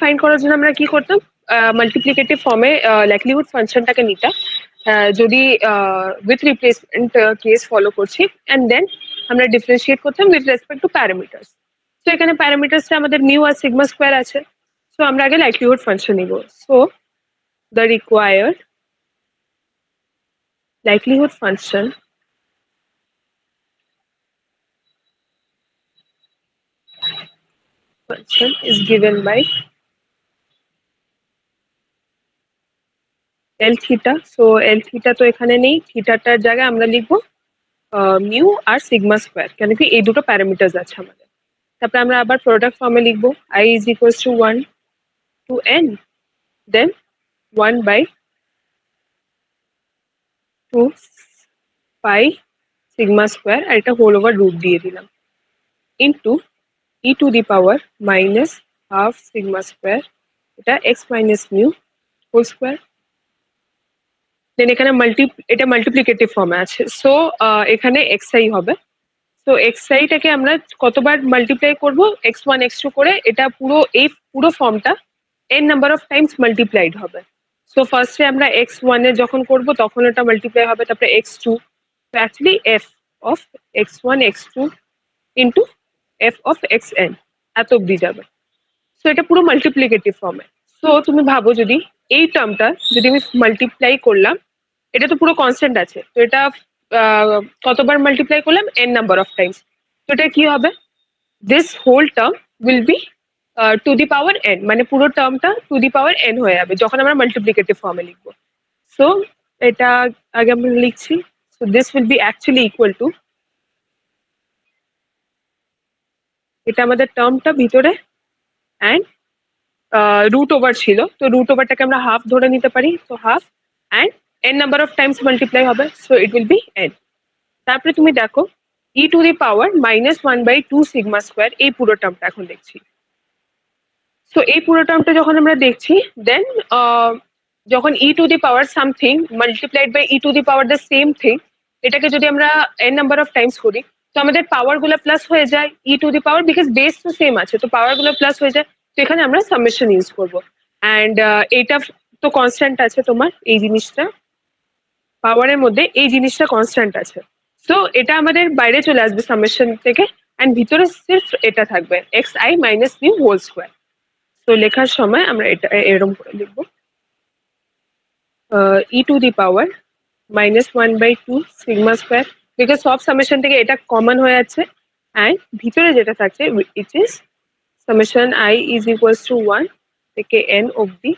Find করার জন্য আমরা কি করতাম, মাল্টিপ্লিকেটিভ ফর্মে লাইকলিহুড ফাংশনটাকে নিতাম, যদি উইথ রিপ্লেসমেন্ট কেস ফলো করছি, অ্যান্ড দেন আমরা ডিফারেন্সিয়েট করতাম উইথ রেসপেক্ট টু প্যারামিটার্স। তো এখানে প্যারামিটার্সে আমাদের মিউ আর সিগমা স্কোয়ার আছে। সো আমরা আগে লাইকলিহুড ফাংশন নিব। So the required likelihood function is given by L theta. So L theta তো এখানে নেই, থিটাটার জায়গায় আমরা লিখবো মিউ আর সিগমা স্কোয়ার, কেন কি এই দুটো প্যারামিটার্স আছে আমাদের। তারপরে আমরা আবার প্রোডাক্ট ফর্মে লিখবো i is equals to 1 to n, then 1 by 2 pi sigma square আর এটা হোল ওভার রুট দিয়ে দিলাম, into e to the power minus half sigma square, এটা x minus mu whole square. Then এখানে এটা মাল্টিপ্লিকেটিভ ফর্মে আছে, সো এখানে xi হবে। তো xi-টাকে আমরা কতবার মাল্টিপ্লাই করব, x1 x2 করে, এটা পুরো ফর্মটা n number of Times multiplied হবে। সো ফার্স্টে আমরা x1 এ যখন করব তখন এটা মাল্টিপ্লাই হবে, তারপরে x2, তো actually f of x1 x2 into f of xn এত অব্দি যাবে। সো এটা পুরো মাল্টিপ্লিকেটিভ ফর্মে। সো তুমি ভাবো যদি এই টার্মটা যদি আমি মাল্টিপ্লাই করলাম, এটা তো পুরো কনস্ট্যান্ট আছে, তো এটা কতবার মাল্টিপ্লাই করলাম, n নাম্বার অফ টাইমস, তো এটা কি হবে, this whole term will be to the power n, মানে পুরো টার্মটা টু দি পাওয়ার n হয়ে যাবে যখন আমরা মাল্টিপ্লিকেটিভ ফর্মে লিখবো। সো এটা আগে আমরা লিখছি, so this will be actually equal to, এটা আমাদের টার্মটা ভিতরে, অ্যান্ড রুট ওভার ছিল, তো রুট ওভারটাকে আমরা হাফ ধরে নিতে পারি, তো half and n number of times multiply হবে, so it will be n। তারপরে তুমি দেখো e to the power -1/2 sigma square, এই পুরো টার্মটা এখন দেখছি। সো এই পুরো টার্মটা যখন আমরা দেখছি, দেন যখন e to the power something multiplied by e to the power the same thing, এটাকে যদি আমরা n নাম্বার অফ টাইমস করি, তো আমাদের পাওয়ার গুলো প্লাস হয়ে যায়, e to the power, because base তো সেম আছে, তো পাওয়ার গুলো প্লাস হয়ে যায়, তো এখানে আমরা সামেশন ইউজ করবো। অ্যান্ড এইটা তো কনস্ট্যান্ট আছে, তোমার এই জিনিসটা পাওয়ারের মধ্যে এই জিনিসটা কনস্ট্যান্ট আছে, তো এটা আমাদের বাইরে চলে আসবে সামেশন থেকে, অ্যান্ড ভিতরে সির্ফ এটা থাকবে xi minus mu whole square. তো লেখার সময় আমরা এটা এরকম করে লিখবো, e to the power -1/2 sigma square, because সব সামেশন থেকে এটা কমন হয়ে যাচ্ছে, অ্যান্ড ভিতরে যেটা থাকছে it is summation i is equals to 1 থেকে n অবধি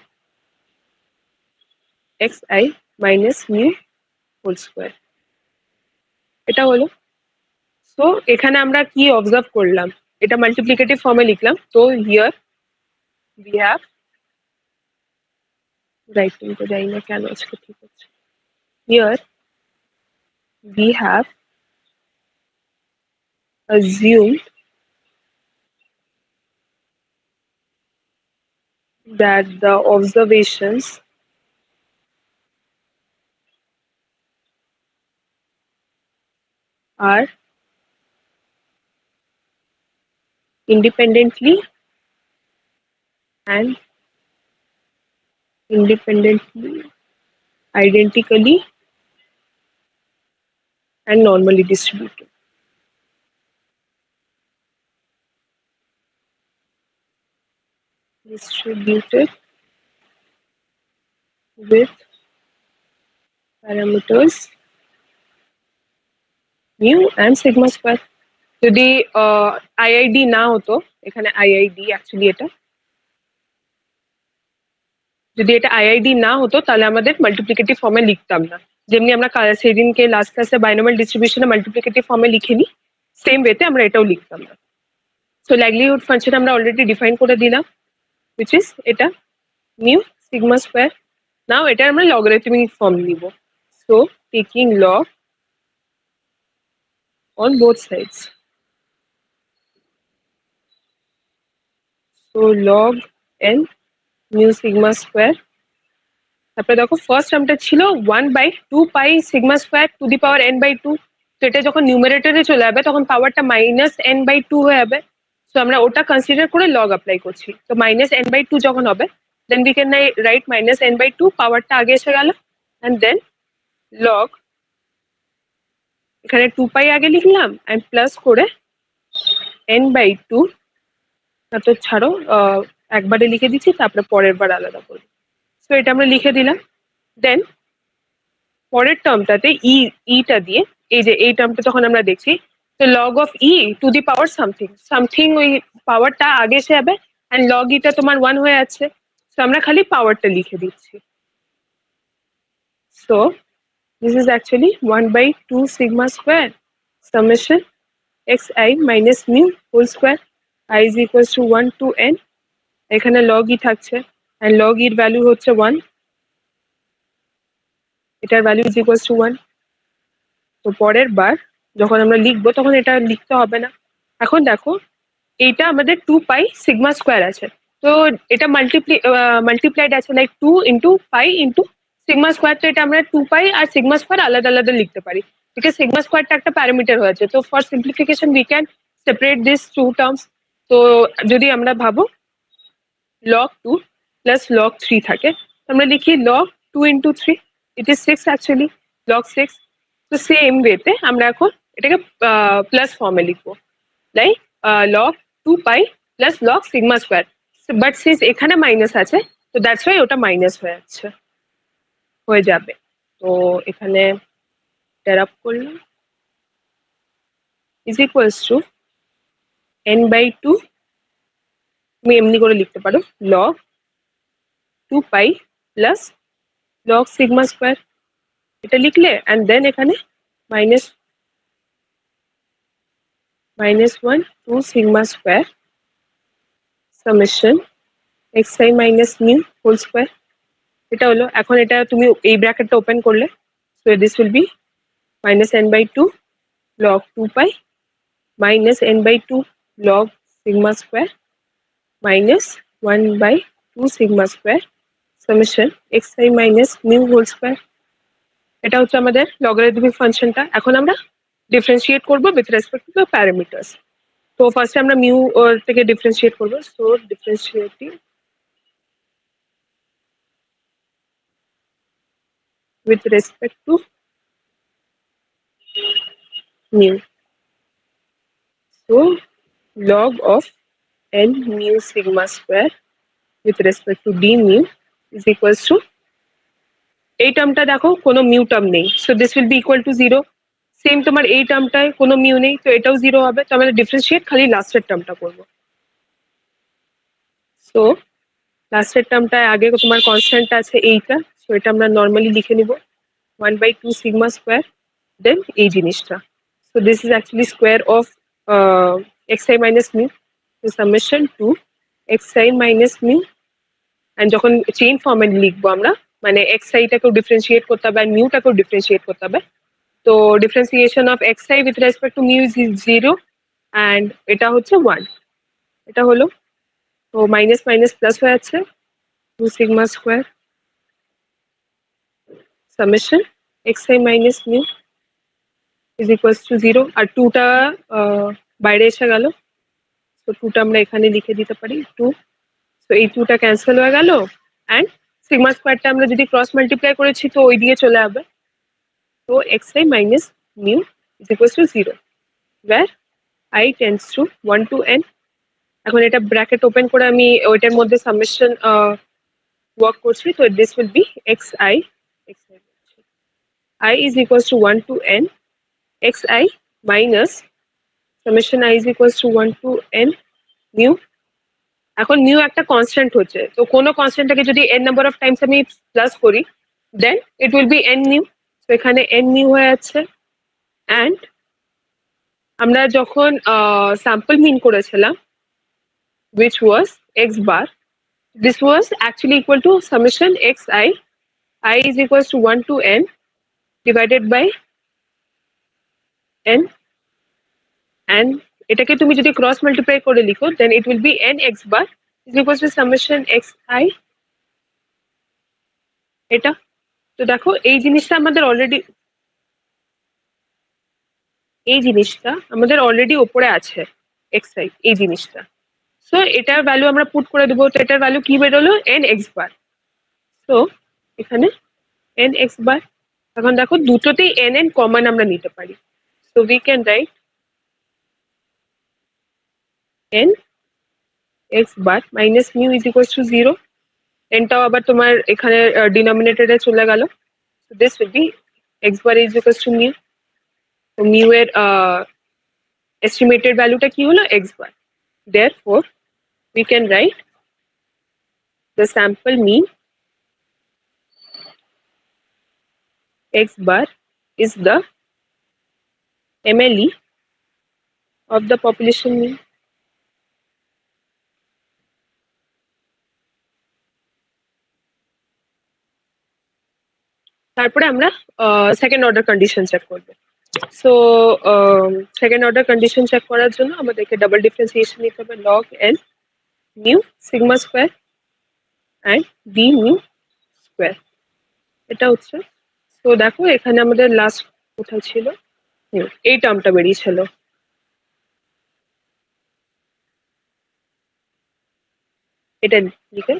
xi minus mu whole square, এটা হলো। সো এখানে আমরা কি অবজার্ভ করলাম, এটা মাল্টিপ্লিকেটিভ ফর্মে লিখলাম, তো হিয়ার উই হ্যাভ, রাইটিং তো জানি না কেন আজকে ঠিক আছে, here we have assumed that the observations are independently and independently, identically and normally distributed. Distributed with parameters mu and sigma square. যদি আইআইডি না হতো, এখানে আইআইডি অ্যাকচুয়ালি এটা, যদি এটা আইআইডি না হতো তাহলে আমাদের মাল্টিপ্লিকেটিভ ফর্মে লিখতাম না, যেমনি আমরা সেদিনকে লাস্ট ক্লাসে বাইনোমিয়াল ডিস্ট্রিবিউশনে মাল্টিপ্লিকেটিভ ফর্মে লিখিনি, সেম ওয়েতে আমরা এটাও লিখতাম না। সো লাইভলিহুড ফাংশন আমরা অলরেডি ডিফাইন করে দিলাম, which is এটা মিউ সিগমা স্কোয়ার। নাও এটা আমরা লগারিথমিক ফর্ম নিব, so taking log on both sides, so log n mu sigma square, তারপরে দেখো ফার্স্ট টার্মটা ছিল 1/2 পাই sigma square to the power n/2, তো এটা যখন নিউমারেটরে চলে যাবে তখন পাওয়ারটা -n/2 হয়ে যাবে, সো আমরা ওটা কনসিডার করে লগ অ্যাপ্লাই করছি। তো -n/2 যখন হবে then we can right -n/2, পাওয়ারটা আগে এসে গেল, অ্যান্ড দেন লগ, এখানে 2 পাই আগে লিখলাম অ্যান্ড প্লাস করে n/2, না তো ছাড়ো, একবারে লিখে দিচ্ছি তারপরে পরের বার আলাদা করবো। সো এটা আমরা লিখে দিলাম। দেন পরের টার্মটাতে ইটা দিয়ে, এই যে এই টার্মটা যখন আমরা দেখছি, তো log of two the power something something, ওই পাওয়ারটা আগে এসে যাবে, অ্যান্ড লগ ইটা তোমার 1 হয়ে আছে, তো আমরা খালি পাওয়ারটা লিখে দিচ্ছি। So this is actually 1/2 sigma square summation xi minus mu whole square i is equals to 1 to n, এখানে লগ ই থাকছে, অ্যান্ড লগ ইর ভ্যালু হচ্ছে 1, এটার ভ্যালু ইজ ইকুয়ালস টু 1। তো পরের বার যখন আমরা লিখবো তখন এটা লিখতে হবে না। এখন দেখো এইটা আমাদের 2 পাই সিগমা স্কোয়ার আছে, তো এটা মাল্টিপ্লাইড আছে like 2 × pi into sigma square, তো এটা আমরা 2 পাই আর সিগমা স্কোয়ার আলাদা আলাদা লিখতে পারি, বিকজ সিগমা স্কোয়ারটা একটা প্যারামিটার হয়েছে। তো for simplification we can separate this two terms. তো যদি আমরা ভাবো log 2 প্লাস log 3 থাকে, আমরা লিখি log 2 × 3, it is 6 actually, log 6। তো সেম ওয়েতে আমরা এখন এটাকে প্লাস ফর্মে লিখবো, like log 2 pi plus log sigma square, but since এখানে মাইনাস আছে তো দ্যাটস ওয়াই ওটা মাইনাস হয়ে যাবে। তো এখানে টেরাপ করলাম ইজ ইকুয়ালস টু n/2, তুমি এমনি করে লিখতে পারো log 2 pi plus log sigma square, এটা লিখলে অ্যান্ড দেন এখানে minus -1 to sigma square summation xi minus mu whole square, এটা হলো। এখন এটা তুমি এই ব্র্যাকেটটা ওপেন করলে, so this will be -n/2 log 2 pi minus n/2 log sigma square minus 1/2 sigma square summation xi minus mu whole square। এটা হচ্ছে আমাদের লগারিদমিক ফাংশনটা। এখন আমরা ডিফারেন্সিয়েট করব with respect to the parameters. তো ফার্স্টে আমরা মিউ থেকে ডিফারেন্সিয়েট করব, so differentiating with respect to mu. So log of n mu sigma square with respect to d mu is equals to, এই টার্মটা দেখো কোনো মিউ টার্ম নেই, so this will be equal two 0। Same তোমার এই টার্মটায় কোনো mu নেই, তো এটাও 0 হবে। তো আমরা ডিফারেন্সিয়েট খালি লাস্টের টার্মটা করবো। সো লাস্টের টার্মটায় আগে তোমার কনস্ট্যান্ট আছে এইটা, সো এটা আমরা নর্মালি লিখে নিব 1/2 সিগমা স্কোয়ার, দেন এই জিনিসটা। So this is actually square of xi minus mu, summation to xi minus mu, and যখন চেইন ফর্মে লিখবো আমরা, মানে xi-টাকেও ডিফারেন্সিয়েট করতে হবে আর মিউটাকেও ডিফারেন্সিয়েট করতে হবে। তো differentiation of xi with respect to mu is 0, and এটা হচ্ছে 1, এটা হলো। তো মাইনাস মাইনাস প্লাস হয়ে যাচ্ছে 2 sigma square summation xi minus mu is equals to 0, আর 2টা বাইরে এসে গেল, তো 2টা আমরা এখানে লিখে দিতে পারি 2। তো এই 2টা ক্যান্সেল হয়ে গেল, অ্যান্ড সিগমা স্কোয়ারটা আমরা যদি ক্রস মাল্টিপ্লাই করেছি তো ওই দিকে চলে যাবে। তো xi minus mu is equals to 0, where i tends to 1 to n। এখন এটা ব্র্যাকেট ওপেন করে আমি ওইটার মধ্যে সামেশন ওয়ার্ক করছি, তো this will B i is equals to 1 to n xi minus summation i is equals to 1 to n mu। এখন mu একটা কনস্ট্যান্ট হচ্ছে, তো কোনো কনস্ট্যান্টটাকে যদি n নাম্বার অফ টাইমস আমি প্লাস করি then it will be n mu. তো এখানে n মিউ হয়ে যাচ্ছে, অ্যান্ড আমরা যখন স্যাম্পল মিন করেছিলাম which was x bar, this was actually equal to summation xi, I is equals to 1 to n divided by n, and এটাকে তুমি যদি ক্রস মাল্টিপ্লাই করে লিখো then it will be n x bar is equals to summation xi, এটা। তো দেখো এই জিনিসটা আমাদের অলরেডি ওপরে আছে, xi এই জিনিসটা। সো এটার ভ্যালু আমরা পুট করে দেবো, তো এটার ভ্যালু কি বেরোলো n x বার। সো এখানে n x বার, এখন দেখো দুটোতেই n n কমন আমরা নিতে পারি, so we can right n x bar minus mu is equals to 0, nটাও আবার তোমার এখানে ডিনোমিনেটরে চলে গেল, so this will be x bar is equals to mu, তো মিউ এর এস্টিমেটেড ভ্যালুটা কি হলো x bar, therefore we can write the sample mean x bar is the MLE of the population mean. তারপরে আমরা সেকেন্ড অর্ডার কন্ডিশন চেক করব। So second order condition check করার জন্য আমাদেরকে ডাবল ডিফারেন্সিয়েশন নিতে হবে, log n mu sigma square and b mu square, এটা হচ্ছে। তো দেখো এখানে আমাদের লাস্ট কোথায় ছিল, এই টার্মটা বেরিয়েছিল, এটা লিখে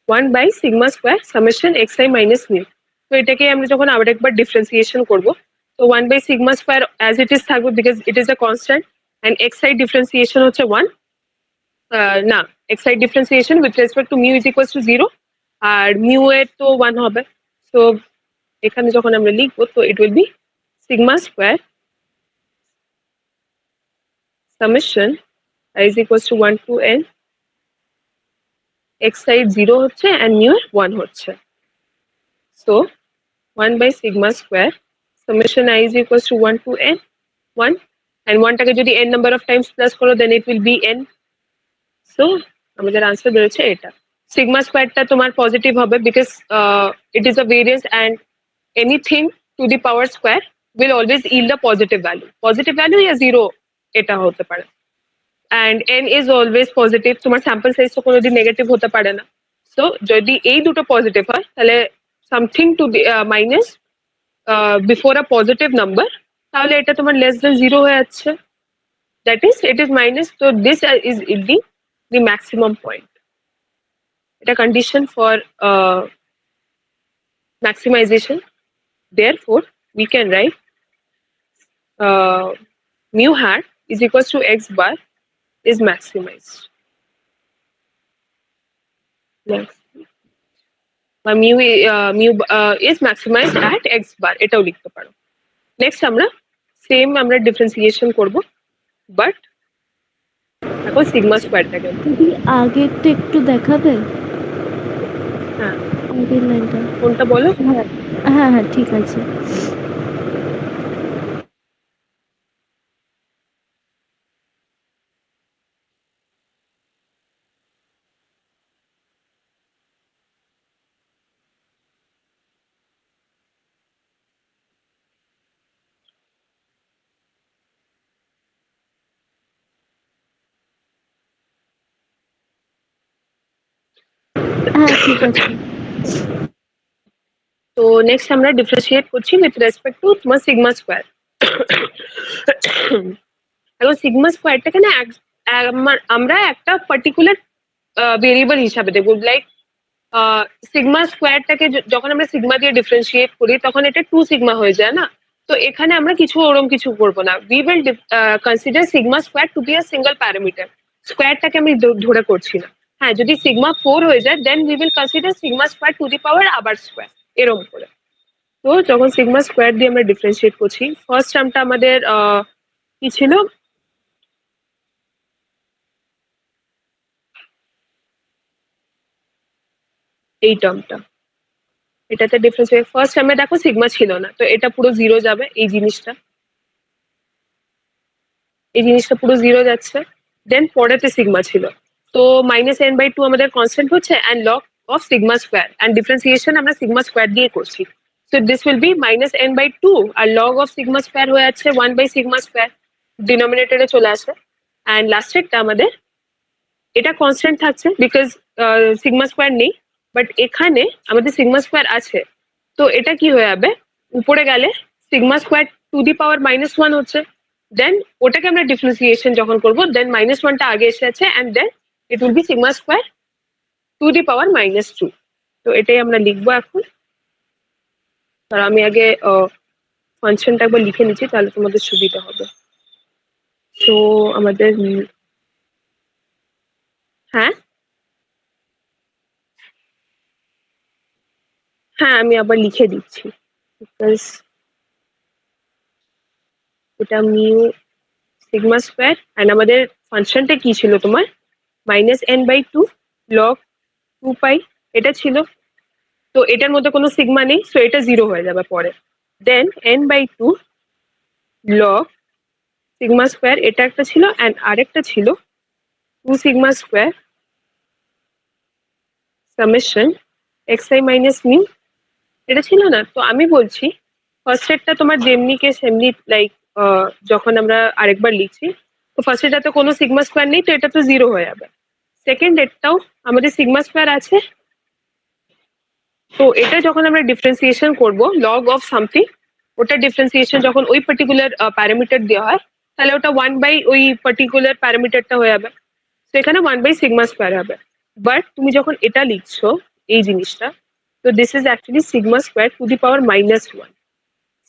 1 by sigma square summation x i minus mu. তো এটাকে আমরা যখন আবার একবার ডিফারেন্সিয়েশন করব, তো 1 by sigma square as it is থাকবে because it is a constant, and x i differentiation হচ্ছে 1, না x i differentiation with respect to mu is equals to 0, আর মিউ এর তো 1 হবে। তো এখানে যখন আমরা লিখবো তো it will be sigma square summation i is equals to 1 to n, x side 0 হচ্ছে অ্যান্ড মিউ এর 1 হচ্ছে। So 1 by sigma square summation I is equals to 1 to n, 1, and 1 টাকে যদি n number of times plus করো then it will be n. So আমাদের answer বেরোচ্ছে এটা। Sigma স্কোয়ারটা তোমার পজিটিভ হবে because it is a variance and anything to the power square will always yield a positive value yeah 0 এটা হতে পারে, and n is always positive, তোমার স্যাম্পল সাইজ তো কোনোদিন নেগেটিভ হতে পারে না। সো যদি এই দুটো পজিটিভ হয় তাহলে something to the minus before a positive number, তাহলে এটা তোমার লেস দেন 0 হয়ে যাচ্ছে, that is it is minus, তো this is the maximum point, এটা condition for maximization. Therefore we can write mu hat is equals to x bar is maximized. Next. mu is maximized at x bar, এটাও লিখতে পারো। Next আমরা same আমরা differentiation করব, but এখন sigma স্কোয়ারটাকে দিদি আগেরটা একটু দেখাবে, হ্যাঁ আগের লাইনটা কোনটা বলো। হ্যাঁ হ্যাঁ হ্যাঁ ঠিক আছে। হ্যাঁ ঠিক আছে। তো নেক্সট আমরা ডিফারেন্সিয়েট করছি উইথ রেসপেক্ট টু তোমার সিগমা স্কোয়ার। এখন সিগমা স্কোয়ারটাকে না আমরা একটা পার্টিকুলার ভেরিয়েবল হিসাবে দেখবো, লাইক সিগমা স্কোয়ারটাকে যখন আমরা সিগমা দিয়ে ডিফারেন্সিয়েট করি তখন এটা 2 সিগমা হয়ে যায় না, তো এখানে আমরা কিছু ওরম কিছু করবো না, we will consider sigma square to be a single parameter, স্কোয়ারটাকে আমি ধরে করছি না। হ্যাঁ যদি সিগমা 4 হয়ে যায় then we will consider sigma square to the power আবার স্কোয়ার, এরকম করে। তো যখন সিগমা স্কোয়ার দিয়ে আমরা ডিফারেন্সিয়েট করছি, ফার্স্ট টার্মটা আমাদের কি ছিল, এই টার্মটা, এটাতে ডিফারেন্স ফার্স্ট টার্মে দেখো সিগমা ছিল না, তো এটা পুরো 0 যাবে, এই জিনিসটা পুরো 0 যাচ্ছে। দেন পরেতে সিগমা ছিল, তো -n/2 আমাদের কনস্ট্যান্ট হচ্ছে and log of sigma square, and differentiation আমরা সিগমা স্কোয়ার দিয়ে করছি, so this will be -n/2 আর লগ অফ সিগমা স্কোয়ার হয়ে যাচ্ছে 1 বাই সিগমা স্কোয়ার, ডিনোমিনেটরে চলে আসে, অ্যান্ড লাস্টেরটা আমাদের এটা কনস্ট্যান্ট থাকছে বিকজ সিগমা স্কোয়ার নেই, বাট এখানে আমাদের সিগমা স্কোয়ার আছে, তো এটা কি হয়ে যাবে উপরে গেলে sigma square to the power -1 হচ্ছে, দেন ওটাকে আমরা ডিফারেন্সিয়েশন যখন করব দেন -1টা আগে এসে আছে and then it will be sigma square to the power -2। তো এটাই আমরা লিখবো এখন। আর আমি আগে ফাংশনটা একবার লিখে নিচ্ছি তাহলে তোমাদের সুবিধা হবে। তো আমাদের হ্যাঁ হ্যাঁ আমি আবার লিখে দিচ্ছি বিকজ এটা মিউ সিগমা স্কোয়ার অ্যান্ড আমাদের ফাংশনটা কি ছিল তোমার -n/2 log 2 পাই এটা ছিল। তো এটার মধ্যে কোনো সিগমা নেই, সো এটা 0 হয়ে যাবে পরে। দেন n/2 log সিগমা স্কোয়ার এটা একটা ছিল অ্যান্ড আরেকটা ছিল 2 sigma square summation xi minus mu এটা ছিল না। তো আমি বলছি ফার্স্ট এডটা তোমার যেমনি কে সেমনি লাইক যখন আমরা আরেকবার লিখছি তো ফার্স্ট এটাতে কোনো সিগমা স্কোয়ার নেই তো এটা তো 0 হয়ে যাবে। সেকেন্ড এডটাও আমাদের সিগমা স্কোয়ার আছে, তো এটা যখন আমরা ডিফারেন্সিয়েশন করব লগ অফ সামথিং ওটা ডিফারেন্সিয়েশন যখন ওই পার্টিকুলার প্যারামিটার দেওয়া হয় তাহলে ওটা 1/, ওই পার্টিকুলার প্যারামিটারটা হয়ে যাবে। তো এখানে 1/সিগমা স্কোয়ার হবে। বাট তুমি যখন এটা লিখছো এই জিনিসটা, তো this is actually sigma square to the power -1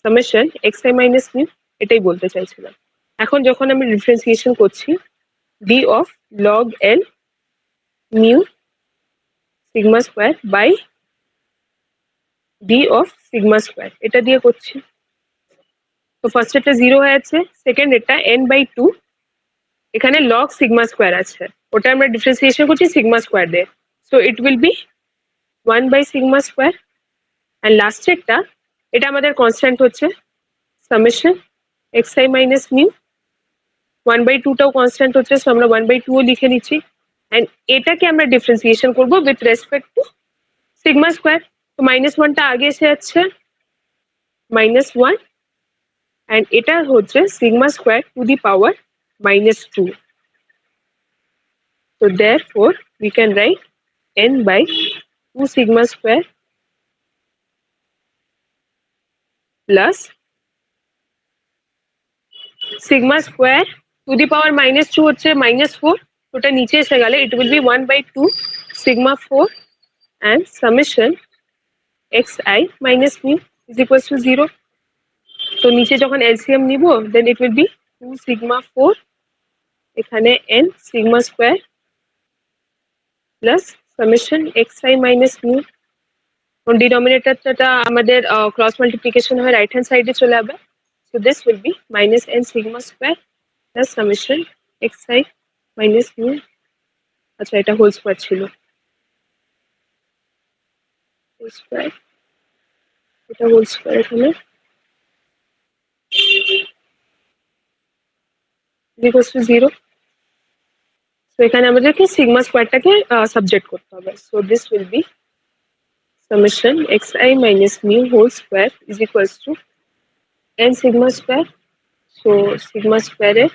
summation xi minus mu, এটাই বলতে চাইছিলাম। এখন যখন আমি ডিফারেন্সিয়েশন করছি d of log L mu sigma square by d of sigma square এটা দিয়ে করছি। তো ফার্স্ট এটা 0 হয়ে আছে, সেকেন্ড এটা n/2 এখানে লগ সিগমা স্কোয়ার আছে ওটা আমরা ডিফারেন্সিয়েশন করছি সিগমা স্কোয়ার দিয়ে, সো ইট উইল বি 1/সিগমা স্কোয়ার অ্যান্ড লাস্টেরটা এটা আমাদের কনস্ট্যান্ট হচ্ছে সামেশন xi মাইনাস মিউ 1/2টাও কনস্ট্যান্ট হচ্ছে, সো আমরা 1/2ও লিখে নিচ্ছি অ্যান্ড এটাকে আমরা ডিফারেন্সিয়েশন করবো with respect to sigma square. তো -1টা আগে এসে যাচ্ছে -1 অ্যান্ড এটা হচ্ছে sigma square to the power -2। So therefore we can write n/2 sigma square plus sigma square to the power -2 হচ্ছে -4, ওটা নিচে এসে গেলে it will be 1/2 sigma 4 and summation xi minus mu is equals to 0. তো নিচে যখন LCM নিব then it will be 2 sigma 4 এখানে n sigma square plus summation xi minus mu, ডিনোমিনেটরটা আমাদের ক্রস মাল্টিপ্লিকেশন হয়ে রাইট হ্যান্ড সাইডে চলে যাবে। So this will be -n sigma square plus summation xi minus mu. আচ্ছা এটা হোল স্কোয়ার ছিল, হোল স্কোয়ার এটা হোল স্কোয়ার এখানে ইকুয়ালস টু 0। সো এখানে আমাদেরকে সিগমা স্কোয়ারটাকে সাবজেক্ট করতে হবে। So this will be summation xi minus mu whole square is equals to n sigma square. So sigma স্কোয়ারের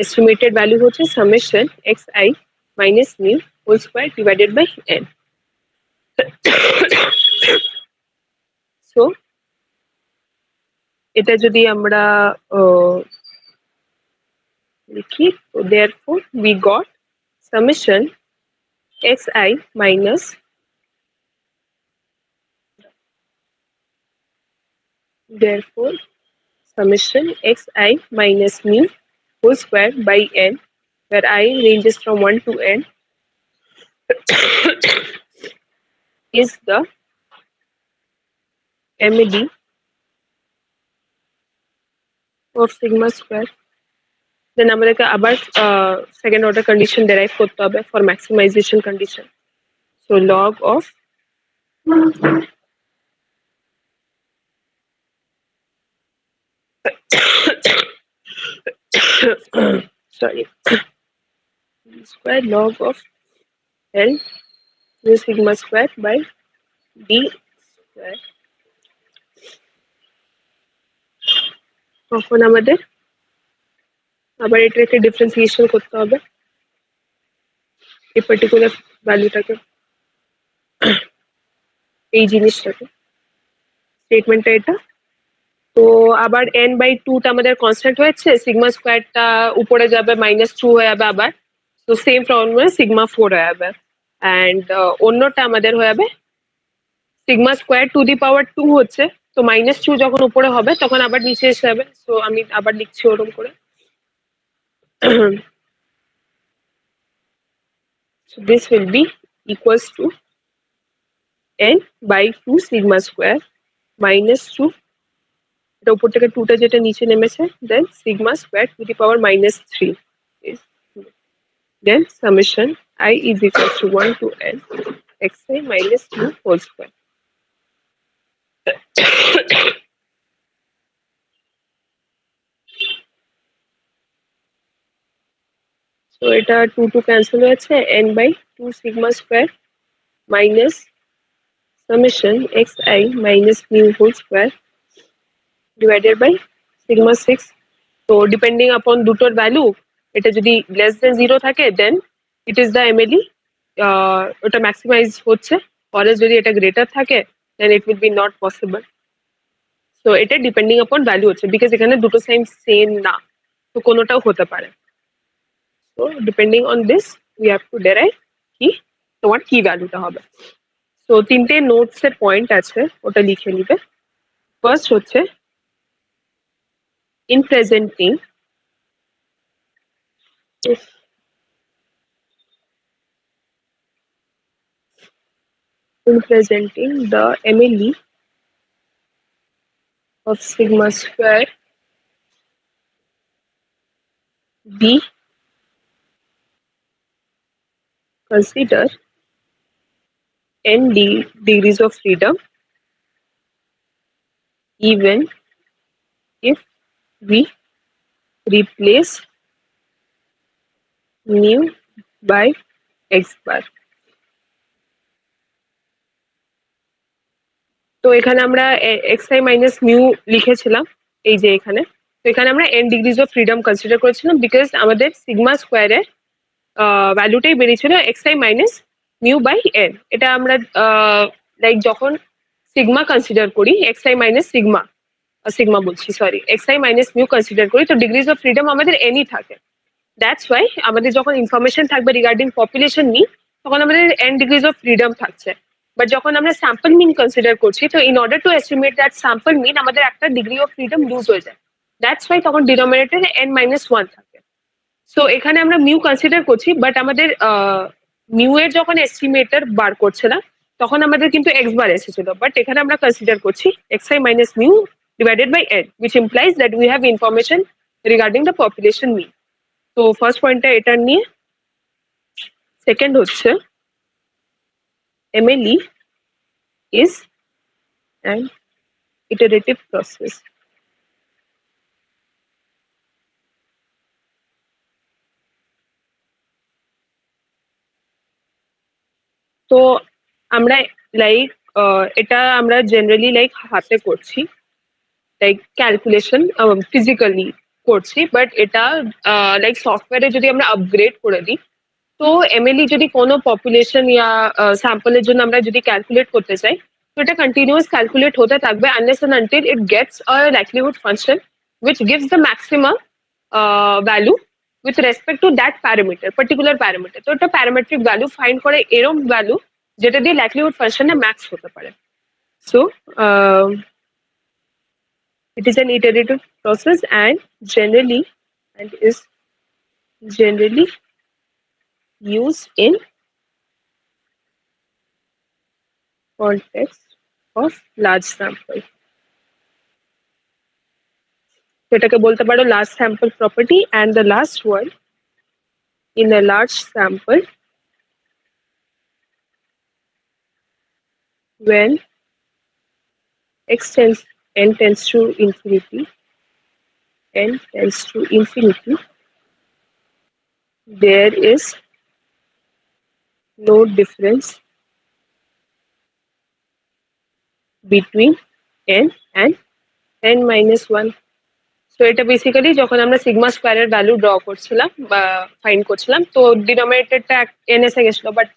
estimated value হচ্ছে summation xi minus mu whole square divided by n. So এটা যদি আমরা লিখি তো therefore we got summation xi minus therefore summation xi minus mu whole square by n, where I ranges from 1 to n, is the MLE of sigma square. দেন আমাদেরকে আবার second order condition derive করতে হবে for maximisation condition. So log of sorry square log of L mu sigma square by d square। তখন আমাদের আবার এটাকে differentiation করতে হবে এই পার্টিকুলার ভ্যালুটাকে, এই জিনিসটাকে, স্টেটমেন্টটা এটা তো আবার n/2টা আমাদের কনস্ট্যান্ট হয়েছে, সিগমা স্কোয়ারটা উপরে যাবে -2 হয়ে যাবে আবার। তো সেম ফর্মুলা σ4 হয়ে যাবে। অ্যান্ড অন্যটা আমাদের হয়ে যাবে σ2 টু দি পাওয়ার 2 হচ্ছে। তো -2 যখন উপরে হবে তখন আবার নিচে এসে যাবে। তো আমি আবার লিখছি ওরকম করে। So this will be equals to n/2 sigma square -2, এটা উপর থেকে 2টা যেটা নিচে নেমেছে, then sigma square to the power -3 is then summation I is equals to 1 to n xi minus 2 whole square. So এটা 2 ক্যান্সেল হয়েছে, n/2 sigma square minus summation xi minus mu whole square divided by sigma 6. তো depending আপন দুটোর value, এটা যদি less than 0 থাকে then it is the MLE, ওটা maximize হচ্ছে। পরে যদি এটা গ্রেটার থাকে then it will be not possible. তো এটা ডিপেন্ডিং আপন ভ্যালু হচ্ছে, বিকজ এখানে দুটো সাইন সেম না, তো কোনোটাও হতে পারে। তো depending on this we have two derive কি তোমার কি ভ্যালুটা হবে। তো তিনটে নোটস এর পয়েন্ট আছে, ওটা লিখে নিবে। ফার্স্ট হচ্ছে in presenting if in presenting the MLE of sigma square B, consider degrees of freedom even if we replace mu by x bar. তো এখানে আমরা xi মাইনাস মিউ লিখেছিলাম এই যে এখানে। তো এখানে আমরা n degrees of freedom consider করেছিলাম, বিকজ আমাদের সিগমা স্কোয়ারের ভ্যালুটাই বেরিয়েছিল xi minus mu by n। এটা আমরা লাইক যখন সিগমা কনসিডার করি, xi মাইনাস সিগমা সিগমা বলছি sorry, xi minus mu consider করি, তো ডিগ্রিজ অফ ফ্রিডম আমাদের nই থাকে। দ্যাটস ওয়াই আমাদের যখন ইনফরমেশন থাকবে রিগার্ডিং পপুলেশন নিয়ে, তখন আমাদের n ডিগ্রিজ অফ ফ্রিডম থাকছে। বাট যখন আমরা স্যাম্পল মিন কনসিডার করছি, তো in order to estimate that sample mean, আমাদের একটা ডিগ্রি অফ ফ্রিডম লুজ হয়ে যায়। দ্যাটস ওয়াই তখন ডিনোমিনেটরে n-1 থাকে। সো এখানে আমরা মিউ কনসিডার করছি, বাট আমাদের মিউ এর যখন এস্টিমেটর বার করছিলাম তখন আমাদের কিন্তু এক্স বার এসেছিল, বাট এখানে আমরা কনসিডার করছি xi minus mu divided by n, which implies that we have information regarding the population mean. তো ফার্স্ট পয়েন্টটা এটা নিয়ে। সেকেন্ড হচ্ছে MLE is an iterative process. তো আমরা লাইক এটা আমরা জেনারেলি লাইক হাতে করছি, লাইক ক্যালকুলেশন ফিজিক্যালি করছি, বাট এটা লাইক সফটওয়্যারে যদি আমরা আপগ্রেড করে দিই, তো এমএলই যদি কোনো পপুলেশন ইয়া স্যাম্পলের জন্য আমরা যদি ক্যালকুলেট করতে চাই, তো এটা কন্টিনিউয়াস ক্যালকুলেট হতে থাকবে unless and until it gets a likelihood function which gives the maximum value with respect to that parameter, particular parameter. তো এটা প্যারামেট্রিক ভ্যালু ফাইন্ড করে এরম ভ্যালু যেটা দিয়ে লাইকলিহুড ফাংশনে ম্যাক্স হতে পারে। So it is an iterative process and is generally used in context of large sample. এটাকে বলতে পারো large sample property. And the last one, in a large sample when x tends n tends to infinity, there is no difference between n and n-1. তো এটা basically যখন আমরা sigma স্কোয়ারের value draw করছিলাম বা ফাইন্ড করছিলাম, তো ডিনোমিনেটরটা n এসে গেছিল, বাট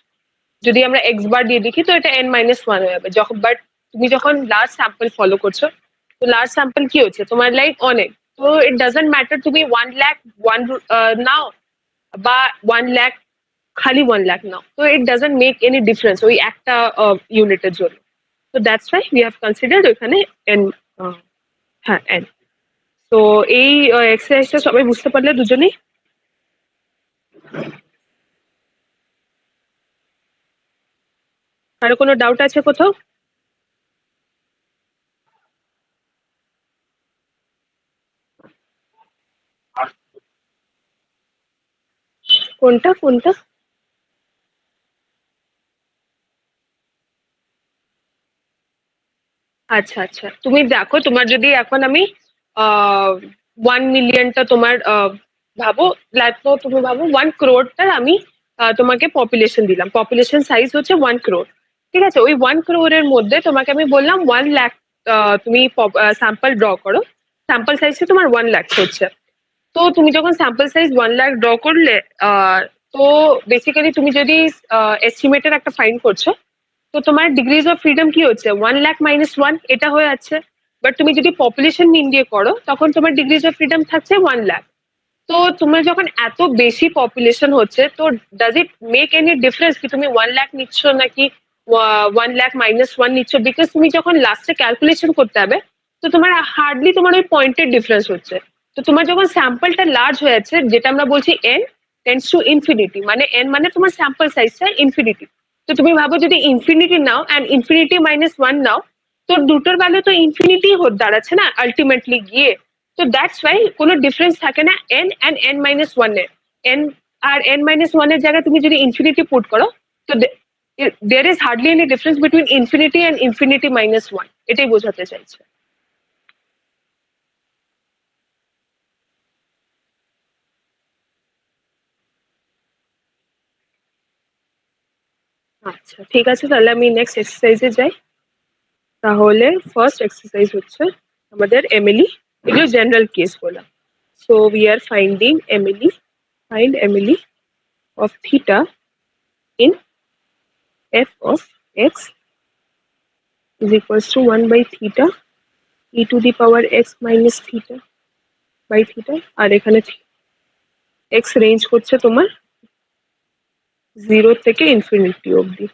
যদি আমরা এক্স বার দিয়ে দেখি তো এটা n-1 হয়ে যাবে। যখন বাট তুমি যখন লার্জ স্যাম্পল ফলো করছো, তো লার্জ স্যাম্পল কি হচ্ছে তোমার লাইক অনেক, তো ইট ডাজন্ট ম্যাটার তুমি 1 লাখ নাও বা 1 লাখ খালি 1 লাখ নাও, তো it doesn't make any difference ওই একটা ইউনিটের জন্য। তো that's why we have considered ওখানে এন, হ্যাঁ এন। তো এই এক্সারসাইজটা সবাই বুঝতে পারলে দুজনেই? কারো কোনো ডাউট আছে কোথাও? কোনটা কোনটা? আচ্ছা আচ্ছা, তুমি দেখো তোমার যদি এখন আমি 1 মিলিয়নটা তোমার ভাবো, দেখো তুমি ভাবো 1 crore আমি তোমাকে পপুলেশন দিলাম, পপুলেশন সাইজ হচ্ছে 1 crore। ঠিক আছে, ওই 1 crore মধ্যে তোমাকে আমি বললাম 1 লাখ তুমি স্যাম্পল ড্র করো, স্যাম্পল সাইজটা তোমার 1 লাখ হচ্ছে। তো তুমি যখন স্যাম্পল সাইজ 1 লাখ ড্র করলে, তো বেসিক্যালি তুমি যদি এস্টিমেটের একটা ফাইন্ড করছো, তো তোমার ডিগ্রিজ অফ ফ্রিডম কি হচ্ছে 1 লাখ - 1 এটা হয়ে যাচ্ছে। বাট তুমি যদি পপুলেশন মিন দিয়ে করো তখন তোমার ডিগ্রিজ অফ ফ্রিডম থাকছে 1 লাখ। তো তোমার যখন এত বেশি পপুলেশন হচ্ছে, তো does it make any difference কি তুমি 1 লাখ নিচ্ছ নাকি 1 লাখ - 1 নিচ্ছ? বিকজ তুমি যখন লাস্টে ক্যালকুলেশন করতে হবে, তো তোমার হার্ডলি তোমার ওই পয়েন্টের ডিফারেন্স হচ্ছে। তো তোমার যখন স্যাম্পলটা লার্জ হয়ে যাচ্ছে, যেটা আমরা বলছি এন টেন্স টু ইনফিনিটি, মানে এন মানে তোমার স্যাম্পল সাইজটা ইনফিনিটি। তো তুমি ভাবো যদি ইনফিনিটি নাও অ্যান্ড ইনফিনিটি -1 নাও, তো দুটোর ভ্যালু তো ইনফিনিটি দাঁড়াচ্ছে না আলটিমেটলি গিয়ে। তো দ্যাটস ওয়াই কোনো ডিফারেন্স থাকে না এন অ্যান্ড n - 1 এর। এন আর n - 1 এর জায়গায় তুমি যদি ইনফিনিটি পুট করো, তো there is hardly any difference between infinity and infinity -1, এটাই বোঝাতে চাইছে। আচ্ছা ঠিক আছে, তাহলে আমি নেক্সট এক্সারসাইজে যাই। তাহলে ফার্স্ট এক্সারসাইজ হচ্ছে আমাদের এমএলই, এগুলো জেনারেল কেস বলা। So we are finding MLE, find MLE of theta in f of x is equals to 1 by theta e to the power x minus theta by theta, আর এখানে x range করছে তোমার 0 থেকে infinity অবধি,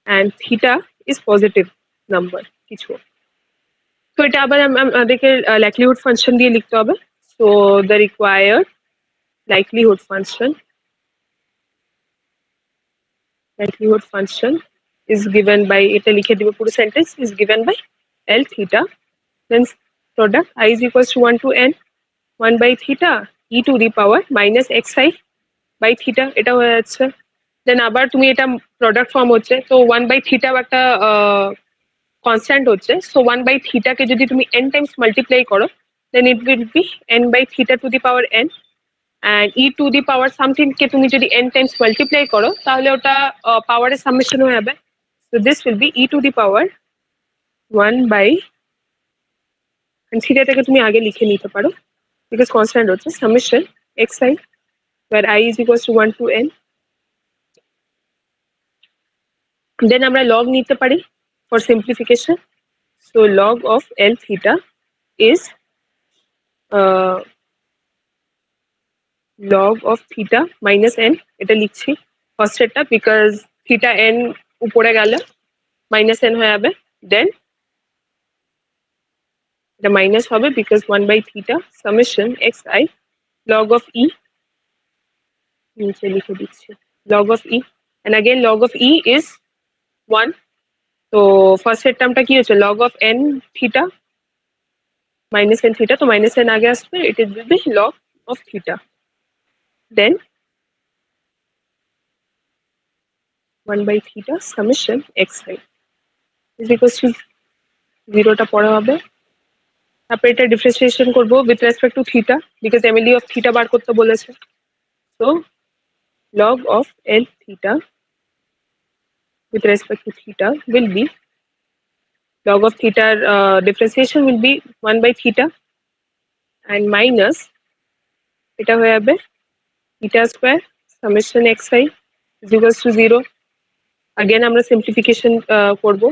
and theta is positive number কিছু। তো এটা আবার আমাদেরকে লাইকলিহুড ফাংশন দিয়ে লিখতে হবে। So the required likelihood function, likelihood function is given by, এটা লিখে দিব পুরো sentence, is given by L theta, then product I is equals to 1 to n 1 by theta e to the power minus xi by theta, এটা হয়ে যাচ্ছে। দেন আবার তুমি এটা প্রোডাক্ট ফর্ম হচ্ছে, তো 1 by theta একটা কনস্ট্যান্ট হচ্ছে, সো 1 by theta কে যদি তুমি n টাইমস মাল্টিপ্লাই করো, then it will be n by theta to the power n, and e to the power something কে তুমি যদি n টাইমস মাল্টিপ্লাই করো তাহলে ওটা পাওয়ারের সামেশন হয়ে যাবে। So this will be e to the power 1 by, and থিটাটাকে তুমি আগে লিখে নিতে পারো বিকজ কনস্ট্যান্ট হচ্ছে summation xi where I is equals to 1 to n। দেন আমরা লগ নিতে পারি for simplification. So log of l theta is log of theta minus n, এটা লিখছি ফার্স্টেরটা বিকজ থিটা n উপরে গেলে মাইনাস n হয়ে যাবে, দেন এটা মাইনাস হবে because 1 by theta summation xi log of e, নিচে লিখে দিচ্ছি log of e, and again log of e is 1। তো ফার্স্টের টার্মটা কি হচ্ছে log of n theta minus n theta, তো মাইনাস n আগে আসবে, it is will be log of theta, then 1 by theta summation xi is equals to 0টা পরে হবে। তারপরে এটা ডিফারেন্সিয়েশন করবো with respect to theta because MLE of theta bar করতে বলেছে। So log of l theta with respect to theta will be, log of theta differentiation will be 1 by theta and minus এটা হয়ে যাবে theta square summation xi is equals to 0। again আমরা simplification করব,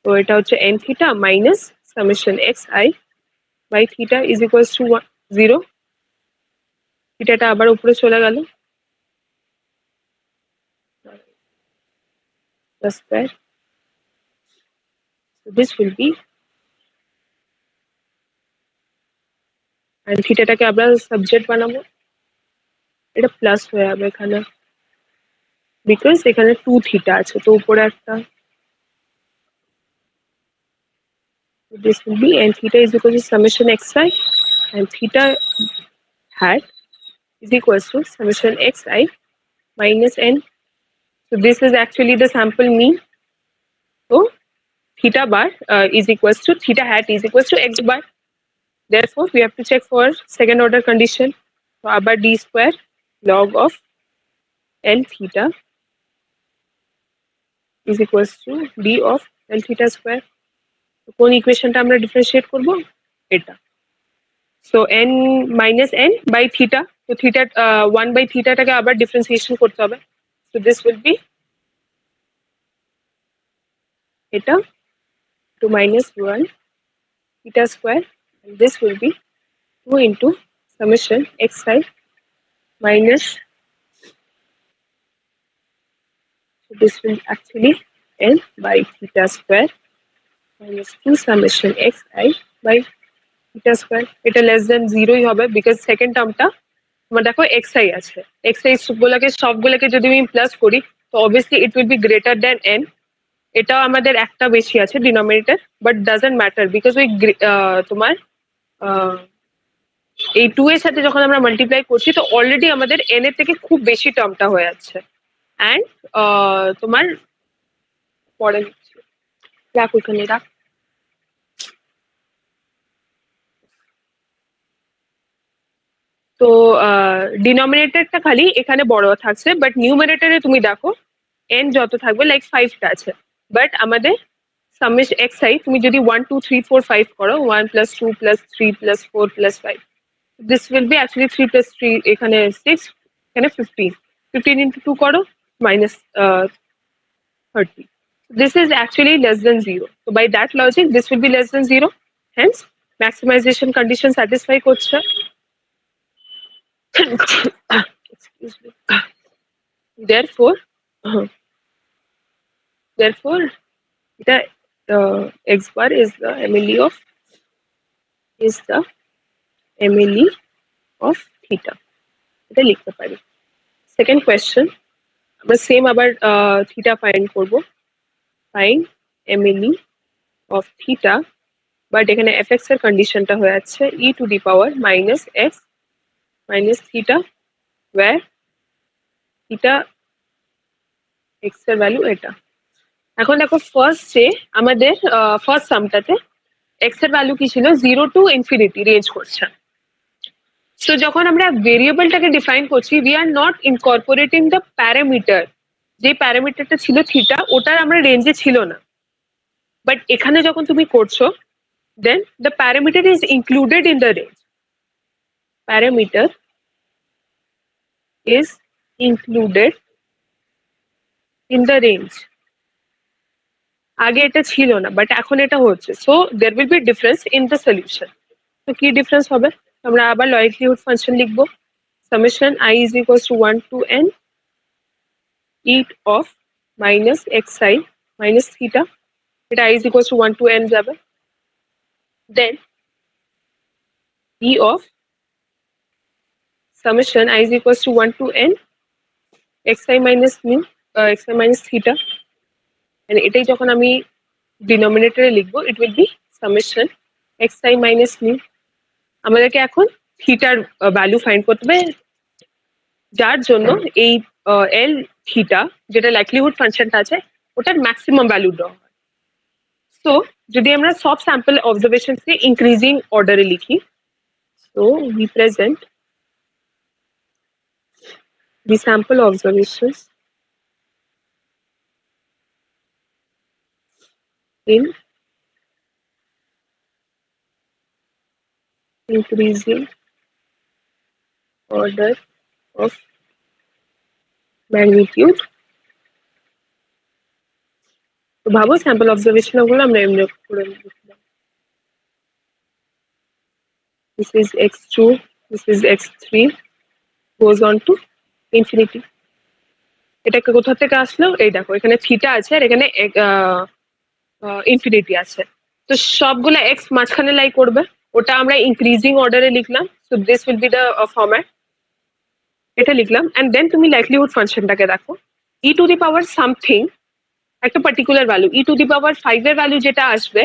তো এটা হচ্ছে n theta minus summation x i by theta is equals to 0। থিটাটা আবার উপরে চলে গেল, the square. So this will be, and থিটাটাকে আমরা সাবজেক্ট বানাবো, এটা প্লাস হয়ে যাবে এখানে, বিকজ এখানে 2 থিটা আছে, তো উপরে একটা, this will be n theta is equal to summation xi, and theta hat is equals to summation xi minus n. So this is actually the sample mean. So theta bar is equals to, theta hat is equals to x bar. Therefore, we have to check for second order condition. So abar d square log of n theta is equals to d of n theta square. So কোন ইকুয়েশনটা আমরা differentiate করব? এটা। So n minus n by theta. So theta 1 by theta টাকে আবার differentiation করতে হবে। So this will be এটা 2 minus 1 theta square, and this will be 2 into summation xi minus, so this will actually n by theta square minus 2 summation xi by theta square. এটা less than 0 ই হবে, because second টার্মটা তোমার দেখো xi আছে, xi গুলোকে সবগুলোকে যদি আমি plus করি, তো obviously it will be greater than n. এটাও আমাদের একটা বেশি আছে denominator, but doesn't matter, because ওই তোমার এই 2 এর সাথে যখন আমরা মাল্টিপ্লাই করছি, তো অলরেডি আমাদের n এর থেকে খুব বেশি টার্মটা হয়ে যাচ্ছে। অ্যান্ড তোমার পরে রাখ, ওখানে রাখ। তো ডিনোমিনেটরটা খালি এখানে বড় থাকছে, বাট নিউমারেটরে তুমি দেখো n যত থাকবে, লাইক 5টা আছে, বাট আমাদের সামেশ xi তুমি যদি 1 2 3 4 5 করো, 1 plus 2 plus 3 plus 4 plus 5, this will be actually 3 plus 3 এখানে 6, এখানে 15, 15 into 2 করো minus 30. This is actually less than 0. So by that logic, this will be less than 0. Hence, maximization condition satisfy করছে। Excuse me. Therefore, therefore, the x bar is the MLE of, is the MLE of theta. এটা লিখতে পারি। Second question, আমরা same আবার theta find করব। Find MLE of theta, but এখানে fx এর কন্ডিশনটা হয়ে যাচ্ছে e to the power minus x minus theta, where theta x এর ভ্যালু এটা। এখন দেখো ফার্স্টে আমাদের ফার্স্ট সামটাতে x এর ভ্যালু কি ছিল, 0 টু ইনফিনিটি রেঞ্জ করছে। সো যখন আমরা ভেরিয়েবলটাকে ডিফাইন করছি, we are not incorporating the parameter, যে প্যারামিটারটা ছিল থিটা, ওটার আমরা রেঞ্জে ছিল না। বাট এখানে যখন তুমি করছো, then the parameter is included in the range, parameter is included in the range. আগে এটা ছিল না, বাট এখন এটা হচ্ছে। So there will be difference in the solution. তো কি ডিফারেন্স হবে, আমরা আবার লাইকলিহুড ফাংশন লিখবো, summation I is equals to 1 to n e of minus xi minus theta, এটা I is equals to 1 to n যাবে, then e of summation I is equals to 1 to n xi minus mu xi minus theta, and এটাই যখন আমি ডিনোমিনেটরে লিখবো, it will be summation xi minus mu। আমাদেরকে এখন থিটার value find করতে হবে, যার জন্য এই এল থিটা, যেটা লাইকলিহুড ফাংশনটা আছে, ওটার ম্যাক্সিমাম ভ্যালু ড্র হয়। সো যদি আমরা সব স্যাম্পল অবজারভেশনস কে ইনক্রিজিং অর্ডারে লিখি, so we present the sample observations in increasing order of magnitude তো ভাবো স্যাম্পল অবজারভেশন গুলো আমরা এমনি করে লিখলাম। This is x2, this is x3, goes on to infinity. এটা কোথা থেকে আসলো? এই দেখো এখানে থিটা আছে আর এখানে ইনফিনিটি আছে। তো সবগুলো এক্স মাঝখানে লাই করবে, ওটা আমরা ইনক্রিজিং অর্ডারে লিখলাম। So this will be the format, এটা লিখলাম। অ্যান্ড দেন তুমি লাইকলিহুড ফাংশনটাকে দেখো, e to the power something একটা particular value, e to the power 5 এর ভ্যালু যেটা আসবে,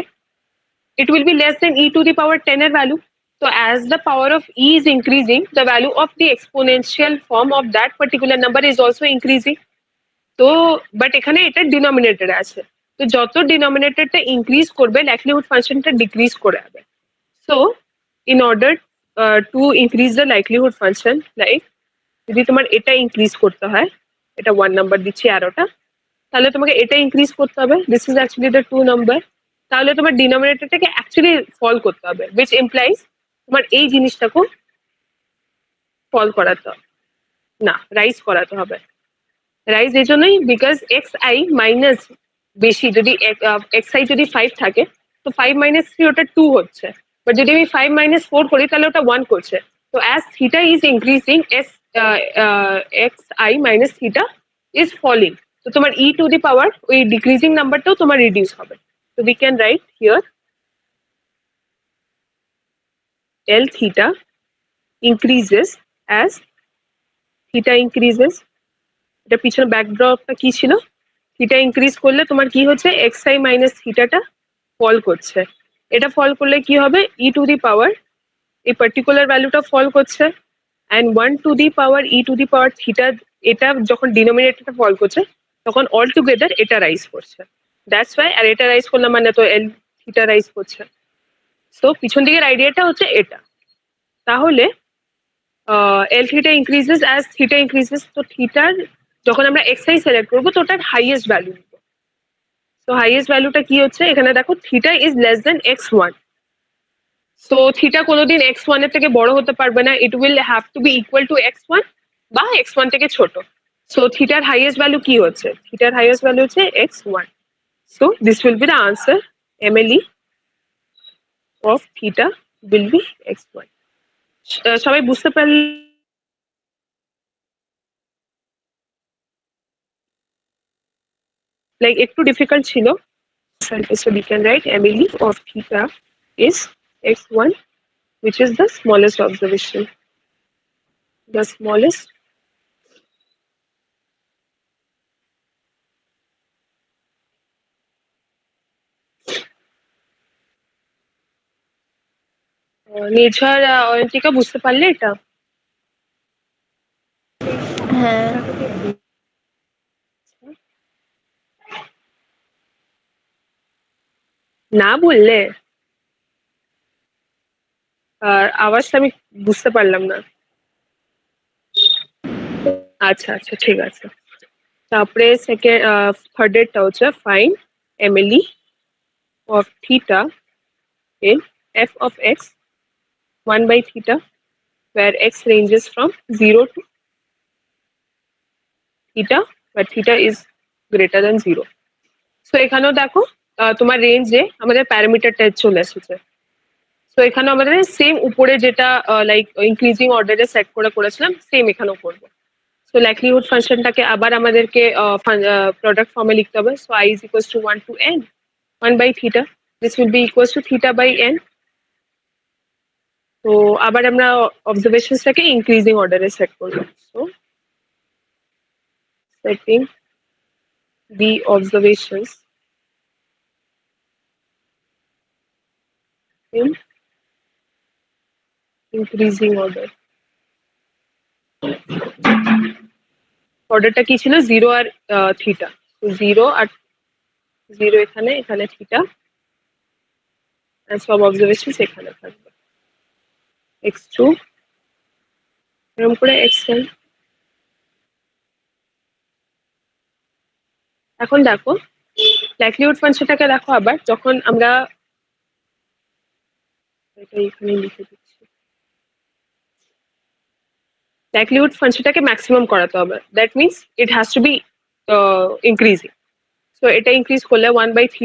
it will be less than e to the power 10 এর value. So as the power of e is increasing, the value of the exponential form of that particular number is also increasing. তো but এখানে এটা ডিনোমিনেটরে আছে, তো যত ডিনোমিনেটরটা increase করবে likelihood ফাংশনটা decrease করে হবে। So in order to increase the likelihood function, like যদি তোমার এটা ইনক্রিজ করতে হয়, এটা 1 নাম্বার দিচ্ছি অ্যারোটা, তাহলে তোমাকে এটা ইনক্রিজ করতে হবে, this is actually the 2 number. তাহলে তোমার ডিনোমিনেটরটাকে অ্যাকচুয়ালি ফল করতে হবে, উইচ ইমপ্লাইজ তোমার এই জিনিসটাকেও ফল করাতে হবে, না রাইজ করাতে হবে। রাইজ এই জন্যই বিকজ এক্স আই মাইনাস বেশি, যদি এক্স আই যদি 5 থাকে তো 5 - 3 ওটা 2 হচ্ছে, বাট যদি আমি 5 - 4 করি তাহলে ওটা 1 করছে। তো as theta is increasing, x i minus theta is falling, তো তোমার ই টু দি পাওয়ার ওই ডিক্রিজিং নাম্বারটাও তোমার রিডিউস হবে। তো we can right here L theta increases as theta increases। এটা পিছনে ব্যাকড্রপটা কি ছিল? থিটা ইনক্রিজ করলে তোমার কি হচ্ছে, এক্স আই মাইনাস থিটাটা ফল করছে। এটা ফল করলে কি হবে, ই টু দি পাওয়ার এই পার্টিকুলার ভ্যালুটা ফল করছে, and 1 to the power e to the power theta, এটা যখন ডিনোমিনেটরটা ফল করছে তখন অল টুগেদার এটা রাইজ করছে। দ্যাটস ওয়াই, আর এটা রাইজ করলাম মানে তো এল থিটা রাইজ করছে। সো পিছন দিকের আইডিয়াটা হচ্ছে এটা। তাহলে L theta increases as theta increases, তো থিটার যখন আমরা এক্স আই সিলেক্ট করবো তো ওটার হাইয়েস্ট ভ্যালু নিব। তো হাইয়েস্ট ভ্যালুটা কি হচ্ছে, এখানে দেখো theta is less than x1। So theta কোনোদিন x1 এর থেকে বড় হতে পারবে না, it will have to be equal to x1 বা x1 থেকে ছোট। সো থিটার হাইয়েস্ট ভ্যালু কি হচ্ছে, থিটার হাইয়েস্ট ভ্যালু হচ্ছে x1। So this will be the answer, MLE of theta will be x1। সবাই বুঝতে পারলে? লাইক একটু ডিফিকাল্ট ছিল। So we can write MLE of theta is x1, which is the smallest observation. The smallest নির্ঝর অয়ন্তিকা বুঝতে পারলে এটা? হ্যাঁ। না বললে? আর আওয়াজটা আমি বুঝতে পারলাম না। আচ্ছা আচ্ছা ঠিক আছে। তারপরে সেকেন্ড থার্ড এরটা হচ্ছে fine MLE of theta in f of x 1 by theta, where x ranges from 0 to theta, but theta is greater than 0. So এখানেও দেখো তোমার রেঞ্জে আমাদের প্যারামিটারটা চলে এসেছে। তো এখানে আমাদের সেম উপরে যেটা লাইক ইনক্রিজিং অর্ডারে সেট করে করেছিলাম সেম এখানেও করবো। সো লাইকলিহুড ফাংশনটাকে আবার আমাদেরকে প্রোডাক্ট ফর্মে লিখতে হবে। So i is equals to 1 to n 1 by theta, this will be equals to theta by n। তো আবার আমরা অবজারভেশনসটাকে ইনক্রিজিং অর্ডারে সেট করবো। So setting the observations in increasing order. অর্ডারটা কি ছিল, 0 আর থিটা। 0 আর 0 এখানে, এখানে থিটা, আর সব অবজারভেশনস এখানে থাকবে x2 এরকম করে xn। এখন দেখো লাইকলিহুড ফাংশনটাকে দেখো আবার, যখন আমরা এটা এখানে লিখে দিচ্ছি, লাইকলিহুড ফাংশনটাকে ম্যাক্সিমাম করাতে হবে, that means it has to be increasing. So তো এটা ইনক্রিজ করলে 1/θ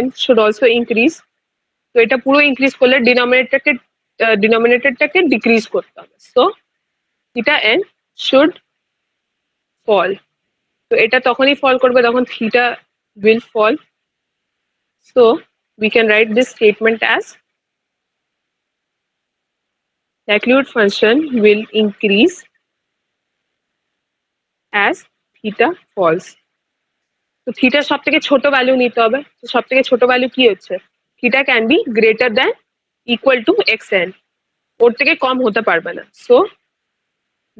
n should also increase. তো এটা পুরো ইনক্রিজ করলে ডিনোমিনেটরটাকে ডিক্রিজ করতে হবে। So theta n should fall. তো এটা তখনই ফল করবে যখন theta will fall. So we can write this statement as likelihood function will increase as theta falls. তো থিটার সব থেকে ছোট ভ্যালু নিতে হবে। তো সব থেকে ছোট ভ্যালু কি হচ্ছে? Theta can be greater than equal to x n, ওর থেকে কম হতে পারবে না। So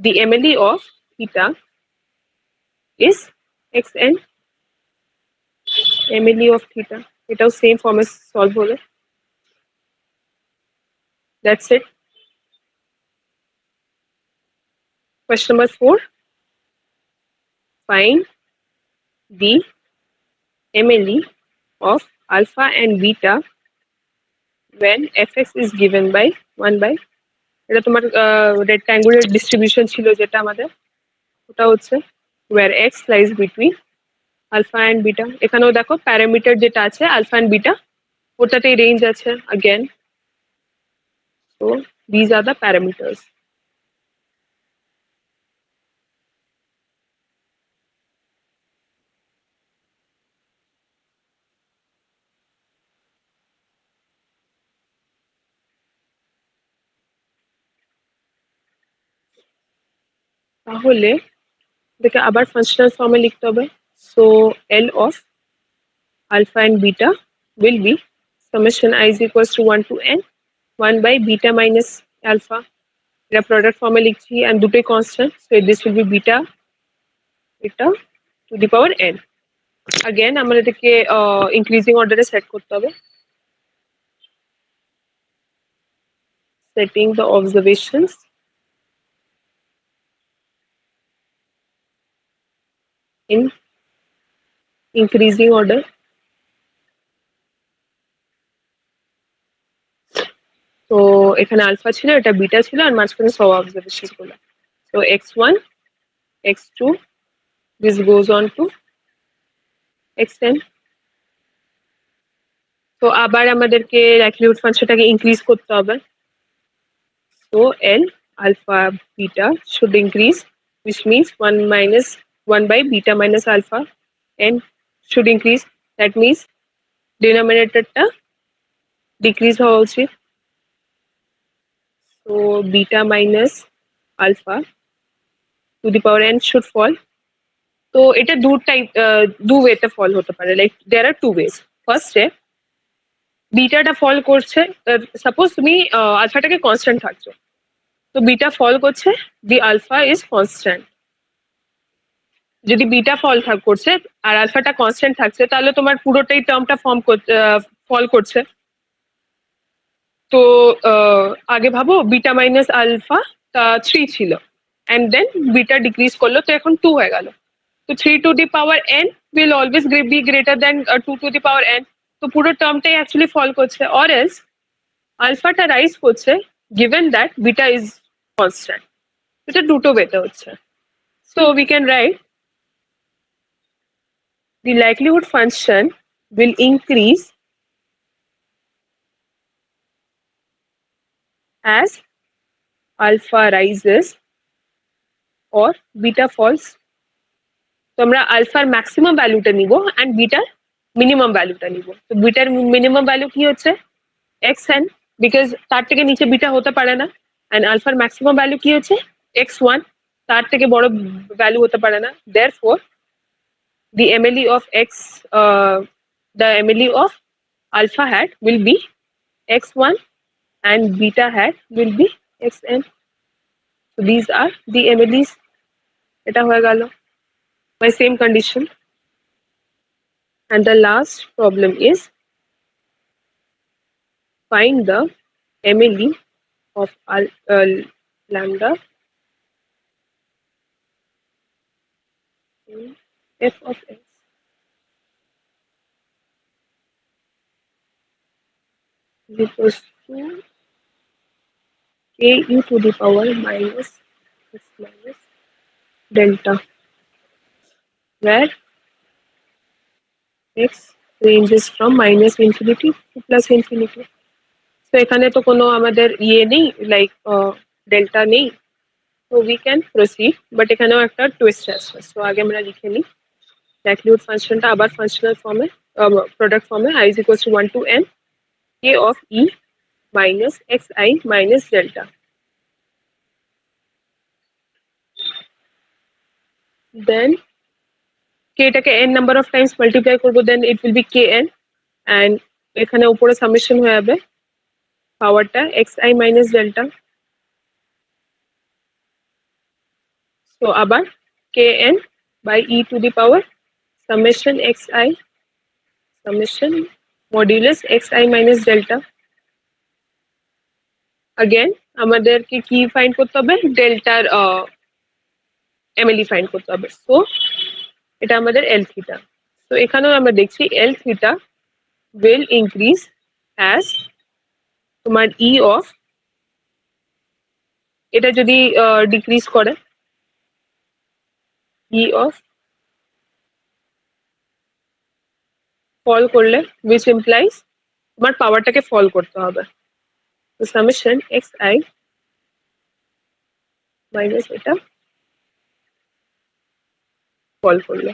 the MLE of theta is x n, MLE of theta. এটাও সেম ফর্মে সলভ হলো। That's it. Question number 4. Find the MLE of alpha and beta when fx is given by 1 by, এটা তোমার রেক্ট্যাঙ্গুলার ডিস্ট্রিবিউশন ছিল যেটা আমাদের, ওটা হচ্ছে where x lies between alpha and beta. এখানেও দেখো প্যারামিটার যেটা আছে আলফা এন্ড বিটা, ওটাতেই রেঞ্জ আছে again. So these are the parameters. তাহলে এটাকে আবার ফাংশনাল ফর্মে লিখতে হবে। So L of alpha and beta will be summation I is equals to 1 to n 1 by beta minus alpha. এটা প্রোডাক্ট ফর্মে লিখছি and দুটোই constant, so this will be beta to the power n. Again আমরা এটাকে increasing অর্ডারে set করতে হবে। Setting the observations in increasing order. তো এখানে আলফা ছিল, এটা বিটা ছিল, আর মাঝখানে সব অবজারভেশন গুলো। So x1, x2, this goes on to xn. তো আবার আমাদেরকে লাইকলিহুড ফাংশনটাকে ইনক্রিজ করতে হবে। So L alpha beta should increase, which means 1 minus 1 by beta minus alpha n should increase. That means denominatorটা decrease হওয়া উচিত। So beta minus alpha to the power n should fall. তো এটা দু ওয়েতে ফল হতে পারে, লাইক দেয়ার আর টু ওয়েজ। ফার্স্টে বিটাটা ফল করছে, সাপোজ তুমি আলফাটাকে কনস্ট্যান্ট থাকছো, তো বিটা ফল করছে, দি আলফা ইজ কনস্ট্যান্ট। যদি বিটা করছে আর আলফাটা কনস্ট্যান্ট থাকছে, তাহলে তোমার পুরোটাই টার্মটা ফল করছে। তো আগে ভাবো বিটা মাইনাস আলফা 3 ছিল, অ্যান্ড দেন বিটা ডিক্রিজ করলো, তো এখন 2 হয়ে গেল। তো 3 to the power n will always be greater than 2 to the power n. তো পুরো টার্মটাই অ্যাকচুয়ালি ফল করছে, অর এলস আলফাটা রাইজ করছে given that beta is constant. এটা দুটো ওয়েতে হচ্ছে। So we can write the likelihood function will increase as alpha rises or beta falls. তো আমরা আলফার ম্যাক্সিমাম ভ্যালুটা নিব অ্যান্ড বিটার মিনিমাম ভ্যালুটা নিব। তো বিটার মিনিমাম ভ্যালু কি হচ্ছে এক্স এন, বিকজ তার থেকে নিচে বিটা হতে পারে না, অ্যান্ড আলফার ম্যাক্সিমাম ভ্যালু কি হচ্ছে এক্স ওয়ান, তার থেকে বড় ভ্যালু হতে পারে না। Therefore the MLE of x, the MLE of alpha hat will be x1 and beta hat will be xn. So these are the MLEs. এটা হয়ে গেল by same condition. And the last problem is find the MLE of lambda in f of x is equals to k e to the power minus x minus delta, where x ranges from minus infinity to plus infinity. So এখানে তো কোনো আমাদের ইয়ে নেই, like delta নেই, so we can proceed, but এখানেও একটা twist আছে। সো আগে আমরা লিখে নিই লাইকলিহুড ফাংশনটা আবার ফাংশনাল ফর্মে, প্রোডাক্ট ফর্মে, i is equals to 1 to n k of e minus xi minus delta. Then k টাকে n number of times multiply করবো, then it will be kn, and এখানে উপরে সামেশন হয়ে যাবে পাওয়ারটা xi minus delta. So আবার kn by e to the power summation xi summation modulus xi minus delta. Again আমাদেরকে কি ফাইন্ড করতে হবে, ডেল্টার MLE ফাইন্ড করতে হবে। সো এটা আমাদের এল থিটা। তো এখানেও আমরা দেখছি এল থিটা will increase as তোমার ই অফ, এটা যদি ডিক্রিজ করে ই অফ ফল করলে, which implies তোমার পাওয়ারটাকে ফল করতে হবে। তো সামেশন এক্স আই মাইনাস এটা ফল করলে,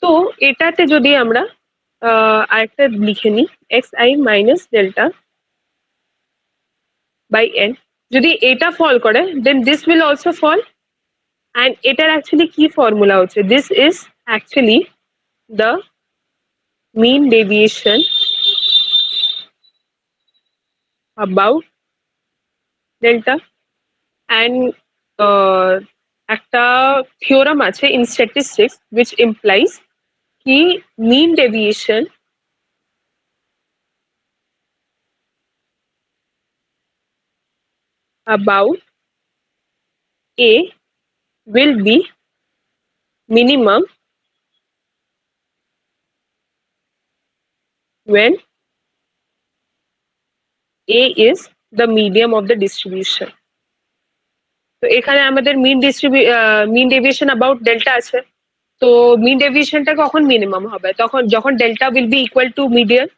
তো এটাতে যদি আমরা আরেকটা লিখে নিই x i minus delta by n, যদি এটা ফল করে then this will also fall, and এটার অ্যাকচুয়ালি কি ফর্মুলা হচ্ছে, this is actually the mean deviation about delta. And একটা থিওরাম আছে ইন স্ট্যাটিস্টিক্স which implies কি mean deviation about a will be minimum when a is the medium of the distribution. তো এখানে আমাদের মিন deviation about delta আছে, তো মিন ডেভিয়েশনটা কখন minimum হবে, তখন যখন delta will be equal to median.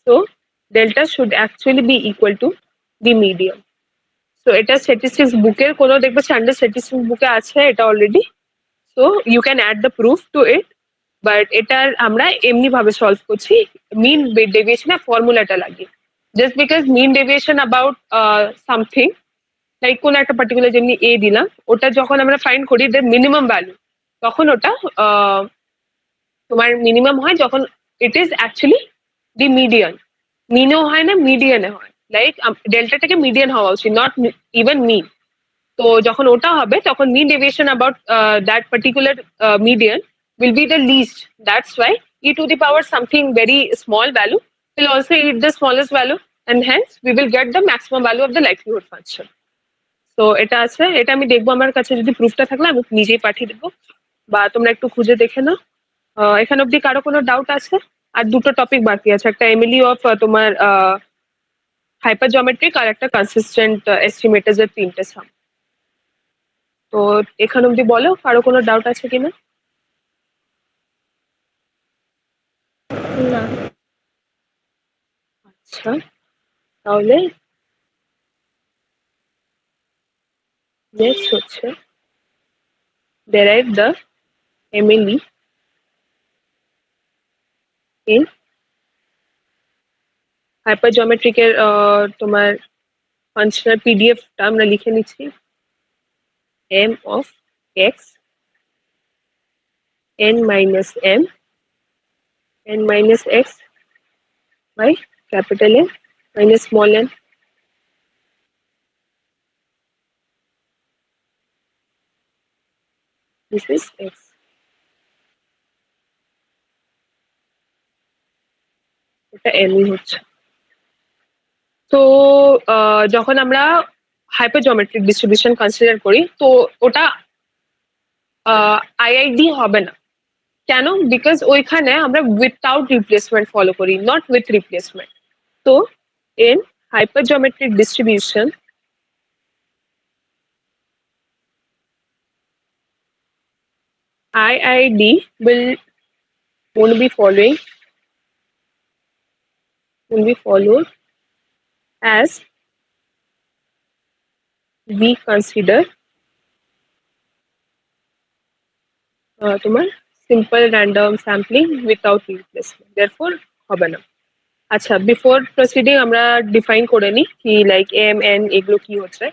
So delta should actually be equal to the medium. So এটা স্ট্যাটিস্টিক্স বুকের কোনো দেখবে স্ট্যান্ডার্ড স্ট্যাটিস্টিক্স বুকে আছে এটা already. So you can add the proof to it, but এটার আমরা এমনি ভাবে সলভ করছি মিন ডেভিয়েশনের ফর্মুলাটা লাগিয়ে। Just because mean deviation about something, like কোন একটা পার্টিকুলার যেমনি এ দিলাম, ওটা যখন আমরা ফাইন্ড করি দ্য মিনিমাম ভ্যালু, তখন ওটা তোমার মিনিমাম হয় যখন it is actually the median. মিনও হয় না, মিডিয়ানে হয়, লাইক ডেল্টাটাকে মিডিয়ান হওয়া উচিত, নট ইভেন মিন। তো যখন ওটা হবে তখন mean deviation about that particular median will be the least. That's why e to the power something very small value will also eat the smallest value, and hence we will get the maximum value of the likelihood function. So এটা আছে, এটা আমি দেখবো আমার কাছে যদি প্রুফটা থাকলে আমি নিজেই পাঠিয়ে দেবো, বা তোমরা একটু খুঁজে দেখে নাও। এখানে অব্দি কারো কোনো ডাউট আছে? আর দুটো টপিক বাকি আছে, একটা এমএলই অফ তোমার হাইপার জিওমেট্রিক, আর একটা কনসিস্টেন্ট এস্টিমেটার্স এর তিনটে সাম। তো এখান অব্দি বলো কারো কোনো ডাউট আছে কিনা? না। আচ্ছা, তাহলে নেক্সট হচ্ছে derive the MLE in hypergeometric এর তোমার ফাংশনাল পিডিএফটা আমরা লিখে নিচ্ছি m of x n minus m n minus x by capital N minus small n. This is x. এটা m হচ্ছে। তো যখন আমরা হাইপারজিওমেট্রিক ডিস্ট্রিবিউশন কনসিডার করি তো ওটা আইআইডি হবে না। কেন? বিকজ ওইখানে আমরা উইথাউট রিপ্লেসমেন্ট ফলো করি, নট উইথ রিপ্লেসমেন্ট। তো in hypergeometric distribution IID will won't be following won't be followed as we consider তোমার simple random sampling without replacement therefore হবে না। আচ্ছা, বিফোর প্রসিডিং আমরা ডিফাইন করে নিই কি লাইক এম এন এগুলো কি হচ্ছে।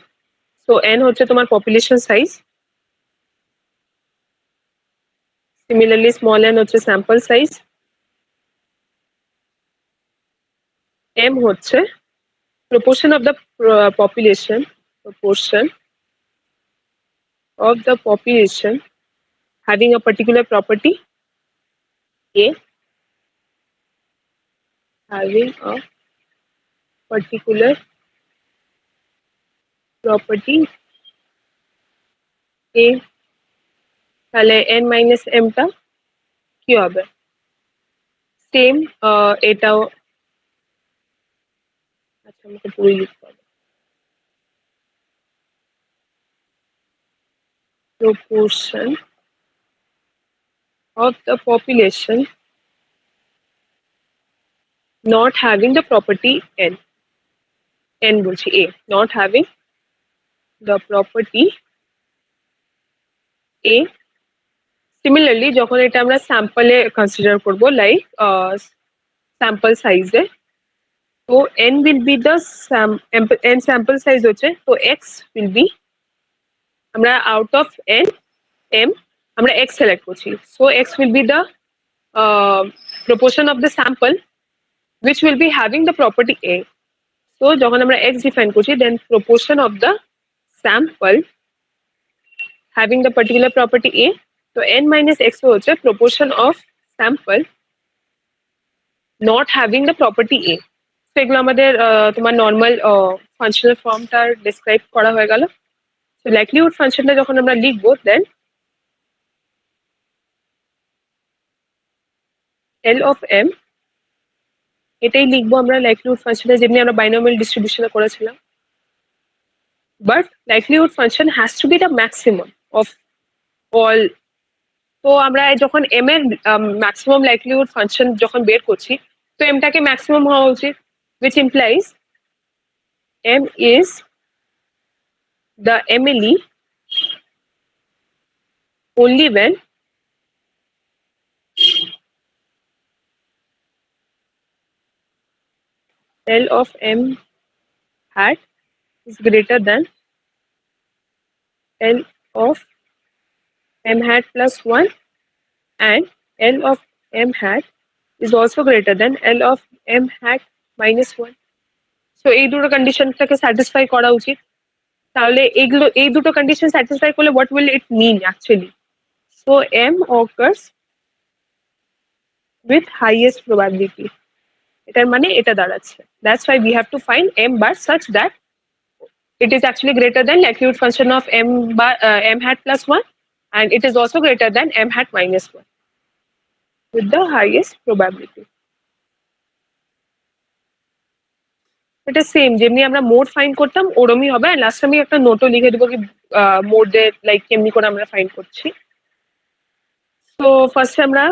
সো এন হচ্ছে তোমার population size, similarly small N হচ্ছে স্যাম্পল সাইজ, এম হচ্ছে proportion of the proportion of the population having a particular property A, having a particular property A, তাহলে n মাইনাস এমটা কি হবে? সেম এটাও। আচ্ছা, আমাকে পুরোই লিখতে হবে। proportion of the population not having the property n বলছি A, not having the property A. Similarly যখন এটা আমরা স্যাম্পলে কনসিডার করবো লাইক স্যাম্পল সাইজে, তো n will be the n sample size হচ্ছে, তো x will be আমরা out of n m আমরা x select করছি, so x will be the proportion of the sample which will be having the property a. So যখন আমরা x define করছি, then proportion of the sample having the particular property a, তো n minus x হচ্ছে proportion of sample not having the property a. তো এগুলো আমাদের তোমার normal functional ফর্মটার describe করা হয়ে গেল। তো লাইকলিহুড ফাংশনটা যখন আমরা লিখবো, দেন এল অফ এম এটাই লিখবো আমরা লাইকলিহুড ফাংশনে, যেমনি আমরা বাইনোমিয়াল ডিস্ট্রিবিউশনে করেছিলাম। But likelihood function has to be the maximum of all. তো আমরা যখন এম এর ম্যাক্সিমাম লাইকলিহুড ফাংশন যখন বের করছি, তো এমটাকে ম্যাক্সিমাম হওয়া উচিত, which implies m is the MLE only when L of m hat is greater than L of m hat plus 1 and L of m hat is also greater than L of m hat minus 1. So এই দুটো কন্ডিশনটাকে satisfy করা উচিত। তাহলে এইগুলো এই দুটো condition satisfy করলে what will it mean actually? So m occurs with highest probability, এটার মানে এটা দাঁড়াচ্ছে that's why we have to find m bar such that it is actually greater than likelihood function of m bar m hat plus 1 and it is also greater than m hat minus 1 with the highest probability. এটা same যেমনি আমরা mode find করতাম ওরমই হবে। আর last আমি একটা নোটও লিখে দেবো কি মোডের লাইক কেমনি করে আমরা ফাইন্ড করছি। তো ফার্স্ট আমরা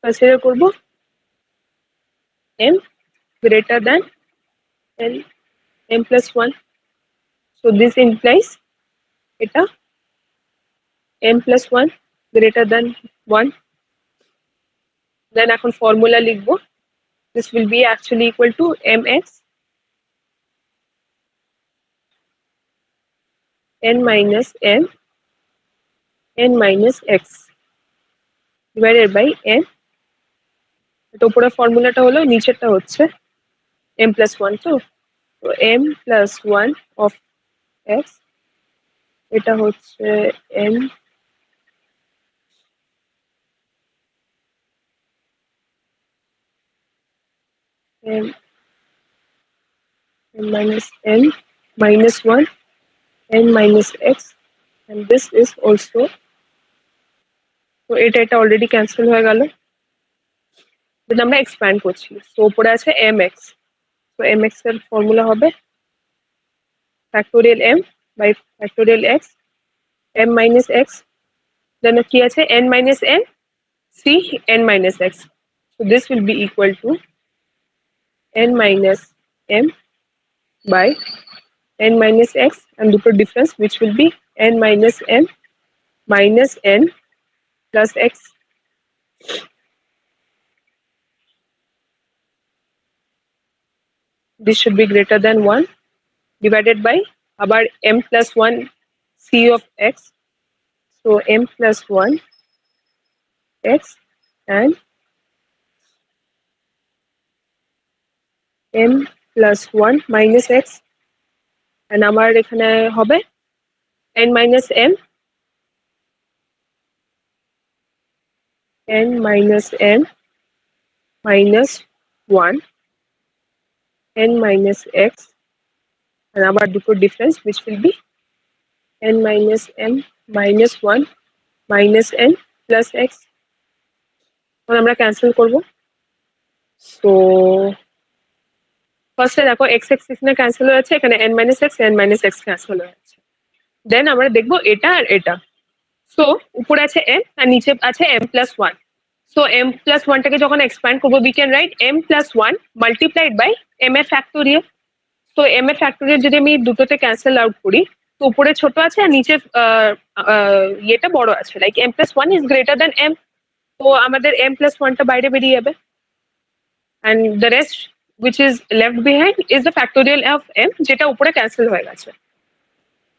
কনসিডার করব m greater than l m plus 1. So this implies এটা m plus 1 greater than 1. Then এখন ফর্মুলা লিখবো, this will be actually equal to mx n minus m n minus x divided by n. তো উপরের ফর্মুলাটা হলো, নিচেরটা হচ্ছে m plus 1, তো m plus 1 of x, এটা হচ্ছে m m m minus n minus 1 n minus x, and this is also, তো এটা অলরেডি ক্যান্সেল হয়ে গেল। দেন আমরা এক্সপ্যান্ড করছি, তো উপরে আছে mx, তো mx এর ফর্মুলা হবে factorial m by factorial x m minus x, দেন কি আছে n minus n C n minus x. So this will be equal to n minus m by n minus x and the difference which will be n minus m minus n plus x. This should be greater than 1 divided by about m plus 1 c of x. So m plus 1 x and m plus 1 minus x and আমার এখানে হবে n minus m n minus m minus 1 n minus x and আবার দুটো difference which will be n minus m minus 1 minus n plus x. এখন আমরা cancel করব। So ফার্স্টে দেখো x x এখানে ক্যান্সেল হয়ে যাচ্ছে, এখানে n minus x n minus x cancel হয়ে যাচ্ছে। দেন আমরা দেখবো এটা আর এটা। সো উপরে আছে m আর নিচে আছে m plus 1. So m plus 1 টাকে যখন এক্সপ্যান্ড করবো we can write m plus 1 multiplied by m এর ফ্যাক্টোরিয়াল। তো m এর ফ্যাক্টোরিয়াল যদি আমি দুটোতে ক্যান্সেল আউট করি তো উপরে ছোট আছে আর নিচে ইয়েটা বড় আছে, like m plus 1 is greater than m. তো আমাদের m plus 1 টা বাইরে বেরিয়ে যাবে and the rest which is left behind is the factorial of m যেটা উপরে ক্যান্সেল হয়ে গেছে।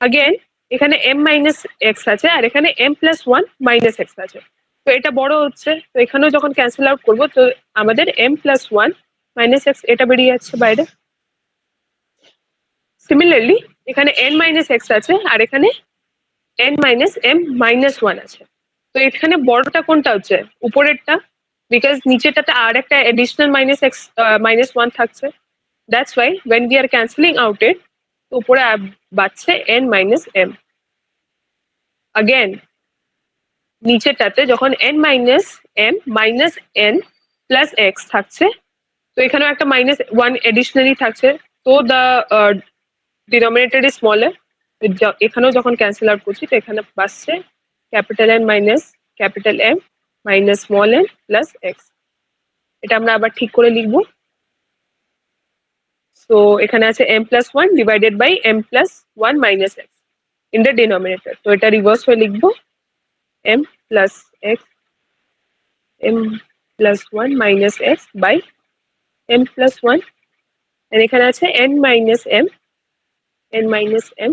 again এখানে m minus x আছে আর এখানে m plus 1 minus x আছে। তো এটা বড় হচ্ছে, তো এখানেও যখন ক্যান্সেল আউট করবো তো আমাদের m plus 1 minus x এটা বেরিয়ে যাচ্ছে বাইরে। সিমিলারলি এখানে n minus x আছে আর এখানে n minus m minus 1 আছে। তো এখানে বড়টা কোনটা হচ্ছে? উপরেরটা, বিকজ নিচেটাতে আর একটা additional minus x minus 1 থাকছে। That's why when we are cancelling out it তো উপরে বাড়ছে n minus m। again নিচেটাতে যখন n minus m minus n plus x থাকছে তো এখানেও একটা minus 1 additionally থাকছে। তো the denominator is smaller, এখানেও যখন ক্যান্সেল আউট করছি তো এখানে বাসছে capital N minus capital M minus small n plus x. এটা আমরা আবার ঠিক করে লিখবো। সো এখানে আছে m plus 1 divided by m plus 1 minus x in the denominator. তো এটা রিভার্স হয়ে লিখবো m plus x m plus 1 minus x by m plus 1 এখানে আছে n মাইনাস m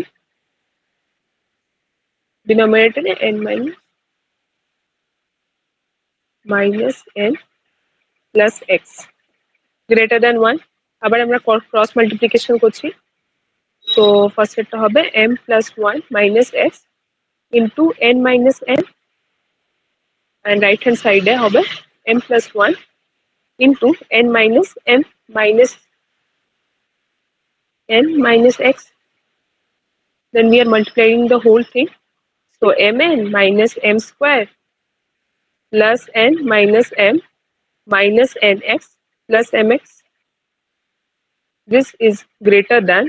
ডিনোমিনেটরে n minus n plus x greater than 1। আবার আমরা cross multiplication করছি। তো ফার্স্ট এরটা হবে m plus 1 minus x into n minus n and right hand সাইডে হবে m plus 1 into n minus m minus n minus x. Then we are multiplying the whole thing. So mn minus m square plus n minus m minus nx plus mx. This is greater than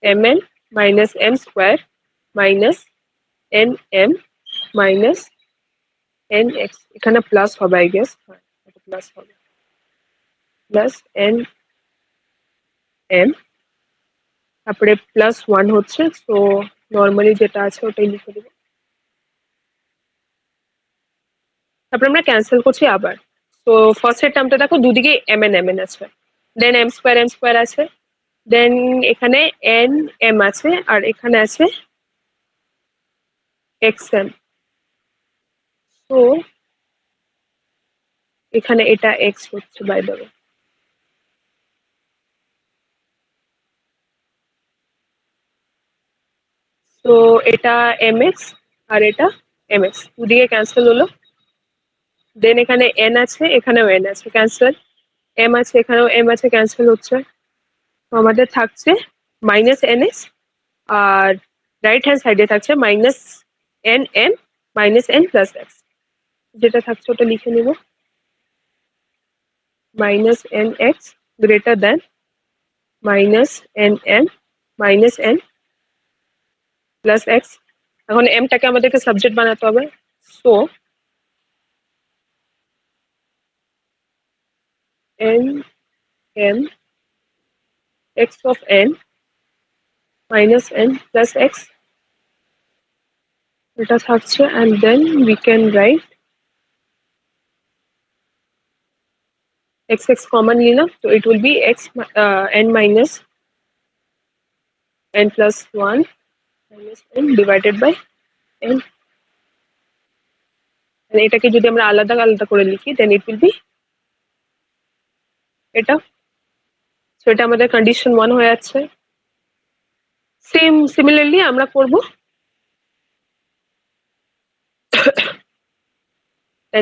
mn minus m square minus nm minus nx. এখানে plus হবে I guess, এটা plus হবে plus nm তারপরে plus 1 হচ্ছে। So normally যেটা আছে ওটাই লিখে দেবো। তারপরে আমরা ক্যান্সেল করছি আবার। তো ফার্স্ট এর টার্মটা দেখো দুদিকে mn আছে, দেন m স্কোয়ার আছে, দেন এখানে nm আছে আর এখানে আছে xm। তো এখানে এটা x হচ্ছে বাই দ্য ওয়ে। তো এটা mx আর এটা mx দুদিকে ক্যান্সেল হলো। দেন এখানে n আছে এখানেও n আছে ক্যান্সেল, m আছে এখানেও m আছে ক্যান্সেল হচ্ছে। তো আমাদের থাকছে মাইনাস nx আর রাইট হ্যান্ড সাইডে থাকছে minus nm minus n plus x। যেটা থাকছে ওটা লিখে নিব, minus nx greater than minus nm minus n plus x। এখন m টাকে আমাদেরকে সাবজেক্ট বানাতে হবে। So n m x of n minus n plus x এটা থাকছে, and then we can write x common নিলাম, so it will be x n minus n plus 1 minus n divided by n, and এটাকে যদি আমরা আলাদা আলাদা করে লিখি then it will be এটা, so এটা আমাদের কন্ডিশন 1 হয়ে যাচ্ছে। সিমিলারলি আমরা করব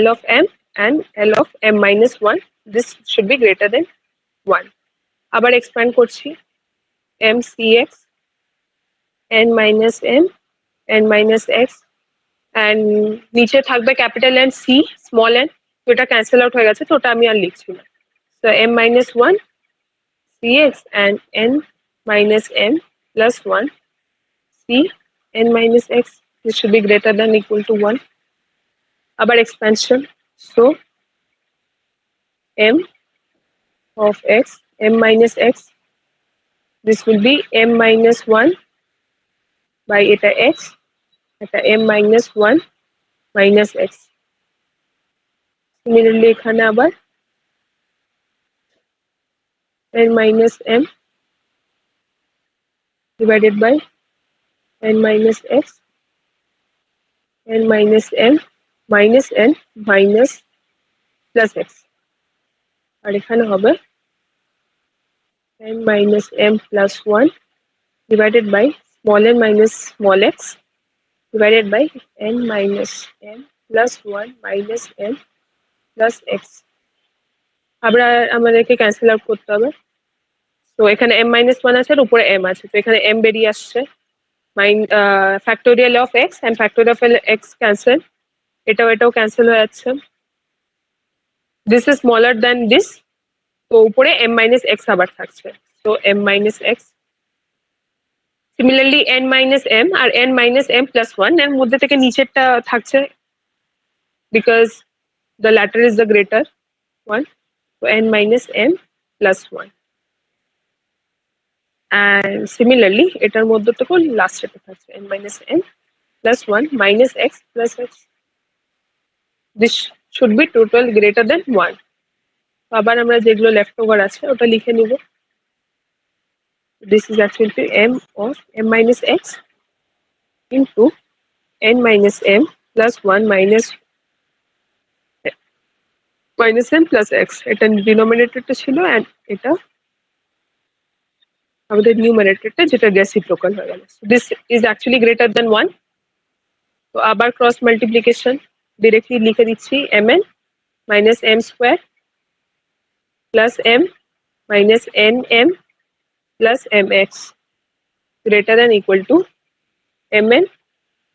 L of m and L of m minus 1, this should be greater than 1। আবার এক্সপ্যান্ড করছি m cx n minus m n minus x, and নিচে থাকবে capital N c small n, তো এটা ক্যান্সেল আউট হয়ে গেছে, তো ওটা আমি আর লিখছি না। So m minus 1 cx and n minus m plus 1 c n minus x, this should be greater than equal to 1। আবার expansion, so m of x m minus x, this will be m minus 1 by এটা x, এটা m minus 1 minus x। Similarly এখানে আবার n minus m divided by n minus x n minus m minus n minus plus x, আর এখানে হবে n minus m plus 1 divided by small n minus small x divided by n minus m plus 1 minus n plus x। আবার আমাদেরকে cancel out করতে হবে, তো এখানে m minus 1 আছে আর উপরে m আছে, তো এখানে m বেরিয়ে আসছে, factorial of x and factorial of x cancel, এটাও ক্যান্সেল হয়ে যাচ্ছে, this is smaller than this, তো উপরে m minus x আবার থাকছে, so m minus x। Similarly n minus m আর n minus m plus 1 এর মধ্যে থেকে নিচেরটা থাকছে, because the latter is the greater one, so n minus m plus 1, and similarly এটার মধ্যে থেকে লাস্টেরটা থাকছে n minus m plus 1 minus x plus x, this should be total greater than 1। আবার আমরা যেগুলো লেফট ওভার আছে ওটা লিখে নিব, this is actually m of m minus x into n minus m plus 1 minus m plus x, এটা ডিনোমিনেটরটা ছিল, and এটা আমাদের নিউমারেটরটা যেটা রেসিপ্রোকাল হয়ে গেল, this is actually greater than 1। তো আবার ক্রস মাল্টিপ্লিকেশন ডিরেক্টলি লিখে দিচ্ছি mn minus m square plus m minus nm plus mx greater than equal to mn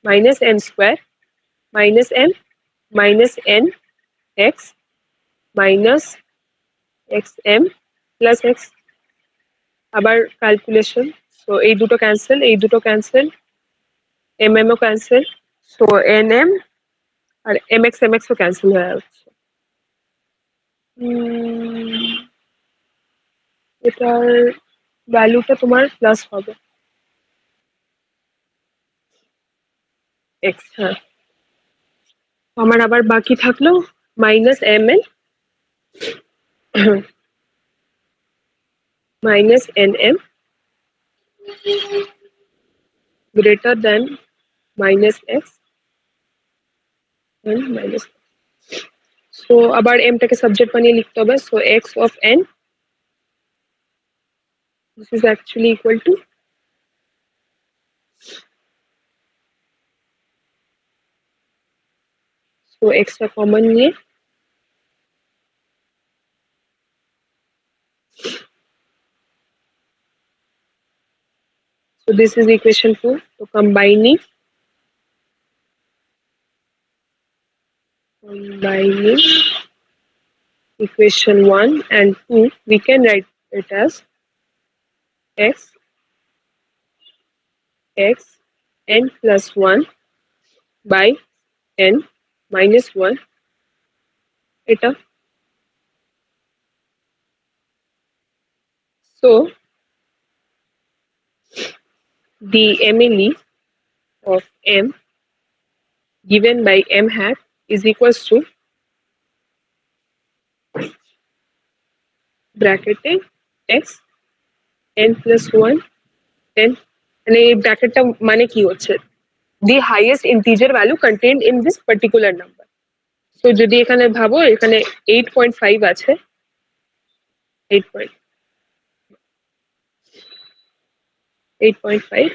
minus m square minus m minus n x minus xm plus x। আবার calculation, so এই দুটো cancel, এই দুটো cancel, ও cancel, so nm আর mx ও cancel হয়ে যাচ্ছে। এটার ভ্যালুটা তোমার প্লাস হবে এক্স, হ্যাঁ। আমার আবার বাকি থাকলো minus m n minus nm greater than minus x and minus, so আবার m টাকে সাবজেক্ট বানিয়ে লিখতে হবে, so x of n, this is actually equal to, so x টা কমন নিয়ে so this is equation 2, so combining equation 1 and 2, we can write it as x x n plus 1 by n minus 1, এটা So the MLE of M given by M hat is equals to bracketing x n plus 1 n মানে এই ব্র্যাকেটটা মানে কি হচ্ছে the highest integer value contained in this particular number. So যদি এখানে ভাবো এখানে 8.5 আছে 8.5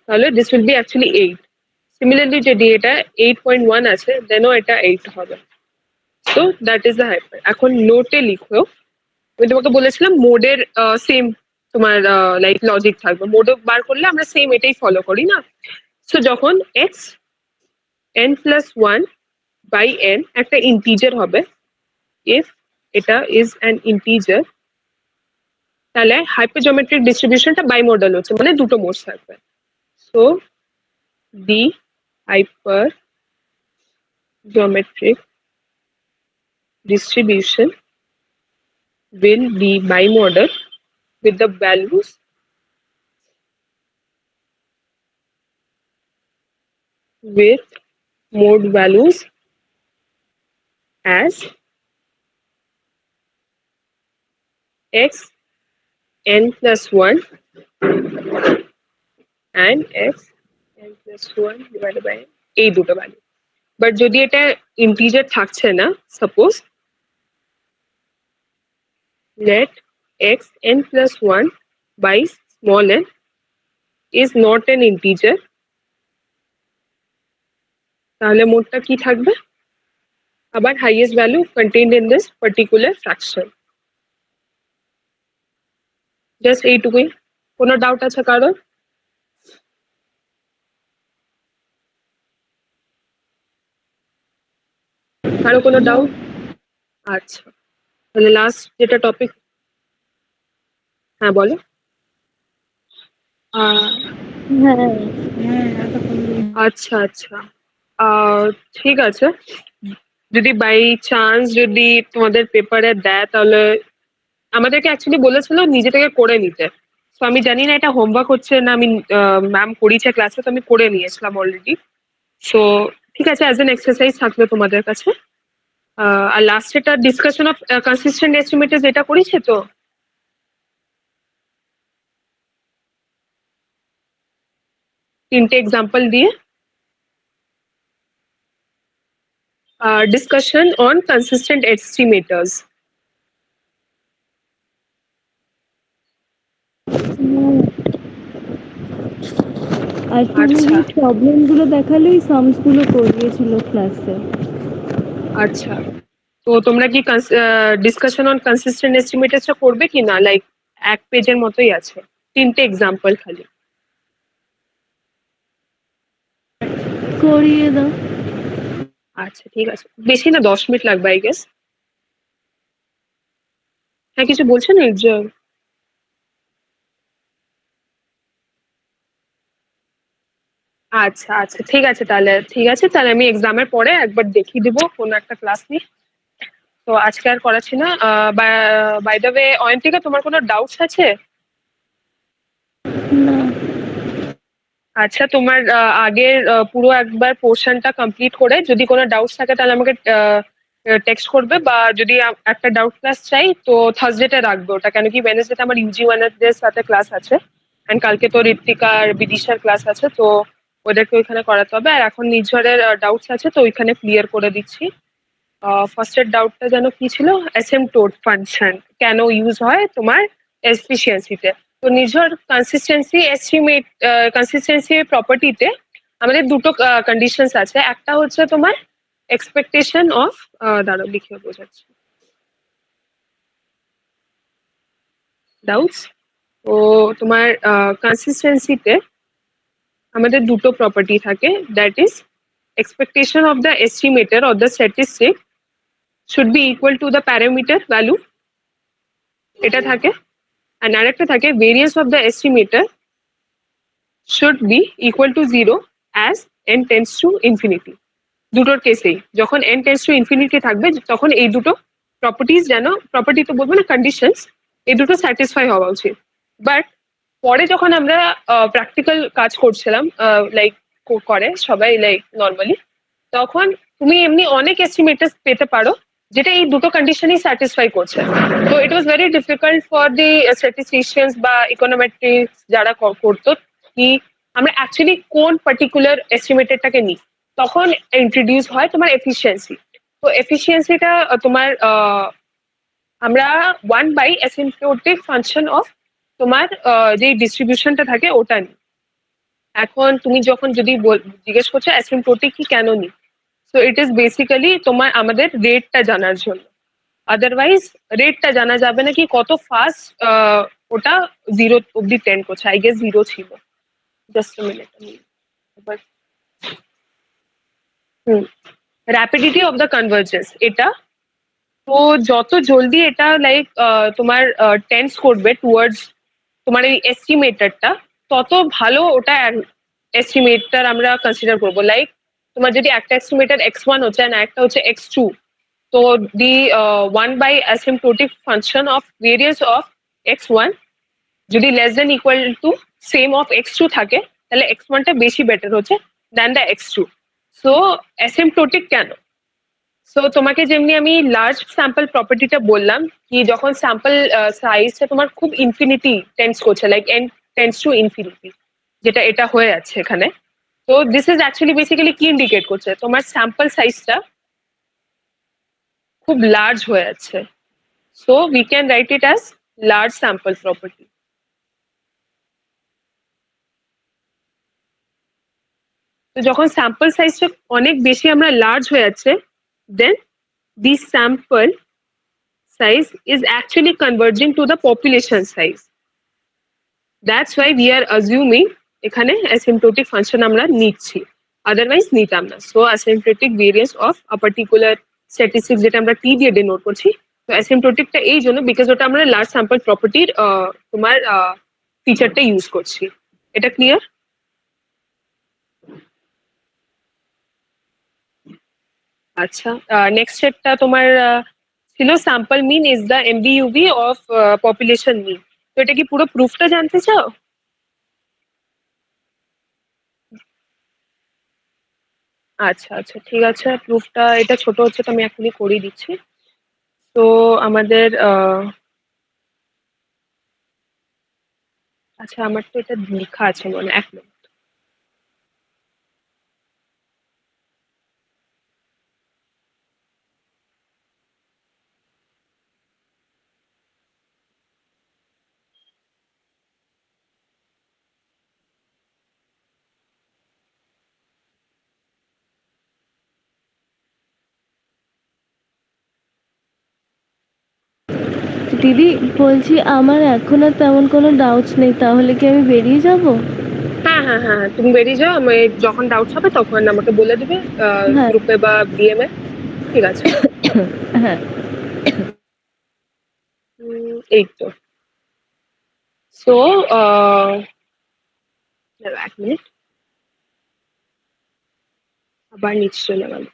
তাহলে this will be actually 8. Similarly যদি এটা 8.1 আছে দেনও এটা 8 হবে. So that is the hyper. এখন নোটে লিখো আমি তোমাকে বলেছিলাম মোডের সেম তোমার লাইক লজিক থাকবে মোড বার করলে আমরা সেম এটাই ফলো করি না সো যখন x n plus one by n একটা ইন্টিজার হবে ইফ এটা ইজ অ্যান ইন্টিজার তাহলে হাইপারজিওমেট্রিক ডিস্ট্রিবিউশনটা বাইমোডাল হচ্ছে মানে দুটো মোড থাকবে so the hypergeometric distribution will be bimodal with the values with mode values as x n plus 1 and x n plus 1 divided by এই দুটো ভ্যালু বাট যদি এটা ইন্টিজার থাকছে না suppose let x n plus 1 by small n is not an integer তাহলে মোডটা কি থাকবে আবার highest value contained in this particular fraction just এইটুকুই কোনো ডাউট আছে কারোর কারো কোনো না। ডাউট আচ্ছা তাহলে লাস্ট যেটা টপিক হ্যাঁ বলো আহ, হ্যাঁ, আচ্ছা আচ্ছা ঠিক আছে যদি বাই চান্স যদি তোমাদের পেপারে দেয় তাহলে আমাদেরকে অ্যাকচুয়ালি বলেছিল নিজে থেকে করে নিতে তো আমি জানি না এটা হোমওয়ার্ক হচ্ছে না আমি ম্যাম করিয়েছে ক্লাসে তো আমি করে নিয়েছিলাম অলরেডি সো ঠিক আছে অ্যাজ এন এক্সারসাইজ থাকবে তোমাদের কাছে আর লাস্ট এটা ডিসকাশন অফ কনসিস্টেন্ট এস্টিমেটর যেটা করেছে তো তিনটে এক্সাম্পল দিয়ে ডিসকাশন অন কনসিস্টেন্ট এস্টিমেটর্স আর তুমি আচ্ছা যে প্রবলেম গুলো দেখালে ওই সামস গুলো করিয়েছিল ক্লাসে। আচ্ছা তো তোমরা কি ডিসকাশন অন কনসিস্টেন্ট এস্টিমেটরটা করবে কি না লাইক এক পেজের মতোই আছে তিনটে এক্সাম্পল খালি করিয়ে দাও। আচ্ছা ঠিক আছে বেশি না 10 মিনিট লাগবে আই গেস হ্যাঁ কিছু বলছো নির্জয় আচ্ছা আচ্ছা ঠিক আছে তাহলে আমি এক্সামের পরে একবার দেখিয়ে দিব কোনো একটা ক্লাস নিয়ে তো আজকে আর করাচ্ছি না বাই দ্য ওয়ে অয়ন্তিকা তোমার কোনো ডাউটস আছে না। আচ্ছা তোমার আগের পুরো একবার পোর্শনটা কমপ্লিট করে যদি কোনো ডাউটস থাকে তাহলে আমাকে টেক্সট করবে বা যদি একটা ডাউট ক্লাস চাই তো থার্সডেতে রাখবো ওটা কেন কি ওয়েনেসডেতে আমার ইউজি ওয়ানারদের সাথে ক্লাস আছে এন্ড কালকে তো ঋত্বিকা আর বিদিশার ক্লাস আছে তো ওদেরকে ওইখানে করাতে হবে আর এখন নির্ঝরের ডাউটস আছে তো ওইখানে ক্লিয়ার করে দিচ্ছি ফার্স্টের ডাউটটা যেন কি ছিল অ্যাসেম্পটোড ফাংশন কেন ইউজ হয় তোমার এফিসিয়েন্সিতে তো নির্ঝর কনসিস্টেন্সি প্রপার্টিতে আমাদের দুটো কন্ডিশনস আছে একটা হচ্ছে তোমার এক্সপেকটেশন অফ দাঁড়াও লিখে বোঝাচ্ছি ডাউটস তো তোমার কনসিস্টেন্সিতে আমাদের দুটো প্রপার্টি থাকে that is expectation of the estimator or the statistic should be equal to the parameter value এটা থাকে আর আরেকটা থাকে variance of the estimator should be equal to 0 as n tends to infinity দুটোর কেসেই যখন n tends to infinity থাকবে তখন এই দুটো প্রপার্টিজ যেন প্রপার্টি তো বলবো না কন্ডিশনস এই দুটো স্যাটিসফাই হওয়া উচিত। বাট পরে যখন আমরা প্র্যাকটিক্যাল কাজ করছিলাম, লাইক করে সবাই লাইক নর্মালি, তখন তুমি এমনি অনেক এস্টিমেটার পেতে পারো যেটা এই দুটো কন্ডিশনই স্যাটিসফাই করছে। তো it was very difficult for the statisticians বা ইকোনোমেট্রিক্স যারা করতো, কি আমরা অ্যাকচুয়ালি কোন পার্টিকুলার এস্টিমেটেডটাকে নিই। তখন ইন্ট্রোডিউস হয় তোমার এফিসিয়েন্সি। তো এফিসিয়েন্সিটা তোমার আমরা 1 বাই অ্যাসিম্পটোটিক ফাংশন অফ তোমার যে ডিস্ট্রিবিউশনটা থাকে ওটা নিই। এখন তুমি যখন যদি জিজ্ঞেস করছো অ্যাসিম্পটোটিক কি কেন নিই, সো ইট ইজ বেসিক্যালি তোমার আমাদের রেটটা জানার জন্য। আদারওয়াইজ রেটটা জানা যাবে না কি কত ফাস্ট ওটা জিরো অব্দি টেন্ড করছে। আই গেস জিরো ছিল। Just minute, hmm, rapidity of the convergence এটা। তো যত জলদি এটা লাইক তোমার টেন্স করবে টুয়ার্ডস তোমার এই এস্টিমেটারটা, তত ভালো ওটা এস্টিমেটার আমরা কনসিডার করবো। লাইক তোমার যদি একটা এস্টিমেটার x1 হচ্ছে আর একটা হচ্ছে x2, তো the 1 by asymptotic function of variance of x1 যদি less than equal to same of x2 থাকে, তাহলে x1টা বেশি বেটার হচ্ছে than the x2। So asymptotic কেন? সো তোমাকে যেমনি আমি লার্জ স্যাম্পল প্রপার্টিটা বললাম, কি যখন স্যাম্পল সাইজটা তোমার খুব ইনফিনিটি টেন্স করছে, like N tends to infinity, যেটা এটা হয়ে আছে এখানে। তো দিস ইজ অ্যাকচুয়ালি বেসিক্যালি কি ইন্ডিকেট করছে, তোমার স্যাম্পল সাইজটা খুব লার্জ হয়ে আছে। So we can right it as large sample property. তো যখন স্যাম্পল সাইজটা অনেক বেশি আমরা লার্জ হয়ে যাচ্ছে, then this sample size is actually converging to the population size. That's why we are assuming এখানে asymptotic function আমরা নিচ্ছি, আদারওয়াইজ নিতাম না। So asymptotic variance of a particular statistics যেটা আমরা টি দিয়ে ডিনোট করছি, তো asymptoticটা এই জন্য বিকজ ওটা আমরা লার্জ স্যাম্পল প্রপার্টির তোমার ফিচারটা ইউজ করছি। এটা ক্লিয়ার? আচ্ছা, নেক্সট স্টেপটা তোমার ছিল sample mean is the MVUE of population mean. তো এটা কি পুরো প্রুফটা জানতে চাও? আচ্ছা আচ্ছা, ঠিক আছে, প্রুফটা এটা ছোট হচ্ছে তো আমি এখনই করিয়ে দিচ্ছি। তো আমাদের আচ্ছা, আমার তো এটা লেখা আছে মনে, এক মিনিট। দিদি বলছি আমার এখন আর তেমন কোনো ডাউটস নেই, তাহলে কি আমি বেরিয়ে যাব? হ্যাঁ হ্যাঁ হ্যাঁ হ্যাঁ, তুমি বেরিয়ে যাও, আমি যখন ডাউটস হবে তখন আমাকে বলে দিবে হ্যাঁ গ্রুপে বা ডিএম এ। ঠিক আছে। হ্যাঁ। এই তো। সো এক মিনিট, আবার নিচে চলে গেল।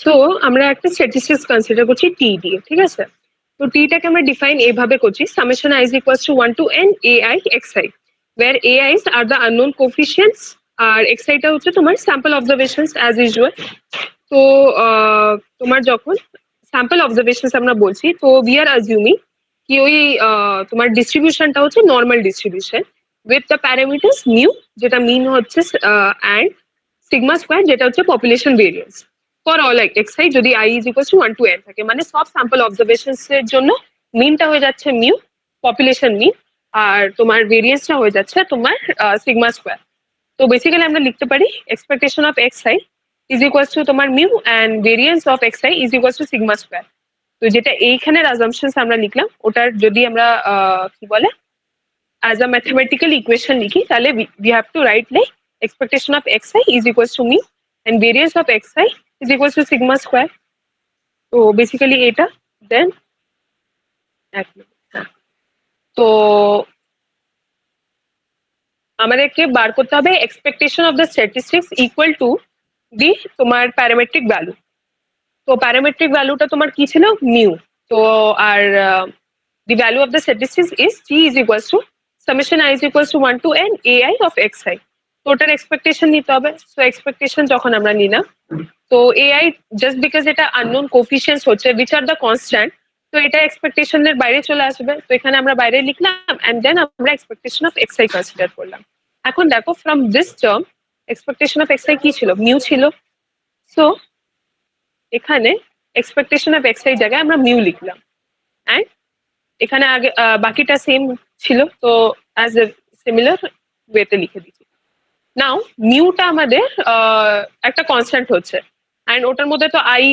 সো আমরা একটা স্ট্যাটিস্টিক্স কনসিডার করছি টি দিয়ে, ঠিক আছে। তো টিটাকে আমরা ডিফাইন এইভাবে করছি, summation i is equals to 1 to n ai xi, where ai's are the unknown coefficients আর xi টা হচ্ছে তোমার স্যাম্পল অবজারভেশনস অ্যাজ ইউজুয়াল। তো তোমার যখন স্যাম্পল অবজারভেশনস আমরা বলছি, তো উই আর অ্যাজিউমিং কি ওই তোমার ডিস্ট্রিবিউশনটা হচ্ছে normal distribution with the parameters mu, যেটা মিন হচ্ছে, অ্যান্ড সিগমা স্কোয়ার যেটা হচ্ছে population variance for all xi, যদি i is equal to 1 to n থাকে, মানে সব স্যাম্পল অবজারভেশনস এর জন্য মিনটা হয়ে যাচ্ছে মিউ, পপুলেশন মিন, আর তোমার ভেরিয়েন্সটা হয়ে যাচ্ছে তোমার সিগমা স্কোয়ার। তো বেসিক্যালি আমরা লিখতে পারি expectation of xi is equal to তোমার mu and variance of xi is equal to sigma square. তো যেটা এইখানের অ্যাজাম্পশনস আমরা লিখলাম, ওটার যদি আমরা কি বলে as a mathematical equation লিখি, তাহলে we have to write like expectation of xi is equals to mean and variance of xi is equals to sigma square. তো বেসিক্যালি এটা দেন এক মিনিট, হ্যাঁ, তো আমাদেরকে বার করতে হবে expectation of the statistics equal to দি তোমার প্যারামেট্রিক ভ্যালু। তো প্যারামেট্রিক ভ্যালুটা তোমার কি ছিল, মিউ। তো আর the value of the statistics is G is equals to summation i is equals to 1 to n ai of x i. তো ওটার এক্সপেকটেশন নিতে হবে। সো এক্সপেকটেশন যখন আমরা নিলাম, তো এআই জাস্ট বিকজ এটা আননোন কোফিশিয়েন্টস হচ্ছে উইচ আর দ্য কনস্ট্যান্ট, তো এটা এক্সপেকটেশনের বাইরে চলে আসবে। তো এখানে আমরা বাইরে লিখলাম এন্ড দেন আমরা expectation of x I consider করলাম। এখন দেখো from this term expectation of x I কি ছিল, মিউ ছিল। সো এখানে এক্সপেকটেশন অফ এক্স আই জায়গায় আমরা মিউ লিখলাম অ্যান্ড এখানে আগে বাকিটা সেম ছিল, তো অ্যাজ এ সিমিলার ওয়েতে লিখে দিচ্ছি। নাও মিউটা আমাদের একটা কনস্ট্যান্ট হচ্ছে অ্যান্ড ওটার মধ্যে তো আই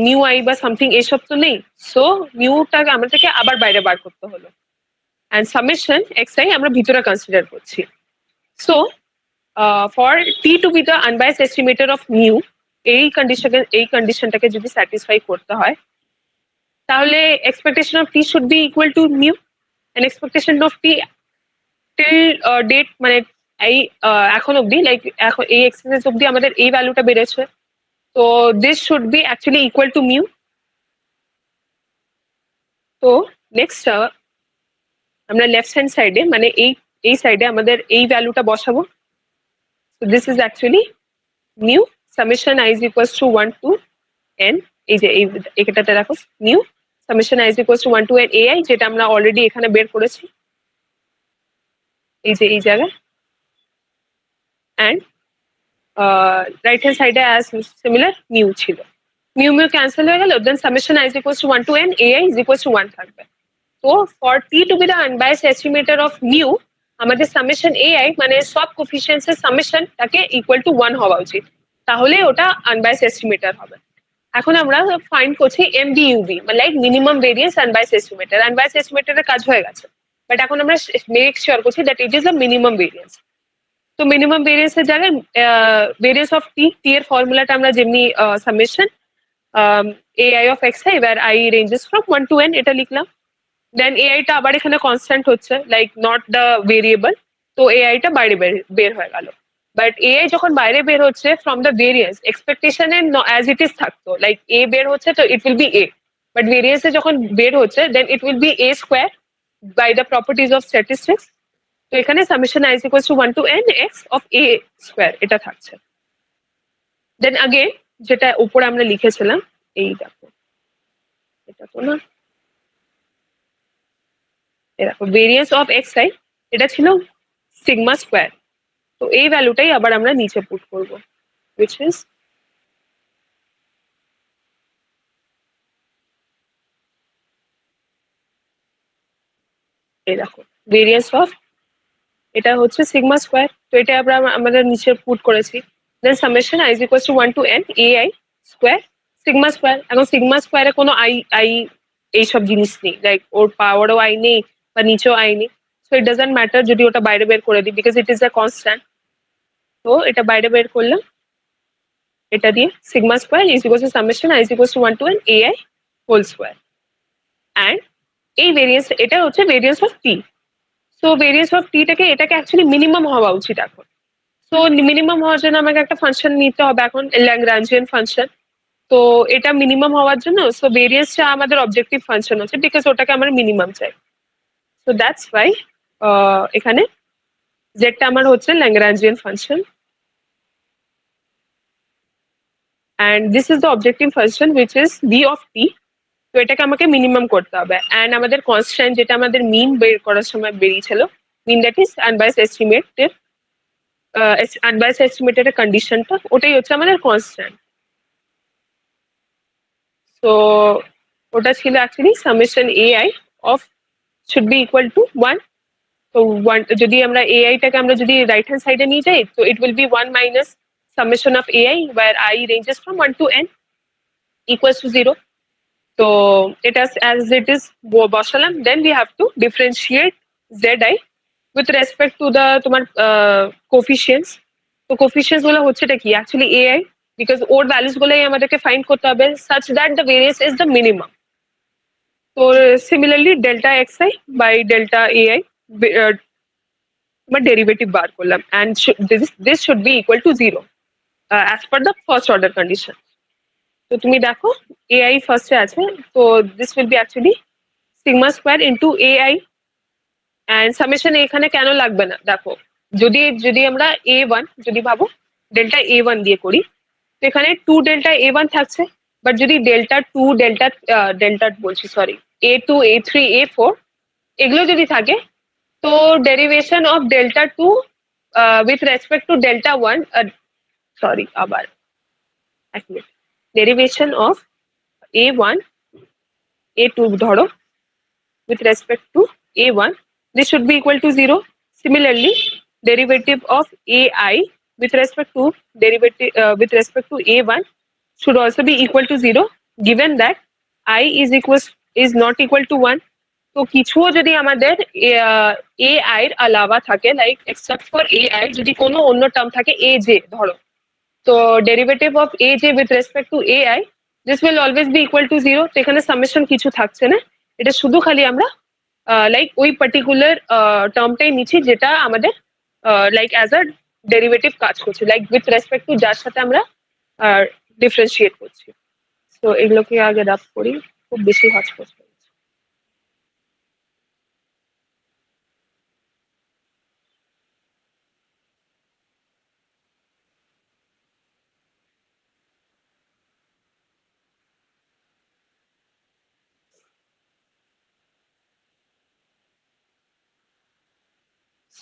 মিউ আই বা সামথিং এসব তো নেই। সো মিউটাকে আমাদেরকে আবার বাইরে বার করতে হলো অ্যান্ড সামেশন এক্স আই আমরা ভিতরে কনসিডার করছি। So for T to be the unbiased estimator of mu, এই কন্ডিশনটাকে যদি স্যাটিসফাই করতে হয় তাহলে expectation of T should be equal to mu and expectation of T till date মানে এই এখন অব্দি লাইক এখন এই এক্সারসাইজ অব্দি আমাদের এই ভ্যালুটা বেড়েছে। তো this should be actually equal to mu. তো নেক্সট আমরা লেফট হ্যান্ড সাইডে মানে এই সাইডে আমাদের এই ভ্যালুটা বসাবো। So this is actually mu summation i is equals to 1 to n। এই যে এটাতে দেখো mu summation i is equals to 1 to n ai, যেটা আমরা অলরেডি এখানে বের করেছি এই যে এই জায়গায়। অ্যান্ড রাইট হ্যান্ড সাইডে অ্যাজ সিমিলার মিউ ছিল, মিউ মিউ ক্যান্সেল হয়ে গেল, then summation i is equals to 1 to n ai is equals to 1 থাকবে। তো for T to be the unbiased estimator of mu, আমাদের সামেশন ai মানে সব কোফিশিয়েন্টস এর সামেশনটাকে ইকুয়াল টু 1 হওয়া উচিত, তাহলে ওটা আনবায়াস এস্টিমেটর হবে। এখন আমরা ফাইন্ড করছি এমডিইউবি মানে like minimum variance unbiased estimator. Unbiased এস্টিমেটরের কাজ হয়ে গেছে, বাট এখন আমরা মেক শিওর করছি that it is a minimum variance. তো মিনিমাম ভেরিয়েন্স এর জায়গায় ভেরিয়েন্স অফ টি, টি এর ফর্মুলাটা আমরা যেমনি summation ai of x i where i ranges from 1 to n এটা লিখলাম। দেন এআইটা আবার এখানে কনস্ট্যান্ট হচ্ছে লাইক নট দ্য ভেরিয়েবল, তো এআইটা বাইরে বের হয়ে গেল। বাট এআই যখন বাইরে বের হচ্ছে ফ্রম দ্য ভেরিয়েন্স, এক্সপেকটেশনে অ্যাজ ইট ইজ থাকতো লাইক এ বের হচ্ছে তো it will be a, but ভেরিয়েন্সে যখন বের হচ্ছে then it will be a square by the properties of statistics. তো এখানে summation i is equals to 1 to n x of a square এটা থাকছে। দেন আগেন যেটা উপরে আমরা লিখেছিলাম, এই দেখো এটা তো না, এরকম ভেরিয়েন্স অফ এক্স আই এটা ছিল সিগমা স্কোয়ার। তো এই ভ্যালুটাই আবার আমরা নিচে পুট করব, which is এই দেখো ভেরিয়েন্স অফ এটা হচ্ছে সিগমা স্কোয়ার। তো এটা আমরা আমাদের নিচে পুট করেছি। Then summation i is equals to 1 to n ai square sigma square. এখন সিগমা স্কোয়ারে কোনো আই আই এইসব জিনিস নেই, লাইক ওর পাওয়ারও আই নেই বা নিচেও আই নেই। সো ইট ডাজন্ট ম্যাটার যদি ওটা বাইরে বের করে দিই because it is a constant. তো এটা বাইরে বের করলাম এটা দিয়ে sigma square is equals to summation i is equals to 1 to n ai whole square. And এই ভেরিয়েন্স এটা হচ্ছে variance of T. So variance of টিটাকে এটাকে অ্যাকচুয়ালি মিনিমাম হওয়া উচিত এখন। সো মিনিমাম হওয়ার জন্য আমাকে একটা ফাংশন নিতে হবে এখন, ল্যাগ্রাঞ্জিয়ান ফাংশন। তো এটা মিনিমাম হওয়ার জন্য সো ভেরিয়েন্সটা আমাদের অবজেক্টিভ ফাংশন হচ্ছে বিকজ ওটাকে আমার মিনিমাম চাই। সো দ্যাটস ওয়াই এখানে জেডটা আমার হচ্ছে Lagrangian function and this is the objective function which is B of T. তো এটাকে আমাকে মিনিমাম করতে হবে অ্যান্ড আমাদের কনস্ট্যান্ট যেটা আমাদের মিন বের করার সময় বেরিয়েছিল, mean that is unbias estimator unbias estimator কন্ডিশনটা ওটাই হচ্ছে আমাদের কনস্ট্যান্ট। তো ওটা ছিল actually summation ai of should be equal to 1। তো 1 যদি আমরা ai-টাকে আমরা যদি রাইট হ্যান্ড সাইডে নিয়ে যাই তো it will B 1 minus summation of ai where i ranges from 1 to n equals to 0। তো এটা as it is বসালাম। দেন we have to differentiate zi with respect to the তোমার coefficients। তো coefficients গুলো হচ্ছেটা কি actually ai because or values গুলোই আমাদেরকে ফাইন্ড করতে হবে such that the variance is the minimum. তো similarly delta x i by delta a i তোমার ডেরিভেটিভ বার করলাম and this should be equal to zero as per the first order condition. তো তুমি দেখো এআই ফার্স্টে আছে, তো this will be actually sigma square into a i and summation এখানে কেন লাগবে না দেখো, যদি যদি আমরা এ ওয়ান যদি ভাবো ডেল্টা এ ওয়ান দিয়ে করি, তো এখানে টু ডেল্টা এ ওয়ান থাকছে, বাট যদি ডেল্টা টু ডেল্টা ডেল্টা বলছি sorry a two a three a four এগুলো যদি থাকে, তো derivation of delta two with respect to delta one, sorry আবার এক minute, derivation of a one a two ধরো with respect to a1, this should be equal to 0. Similarly, derivative of ai with respect to derivative with respect to a1 should also be equal to 0, given that I is not equal to 1. তো কিছুও যদি আমাদের এ i এর আলাবা থাকে, like except for A I যদি কোনো অন্য term থাকে এ জে ধরো, তো derivative of A J with respect to A I this will always be equal to zero. তো এখানে সামেশন কিছু থাকছে না, এটা শুধু খালি আমরা লাইক ওই পার্টিকুলার টার্মটাই নিচ্ছি যেটা আমাদের লাইক অ্যাজ আ ডেরিভেটিভ কাজ করছে, লাইক উইথ রেসপেক্ট টু যার সাথে আমরা ডিফারেন্সিয়েট করছি. তো এগুলোকে আগে রাফ করি, খুব বেশি হচপচ হচ্ছে.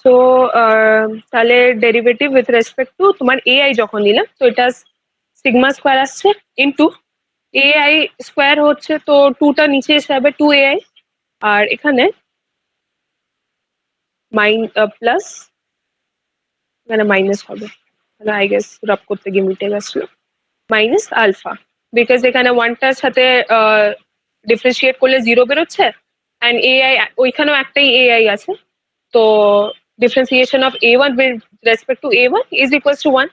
সো তাহলে ডেরিভেটিভ উইথ রেসপেক্ট টু তোমার এ আই যখন নিলাম, তো এটা সিগমা স্কোয়ার আসছে ইন্টু এ আই স্কোয়ার হচ্ছে, তো টুটা নিচে এসে যাবে টু এ আই, আর এখানে প্লাস এখানে মাইনাস হবে, আই গেস রাব করতে গিয়ে মিটে গেছিল, মাইনাস আলফা, বিকজ এখানে ওয়ানটার সাথে ডিফারেন্সিয়েট করলে জিরো বেরোচ্ছে, অ্যান্ড এআই ওইখানেও একটাই এআই আছে, তো differentiation of a one with respect to a one is equals to one,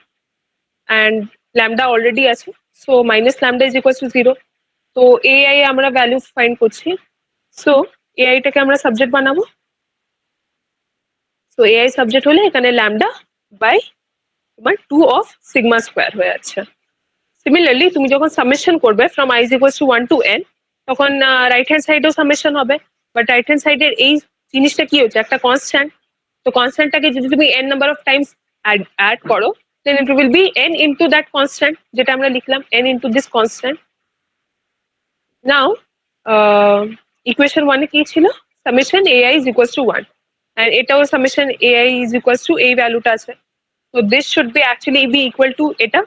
and lambda already আছে, so minus lambda is equals to zero. তো এআই আমরা ভ্যালু ফাইন্ড করছি, সো এআইটাকে আমরা সাবজেক্ট বানাবো. সো এআই সাবজেক্ট হলে এখানে lambda by তোমার টু অফ সিগমা স্কোয়ার হয়ে যাচ্ছে. সিমিলারলি তুমি যখন সামেশন করবে from i is equals to one to n, তখন রাইট হ্যান্ড সাইডেও সামেশন হবে, বাট রাইট হ্যান্ড সাইডের এই জিনিসটা কি হচ্ছে একটা কনস্ট্যান্ট, তো কনস্ট্যান্টটাকে যদি তুমি n number of times add করো, then it will be n into that constant যেটা আমরা লিখলাম n into this constant. Now equation ওয়ানে কি ছিল, summation a i is equals to one, and এটাও summation a i is equals to এই ভ্যালুটা আছে, তো this should be actually be equal to এটা,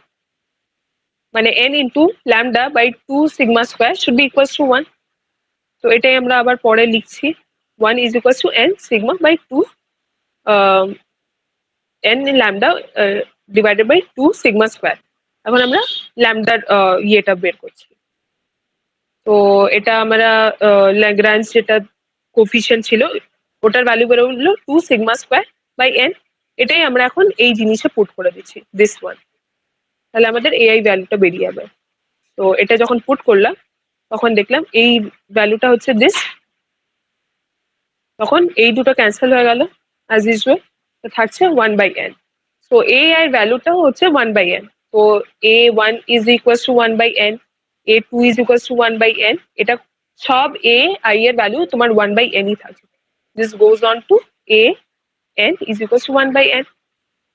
মানে n into lambda by two sigma square should be equals to one. তো এটাই আমরা আবার পরে লিখছি, one is equals to n sigma by two n lambda divided by two sigma square. এখন আমরা ল্যামডার ইয়েটা বের করছি, তো এটা আমরা ল্যাগ্রাঞ্জ যেটা কোফিশিয়েন্ট ছিল ওটার ভ্যালু বেরোলো two sigma square by n, এটাই আমরা এখন এই জিনিসে পুট করে দিচ্ছি দিস ওয়ান, তাহলে আমাদের এআই ভ্যালুটা বেরিয়ে যাবে. তো এটা যখন পুট করলাম তখন দেখলাম এই ভ্যালুটা হচ্ছে দিস, তখন এই দুটো ক্যান্সেল হয়ে গেল অ্যাজ ইউজুয়াল, তো থাকছে ওয়ান বাই এন. তো এ আই ভ্যালুটাও হচ্ছে ওয়ান বাই এন, তো a one is equals to one by n, a two is equals to one by n, এটা সব এ আই এর ভ্যালু তোমার ওয়ান বাই এনই থাকবে. This goes on to a n is equals to one by n.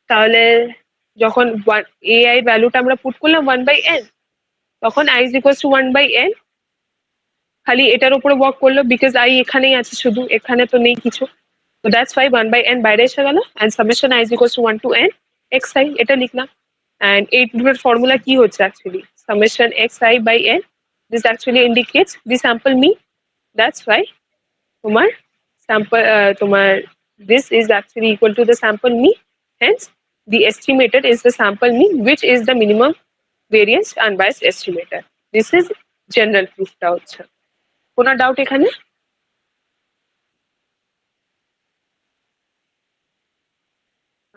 তাহলে যখন a i ভ্যালুটা আমরা পুট করলাম ওয়ান বাই এন, তখন i is equals to one by n খালি এটার উপরে ওয়ার্ক করলো, বিকজ আই এখানেই আছে, শুধু এখানে তো নেই কিছু, তো that's why one by n বাইরে এসে গেল, and summation i is equals to one to n x i এটা লিখলাম. অ্যান্ড এই দুটোর ফর্মুলা কি হচ্ছে actually, summation x i by n, this actually indicates the sample mean, that's why তোমার স্যাম্পল তোমার this is actually equal to the sample mean, hence the estimated is the sample mean which is the minimum variance unbiased estimator. This is general proofটা হচ্ছে. কোনো doubt এখানে?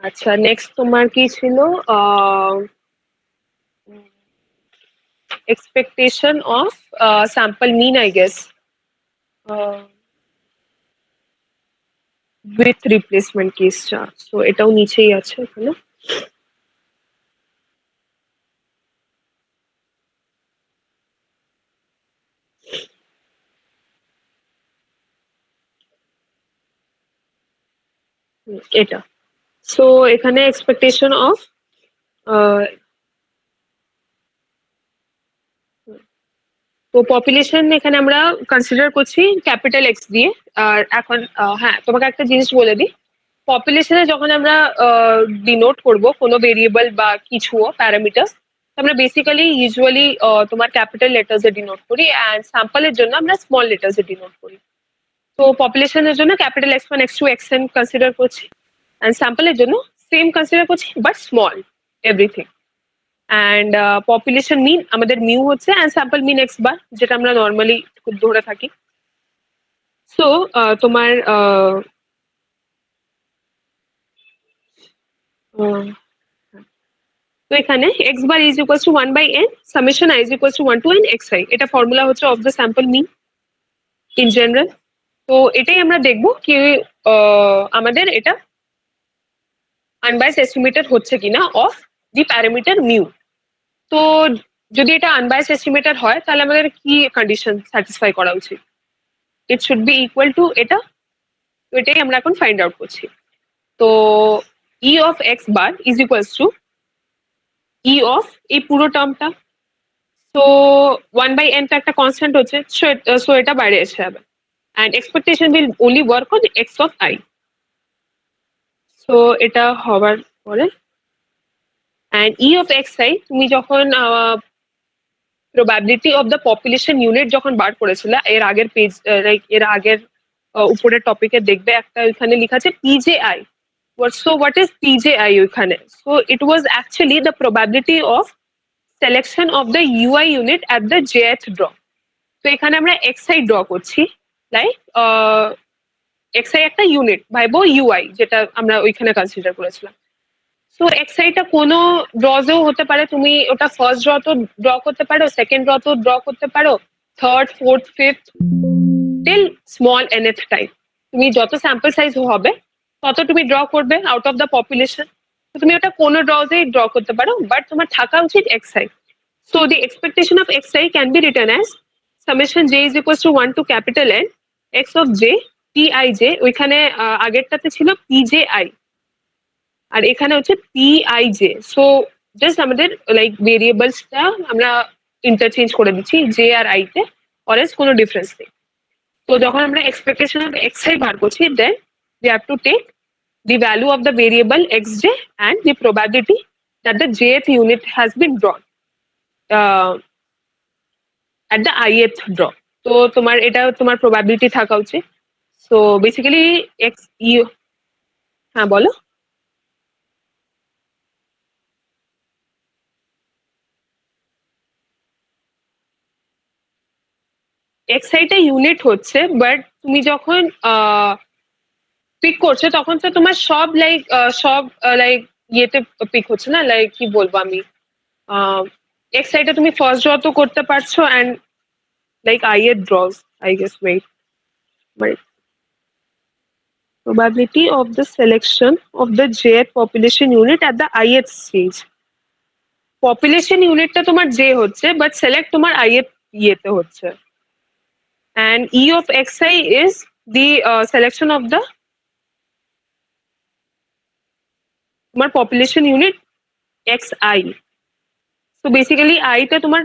আচ্ছা next তোমার কি ছিল, expectation of sample mean, I guess, uh, with replacement কেসটা, so এটাও নিচেই আছে এখানে। এটা, সো এখানে এক্সপেকটেশন অফ, তো পপুলেশন এখানে আমরা কনসিডার করছি ক্যাপিটাল এক্স দিয়ে। আর এখন হ্যাঁ, তোমাকে একটা জিনিস বলে দিই, পপুলেশনে যখন আমরা ডিনোট করব কোনো ভেরিয়েবল বা কিছুও প্যারামিটার, আমরা বেসিক্যালি ইউজুয়ালি তোমার ক্যাপিটাল লেটার্সে ডিনোট করি, অ্যান্ড স্যাম্পলের জন্য আমরা স্মল লেটার্সে ডিনোট করি। তো পপুলেশনের জন্য capital x one x two x n consider করছি, অ্যান্ড স্যাম্পলের জন্য সেম কনসিডার করছি but small everything. And population mean আমাদের মিউ হচ্ছে, and sample mean x bar, যেটা আমরা নর্মালি ধরে থাকি। সো তোমার তো এখানে x bar is equal to 1/n summation i is equal to 1 to n xi, এটা ফর্মুলা হচ্ছে of the sample mean in general. তো এটাই আমরা দেখবো কি আমাদের এটা আনবায়াস এস্টিমেটেড হচ্ছে কিনা অফ দি প্যারামিটার মিউ। তো যদি এটা আনবায়াস এস্টিমেটেড হয় তাহলে আমাদের কি কন্ডিশন স্যাটিসফাই করা উচিত? It should be equal to এটা। তো এটাই আমরা এখন ফাইন্ড আউট করছি। তো ই of x bar is equals two E of এই পুরো টার্মটা, সো 1/n টা একটা কনস্ট্যান্ট হচ্ছে, সো এটা বাইরে এসে যাবে, and expectation will only work on x of I. So এটা হওয়ার পরে, and E of x I তুমি যখন probability of the population unit যখন বার করেছিল এর আগের পেজ, লাইক এর আগের উপরের টপিকে দেখবে একটা ওইখানে লেখা আছে পিজেআই। So what is PJI ওইখানে? So it was actually the probability of selection of the UI unit at the jth draw. তো এখানে আমরা xi ড্র করছি, লাইক xi একটা ইউনিট ভাইবো UI, যেটা আমরা ওইখানে কনসিডার করেছিলাম। সো এক্সাইটা কোনো ড্রজেও হতে পারে, তুমি ওটা ফার্স্ট ড্র তো ড্র করতে পারো, সেকেন্ড ড্র তো ড্র করতে পারো, third fourth fifth till small nth time. তুমি যত স্যাম্পল সাইজ হবে তত তুমি ড্র করবে আউট অফ দ্য পপুলেশন। তো তুমি ওটা কোনো ড্রজেই ড্র করতে পারো, বাট তোমার থাকা উচিত xi। So the expectation of xi can be written as summation j is equal to 1 to capital N x অফ j pij। ওইখানে আগেরটাতে ছিল pji, আর এখানে হচ্ছে পিআইজে। সো জাস্ট আমাদের লাইক ভেরিয়েবলসটা আমরা ইন্টারচেঞ্জ করে দিচ্ছি জে আর আই তে, অরেস কোনো ডিফারেন্স নেই। তো যখন আমরা এক্সপেকটেশন অফ এক্স আই বার করছি, দেন we have to take the value of the variable xj and the probability that the jth unit has been drawn uh, at the ith draw. তো তোমার এটা তোমার probability থাকা উচিত। সো বেসিক্যালি এক্স ইউ, হ্যাঁ বলো। এক্সাইটা unit হচ্ছে, but তুমি যখন পিক করছো তখন তো তোমার সব লাইক সব লাইক ইয়েতে পিক হচ্ছে না, লাইক কি বলবো আমি, এক্সাইটা তুমি ফার্স্ট ড্র তো করতে পারছো, অ্যান্ড লাইক আই এর draws, I guess, wait, but probability of the selection of the jth population unit at the ith stage. Population ইউনিটটা তোমার জে হচ্ছে, বাট সিলেক্ট তোমার ith ইয়েতে হচ্ছে, and e of xi is the selection of the তোমার population unit xi। তো basically আইটা তোমার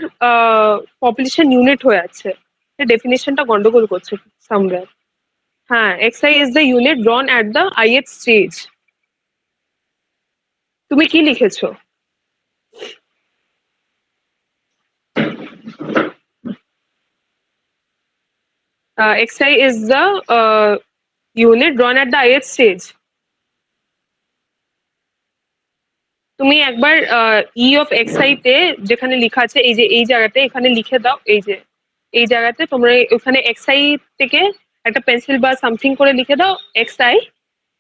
পপুলেশন ইউনিট হয়ে আছে, ডেফিনেশনটা গন্ডগোল করছে সামওয়্যার। হ্যাঁ, xi is the unit drawn at the ith stage। তুমি কি লিখেছো? xi is the unit drawn at the ith stage। তুমি একবার ই অফ xi তে যেখানে লেখা আছে এই যে এই জায়গাতে, এখানে লিখে দাও, এই যে এই জায়গাতে তোমরা ওখানে xi থেকে একটা পেন্সিল বা সামথিং করে লিখে দাও xi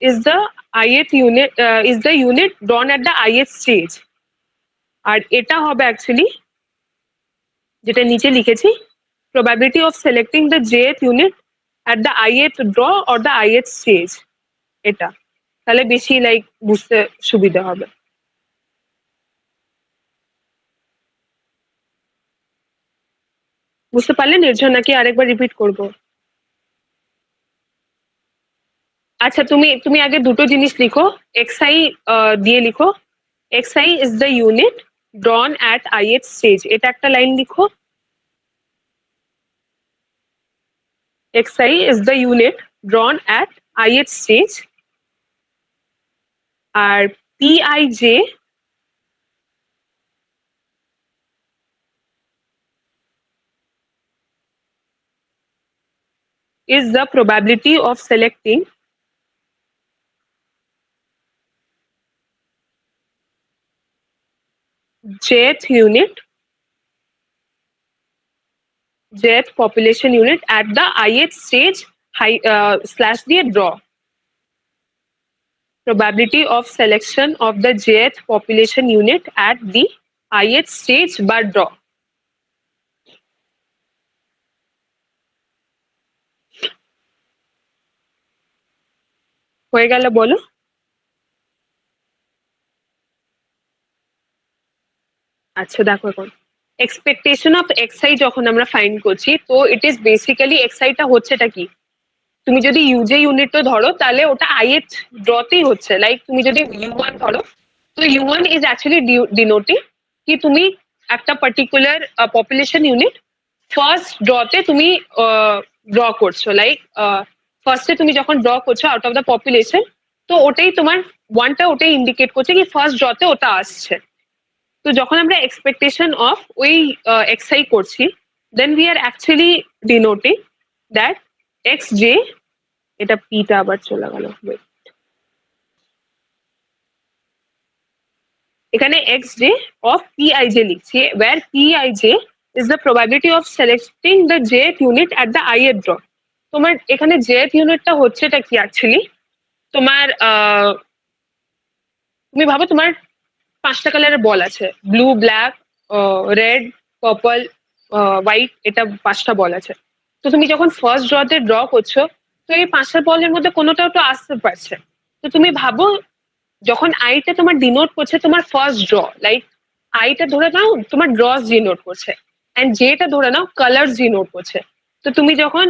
is the ith unit, is the unit drawn at the ith stage। আর এটা হবে অ্যাকচুয়ালি যেটা নিচে লিখেছি, probability of selecting the jth unit at the ith draw or the ith stage, এটা তাহলে বেশি লাইক বুঝতে সুবিধা হবে। বুঝতে পারলে নির্ঝর, নাকি আরেকবার রিপিট করব? আচ্ছা, তুমি তুমি আগে দুটো জিনিস লিখো। xi দিয়ে লিখো, xi is the unit drawn at ith stage, এটা একটা লাইন লিখো। xi is the unit drawn at ith stage, R pij is the probability of selecting jth unit, jth population unit at the ith stage slash দিয়ে draw, probability of selection of the jth population unit at the ith stage বা draw। হয়ে গেল বলো? আচ্ছা দেখো, এখন expectation of XI যখন আমরা ফাইন্ড করছি, তো ইট ইজ বেসিক্যালি এক্সআইটা হচ্ছেটা কি, তুমি যদি ইউজে ইউনিটও ধরো তাহলে ওটা আইএথ ড্রতেই হচ্ছে। লাইক তুমি যদি ইউ1 ধরো, তো ইউ1 ইজ অ্যাকচুয়ালি ডিনোটিং কি তুমি একটা পার্টিকুলার পপুলেশন ইউনিট ফার্স্ট ড্রতে তুমি ড্র করছো। লাইক ফার্স্টে তুমি যখন ড্র করছো আউট অফ দ্য পপুলেশন, তো ওটাই তোমার ওয়ানটা ওটাই ইন্ডিকেট করছে কি ফার্স্ট ড্রতে ওটা আসছে। তো যখন আমরা এক্সপেকটেশন অফ ওই এক্সআই করছি, then we are actually denoting that x j, এটা পিটা আবার চলে গেল, এখানে x j of p i j লিখছি, where p i j is the probability of selecting the jth unit at the আইয়ের ড্র। তোমার এখানে জেথ ইউনিটটা হচ্ছেটা কি অ্যাকচুয়ালি, তোমার তুমি ভাবো তোমার পাঁচটা কালারের বল আছে, blue, black, red, purple, white, এটা পাঁচটা বল আছে। তো তুমি যখন ফার্স্ট ড্রতে ড্র করছো, তো এই পাঁচটা বলের মধ্যে কোনোটাও তো আসতে পারছে। তো তুমি ভাবো যখন আইটা তোমার ডিনোট করছে তোমার ফার্স্ট ড্র, লাইক আইটা ধরে নাও তোমার ড্রস ডিনোট করছে, অ্যান্ড যেটা ধরে নাও কালার ডিনোট করছে। তো তুমি যখন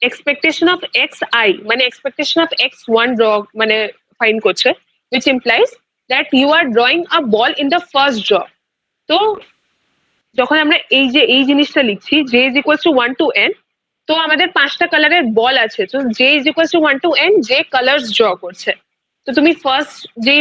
এক্সপেকটেশন অফ এক্স আই মানে expectation of x one draw মানে ফাইন্ড করছে, which implies that you are drawing a ball in the first draw। তো যখন আমরা এই যে এই জিনিসটা লিখছি j is equals to one to n, তো আমাদের পাঁচটা কালারের বল আছে, তো j is equals to one to n, যে কালার্স ড্র করছে। তো তুমি ফার্স্ট যে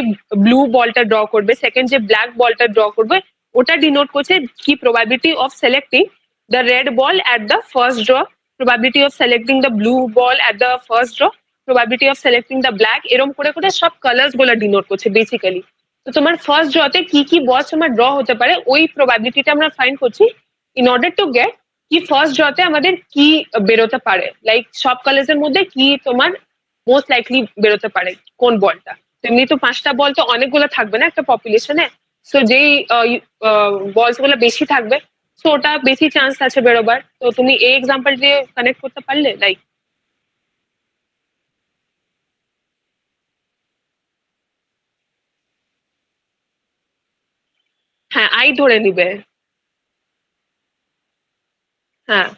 ব্লু বলটা ড্র করবে, সেকেন্ড যে ব্ল্যাক বলটা ড্র করবে, ওটা ডিনোট করছে কি probability of selecting the red ball at the first draw, probability of selecting the blue ball at the first draw, probability of selecting the black, এরকম করে করে সব কালার্স গুলো ডিনোট করছে বেসিক্যালি। তো তোমার ফার্স্ট ড্রতে কি কি বল তোমার ড্র হতে পারে ওই প্রবাবিলিটিটা আমরা ফাইন্ড করছি ইন অর্ডার টু গেট কি ফার্স্ট ড্রতে আমাদের কি বেরোতে পারে, লাইক সব কালার্স এর মধ্যে কি তোমার মোস্ট লাইকলি বেরোতে পারে কোন বলটা। এমনি তো পাঁচটা বল তো অনেকগুলো থাকবে না একটা পপুলেশনে, সো যেই বলস গুলো বেশি থাকবে, সো ওটা বেশি চান্স আছে বেরোবার। তো তুমি এই এক্সাম্পল দিয়ে কানেক্ট করতে পারলে, লাইক হ্যাঁ আই ধরে নিবে। হ্যাঁ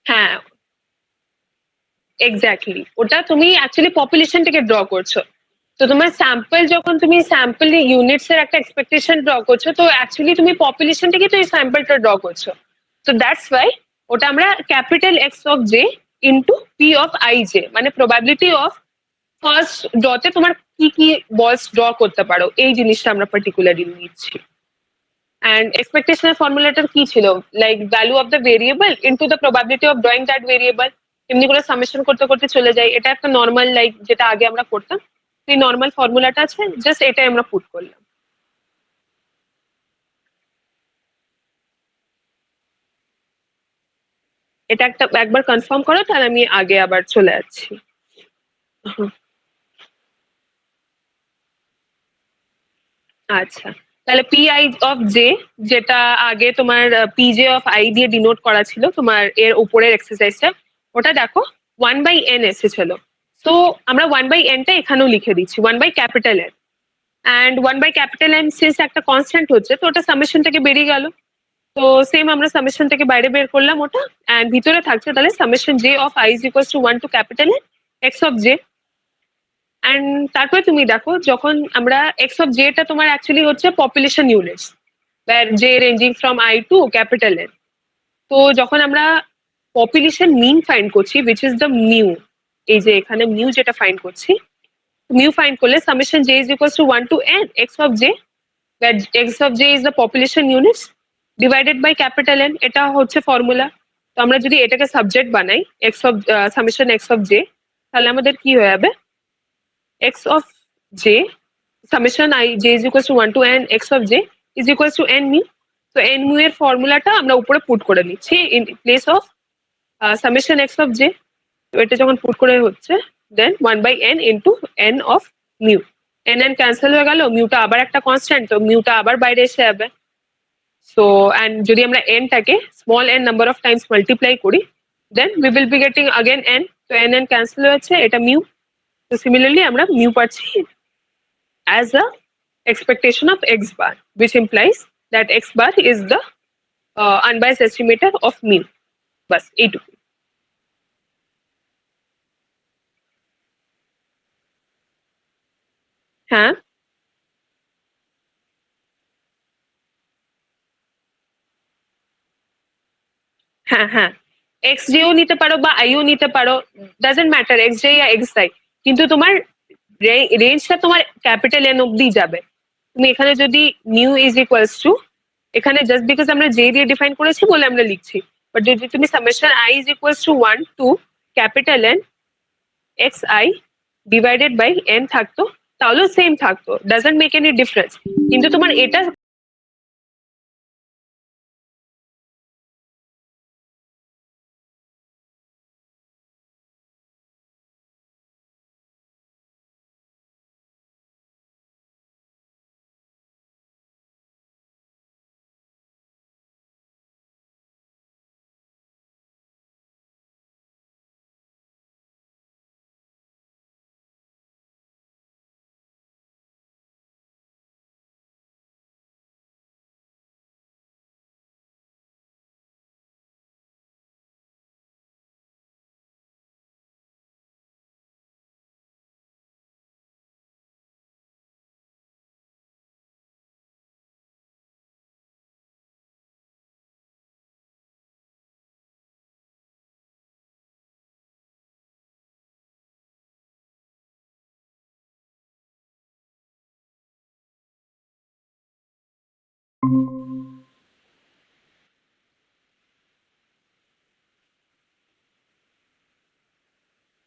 হ্যাঁ এক্স্যাক্টলি, ওটা তুমি অ্যাকচুয়ালি পপুলেশন থেকে ড্র করছো। তো তোমার স্যাম্পল যখন তুমি স্যাম্পল ইউনিটস এর একটা এক্সপেকটেশন ড্র করছো, তো অ্যাকচুয়ালি তুমি পপুলেশন থেকে তো এই স্যাম্পলটা ড্র করছো। তো দ্যাটস ওয়াই ওটা আমরা capital x of J into P of I J মানে প্রবাবিলিটি অফ ফার্স্ট ড্রতে তোমার কি কি বলস ড্র করতে পারো, এই জিনিসটা আমরা পার্টিকুলারলি নিচ্ছি। অ্যান্ড এক্সপেকটেশনের ফর্মুলাটার কি ছিল, like value of the variable into the probability of drawing that variable, এমনি করে সামেশন করতে করতে চলে যায়। এটা একটা নর্মাল লাইক যেটা আগে আমরা করতাম, এই নর্মাল ফর্মুলাটা আছে, জাস্ট এটাই আমরা পুট করলাম। এটা একটা একবার কনফার্ম করো, তাহলে আমি আগে আবার চলে যাচ্ছি। হুম, আচ্ছা, তাহলে পি আই অফ জে, যেটা আগে তোমার পি জে অফ আই দিয়ে ডিনোট করা ছিল তোমার এর উপরের এক্সারসাইজটা, ওটা দেখো 1/n এসেছিল। তো আমরা 1/nটা এখানেও লিখে দিচ্ছি, 1/N, অ্যান্ড 1/N সিন্স একটা কনস্ট্যান্ট হচ্ছে, তো ওটা সামেশন থেকে বেরিয়ে গেল। তো সেম আমরা সামেশন থেকে বাইরে বের করলাম ওটা, অ্যান্ড ভিতরে থাকছে তাহলে summation j of i is equals to 1 to N x of j. And তারপরে তুমি দেখো যখন আমরা এক্স অফ জেটা তোমার অ্যাকচুয়ালি হচ্ছে population units, j ranging from i to N। তো যখন আমরা পপুলেশন মিন ফাইন্ড করছি, উইচ ইজ দ্য মিউ, এই যে এখানে মিউ যেটা ফাইন্ড করছি, মিউ ফাইন্ড করলে summation j is equals to 1 to n x of j, where x of j is the population units divided by N, এটা হচ্ছে formula. তো আমরা যদি এটাকে সাবজেক্ট বানাই x of summation x of j, তাহলে আমাদের কি হয়ে যাবে, x of j summation I j is equals to 1 to n x of j is equals to n mu। তো n mu এর ফর্মুলাটা আমরা উপরে পুট করে নিচ্ছি in place of summation x of j। তো এটা যখন পুট করে হচ্ছে দেন 1/n into n of mu, n cancel হয়ে গেল, মিউটা আবার একটা কনস্ট্যান্ট, তো মিউটা আবার বাইরে এসে যাবে। সো অ্যান্ড যদি আমরা এনটাকে small n number of times multiply করি, then we will be getting again n. তো এন ক্যান্সেল হয়েছে, এটা মিউ। তো সিমিলারলি আমরা মিউ পাচ্ছি as a expectation of x bar, which implies that x bar is the unbiased estimator of mu। বাস এইটুকু। হ্যাঁ হ্যাঁ হ্যাঁ, এক্স জেও নিতে পারো বা আইও নিতে পারো, ডাজেন্ট ম্যাটার এক্স জে या এক্স আই, কিন্তু তোমার রেঞ্জটা তোমার ক্যাপিটাল এন অব্দি যাবে। তুমি এখানে যদি নিউ ইজ ইকুয়ালস টু, এখানে জাস্ট বিকজ আমরা জে দিয়ে ডিফাইন করেছি বলে আমরা লিখছি, বাট যদি তুমি summation i is equals to 1 to N x i divided by n থাকতো, তাহলেও সেম থাকতো, ডাজেন্ট মেক এনি ডিফারেন্স। কিন্তু তোমার এটা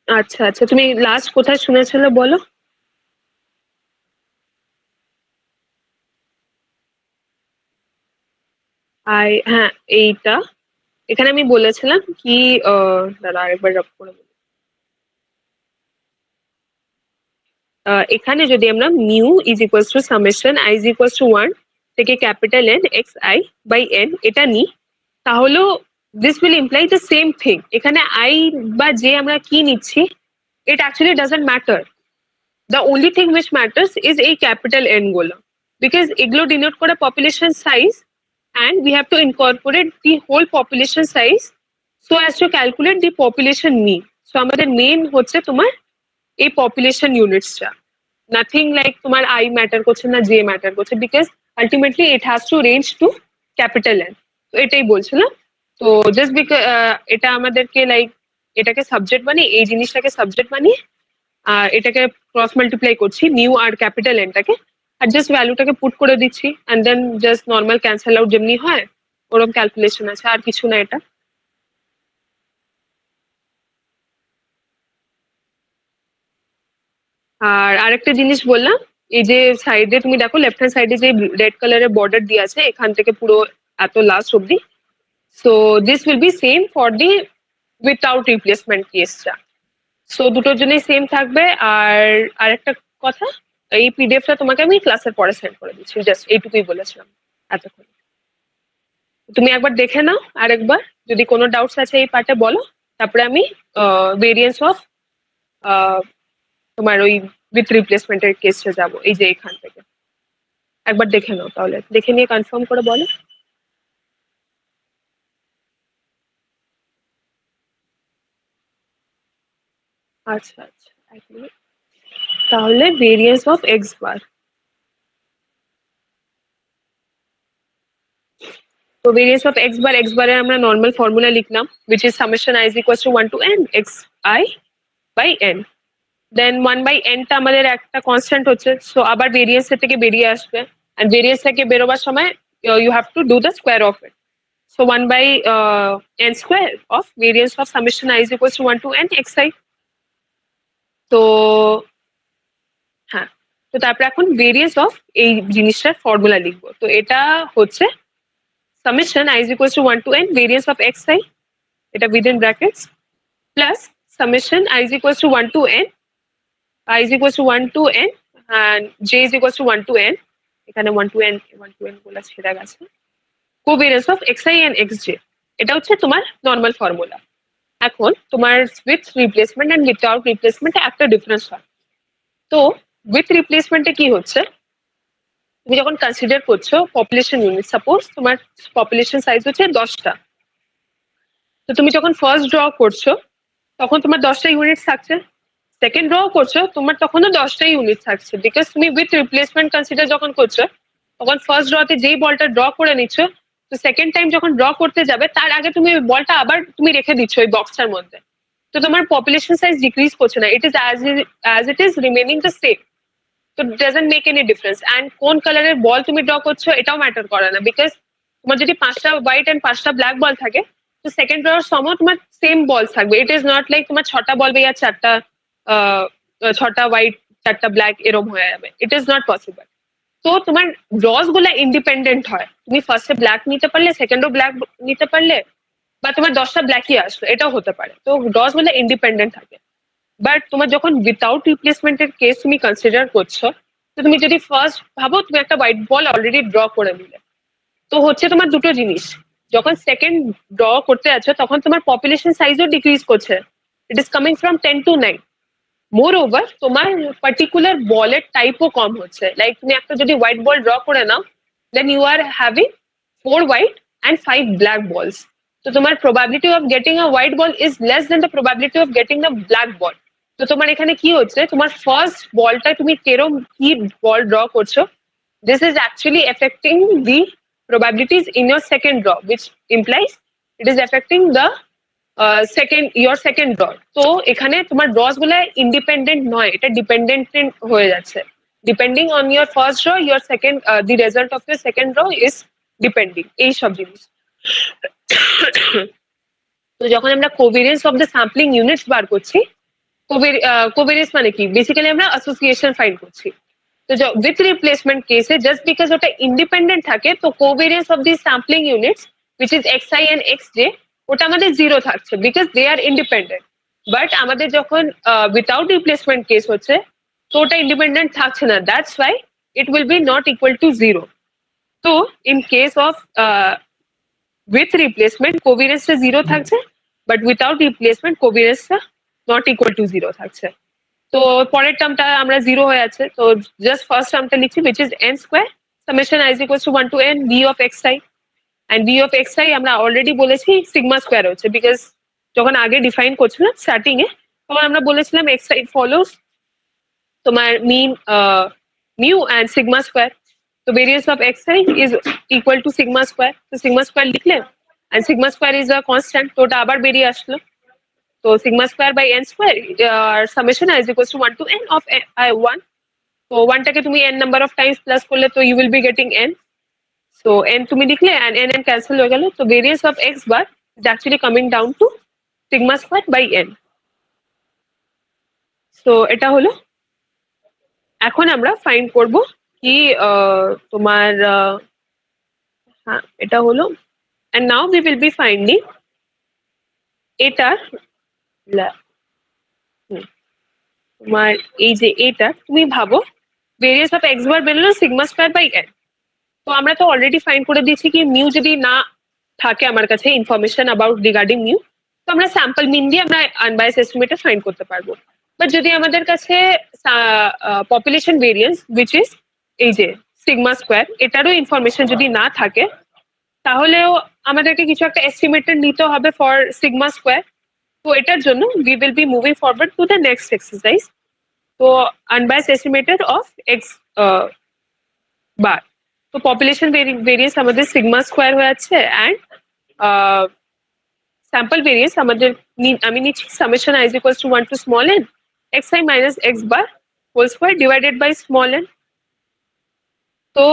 আচ্ছা আচ্ছা, তুমি লাস্ট কোথায় শুনেছিলে বলো। হ্যাঁ, এইটা এখানে আমি বলেছিলাম কি, দাঁড়া আরেকবার রব করে বলি। এখানে যদি আমরা mu is equals to summation i is equals to 1 থেকে n x i by n এটা নিই, তাহলেও this will imply the same thing. এখানে আই বা জে আমরা কি নিচ্ছি, it actually doesn't matter. The only thing which matters is এই ক্যাপিটাল এন গুলো, বিকজ এগুলো ডিনোট করে population size, and we have to incorporate the whole population size so as to calculate the population mean. So আমাদের main হচ্ছে তোমার এই population ইউনিটসটা, nothing like তোমার আই ম্যাটার করছে না জে ম্যাটার করছে, because ultimately it has to range to n. তো এটাই বলছিলাম। তো জাস্ট বিকজ এটা আমাদেরকে লাইক এটাকে সাবজেক্ট বানিয়ে, এই জিনিসটাকে সাবজেক্ট বানিয়ে আর এটাকে ক্রস মাল্টিপ্লাই করছি মিউ আর এনটাকে, আর জাস্ট ভ্যালুটাকে পুট করে দিচ্ছি, and then just normal cancel out যেমনি হয় ওরকম ক্যালকুলেশন আছে, আর কিছু না এটা। আর আরেকটা জিনিস বললাম, এই যে সাইডে তুমি দেখো লেফট হ্যান্ড সাইডে যে রেড কালারের বর্ডার দিয়ে আছে এখান থেকে পুরো এত লাস্ট অব্দি, so this will B same for the without replacement কেসটা। সো দুটোর জন্যই সেম থাকবে। আর আরেকটা কথা, এই পিডিএফটা তোমাকে আমি ক্লাসের পরে সেন্ড করে দিচ্ছি, জাস্ট এইটুকুই বলেছিলাম এতক্ষণ। তুমি একবার দেখে নাও আরেকবার, যদি কোনো ডাউটস আছে এই পার্টে বলো, তারপরে আমি ভেরিয়েন্স অফ তোমার ওই উইথ রিপ্লেসমেন্টের কেসে যাব, এই যে এখান থেকে একবার দেখে নাও, তাহলে দেখে নিয়ে কনফার্ম করে বলো। আচ্ছা আচ্ছা, এক মিনিট। তাহলে ভেরিয়েন্স অফ এক্স বার, তো ভেরিয়েন্স অফ এক্স বারের আমরা নর্মাল ফর্মুলা লিখলাম, which is summation i is equals to 1 to n x I by n, then 1/n টা আমাদের একটা কনস্ট্যান্ট হচ্ছে, সো আবার ভেরিয়েন্স থেকে বেরিয়ে আসবে, এন্ড ভেরিয়েন্স থেকে বেরোবার সময় you have to do the square of it, so 1/n square of variance of summation i is equals to 1 to n xi। তো হ্যাঁ, তো তারপরে এখন ভেরিয়েন্স অফ এই জিনিসটার ফর্মুলা লিখবো, তো এটা হচ্ছে summation i is equals to 1 to n variance of xi, এটা within brackets, plus summation i is equals to 1 to n, I is equals to 1 to n and j is equals to 1 to n, এখানে 1 to n 1 to n বলা ছেড়ে গেছে, covariance of xi and xj, এটা হচ্ছে তোমার normal formula. এখন তোমার with replacement and without রিপ্লেসমেন্টে একটা ডিফারেন্স হয়। তো উইথ রিপ্লেসমেন্টে কি হচ্ছে, তুমি যখন কনসিডার করছো পপুলেশন ইউনিট, সাপোজ তোমার পপুলেশন সাইজ হচ্ছে 10টা, তো তুমি যখন ফার্স্ট ড্র করছো তখন তোমার 10টা ইউনিট থাকছে, সেকেন্ড ড্র করছো তোমার তখনও 10টা ইউনিট থাকছে, বিকজ তুমি উইথ রিপ্লেসমেন্ট কনসিডার যখন করছো তখন ফার্স্ট ড্রতে যেই বলটা ড্র করে নিচ্ছ, তো সেকেন্ড টাইম যখন ড্র করতে যাবে তার আগে তুমি ওই বলটা আবার তুমি রেখে দিচ্ছ ওই বক্সটার মধ্যে, তো তোমার পপুলেশন সাইজ ডিক্রিজ করছে না, it is as it is remaining the same, তো doesn't make any difference. And কোন কালারের বল তুমি ড্র করছো এটাও ম্যাটার করে না, বিকজ তোমার যদি 5টা হোয়াইট এন্ড 5টা ব্ল্যাক বল থাকে, তো সেকেন্ড ড্রর সময় তোমার সেম বল থাকবে, ইট ইজ নট লাইক তোমার 6টা বল বা 4টা 6টা হোয়াইট 4টা ব্ল্যাক এরম হয়ে যাবে, ইট ইজ নট পসিবল। তো তোমার ড্রস গুলা ইন্ডিপেন্ডেন্ট হয়, তুমি ফার্স্টে ব্ল্যাক নিতে পারলে, সেকেন্ডও ব্ল্যাক নিতে পারলে, বা তোমার 10টা ব্ল্যাকই আসলো, এটাও হতে পারে, তো ড্রস গুলা ইন্ডিপেন্ডেন্ট থাকে। বাট তোমার যখন উইথাউট রিপ্লেসমেন্টের কেস তুমি কনসিডার করছো, তো তুমি যদি ফার্স্ট ভাবো তুমি একটা হোয়াইট বল অলরেডি ড্র করে নিলে, তো হচ্ছে তোমার দুটো জিনিস, যখন সেকেন্ড ড্র করতে আছো তখন তোমার পপুলেশন সাইজও ডিক্রিজ করছে, it is coming from 10 to 9। More over তোমার পার্টিকুলার বলের টাইপও কম হচ্ছে, লাইক তুমি একটা যদি হোয়াইট বল ড্র করে নাও, then you are having 4 white and 5 black balls, তো তোমার probability of getting a white ball is less than the probability of getting the black ball। তো তোমার এখানে কি হচ্ছে, তোমার ফার্স্ট বলটা তুমি কেরম কি বল ড্র করছো, this is actually affecting the probabilities in your second draw, which implies it is affecting the second your second draw. তো এখানে তোমার ড্রস গুলো ইন্ডিপেন্ডেন্ট নয়, এটা ডিপেন্ডেন্ট হয়ে যাচ্ছে, depending on your first draw your second the result of your second draw is depending, এই সব জিনিস। তো যখন আমরা covariance of the sampling units বার করছি, কোভেরিয়েন্স মানে কি, বেসিক্যালি আমরা অ্যাসোসিয়েশন ফাইন্ড করছি। তো উইথ রিপ্লেসমেন্ট কেসে জাস্ট বিকজ ওটা ইন্ডিপেন্ডেন্ট থাকে, তো covariance of the sampling units which is xi and xj, ওটা আমাদের জিরো থাকছে because they are independent. But আমাদের যখন উইথাউট রিপ্লেসমেন্ট কেস হচ্ছে, তো ওটা ইন্ডিপেন্ডেন্ট থাকছে না, that's why it will be not equal to zero. তো in case of with replacement কোভিরেন্সটা জিরো থাকছে, বাট উইথাউট রিপ্লেসমেন্ট কোভিরেন্সটা নট ইকুয়াল টু জিরো থাকছে। তো পরের টার্মটা আমরা জিরো হয়ে আছে, তো জাস্ট ফার্স্ট টার্মটা লিখছি which is n square summation i is equals to 1 to n v of xi, and v of xi আমরা অলরেডি বলেছি সিগমা স্কোয়ার হচ্ছে, বিকজ যখন আগে ডিফাইন করছিলাম স্টার্টিং এ, তখন আমরা বলেছিলাম xi ফলোস তোমার মিন মিউ অ্যান্ড সিগমা স্কোয়ার, তো variance of xi is equal to sigma square, তো সিগমা স্কোয়ার লিখলে, and sigma square is a constant, তো ওটা আবার বেরিয়ে আসলো, তো sigma square by n square summation i is equals to 1 to n of I 1, তো 1 টাকে তুমি n number of times plus করলে, তো you will be getting n, so n তুমি লিখলে and n cancel হয়ে গেল, তো variance of x bar is actually coming down to sigma square by n। so এটা হলো, এখন আমরা ফাইন্ড করব কি তোমার হ্যাঁ এটা হলো, and now we will be finding এটার তোমার এই যে এটা তুমি ভাবো ভেরিয়েন্স অফ এক্স বার বেরোলো সিগমা স্কোয়ার বাই এন। তো আমরা তো অলরেডি ফাইন্ড করে দিয়েছি কি মিউ যদি না থাকে আমার কাছে ইনফরমেশন অ্যাবাউট রিগার্ডিং মিউ, তো আমরা স্যাম্পল মিন দিয়ে আমরা আনবায়াস এস্টিমেটে ফাইন্ড করতে পারবো। বাট যদি আমাদের কাছে পপুলেশন ভেরিয়েন্স উইচ ইজ এই যে সিগমা স্কোয়ার, এটারও ইনফরমেশন যদি না থাকে, তাহলেও আমাদেরকে কিছু একটা এস্টিমেটেড নিতে হবে ফর সিগমা স্কোয়ার। তো এটার জন্য we will be moving forward to the next exercise. তো unbiased estimated of x bar. তো পপুলেশন ভেরিয়েন্স আমাদের সিগমা স্কোয়ার হয়ে যাচ্ছে অ্যান্ড স্যাম্পল ভেরিয়েন্স আমাদের আমি নিচ্ছি summation i is equals to 1 to small n x i minus x bar whole square divided by small n. তো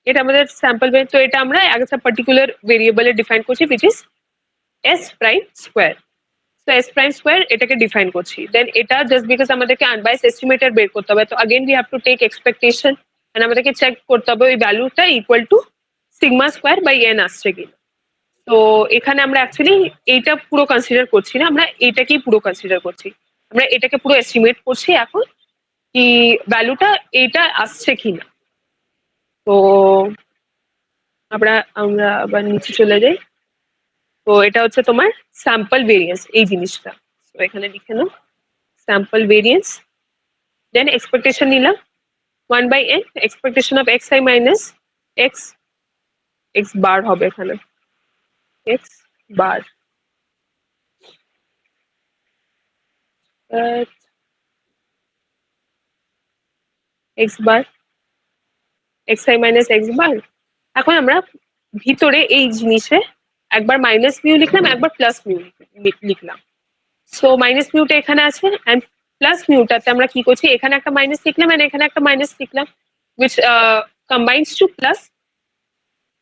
এটা আমাদের স্যাম্পল ভেরিয়েন্স। তো এটা আমরা একটা পার্টিকুলার ভেরিয়েবলে ডিফাইন করছি which is s prime square. তো এস প্রাইম স্কোয়ার এটাকে ডিফাইন করছি। দেন এটা জাস্ট বিকজ আমাদেরকে আনবায়াস এস্টিমেটর বের করতে হবে, তো again we have to take expectation and আমাদেরকে চেক করতে হবে ওই ভ্যালুটা equal to sigma square by n আসছে কি। তো এখানে আমরা অ্যাকচুয়ালি এইটা পুরো কনসিডার করছি না, আমরা এইটাকেই পুরো কনসিডার করছি। আমরা এটাকে পুরো এস্টিমেট করছি এখন কি ভ্যালুটা এইটা আসছে কিনা। তো আমরা আমরা আবার নিচে চলে যাই। তো এটা হচ্ছে তোমার স্যাম্পল ভেরিয়েন্স এই জিনিসটা। তো এখানে লিখে নাও স্যাম্পল ভেরিয়েন্স। দেন এক্সপেকটেশন নিলাম 1 by n expectation of x i minus x x bar হবে এখানে x bar x bar x i minus x bar. এখন আমরা ভিতরে এই জিনিসে একবার মাইনাস মিউ লিখলাম একবার প্লাস মিউ লিখলাম। সো মাইনাস মিউটা এখানে আছে অ্যান্ড প্লাস মিউটাতে আমরা কি করছি এখানে একটা মাইনাস লিখলাম এন্ড এখানে একটা মাইনাস লিখলাম which combines to plus।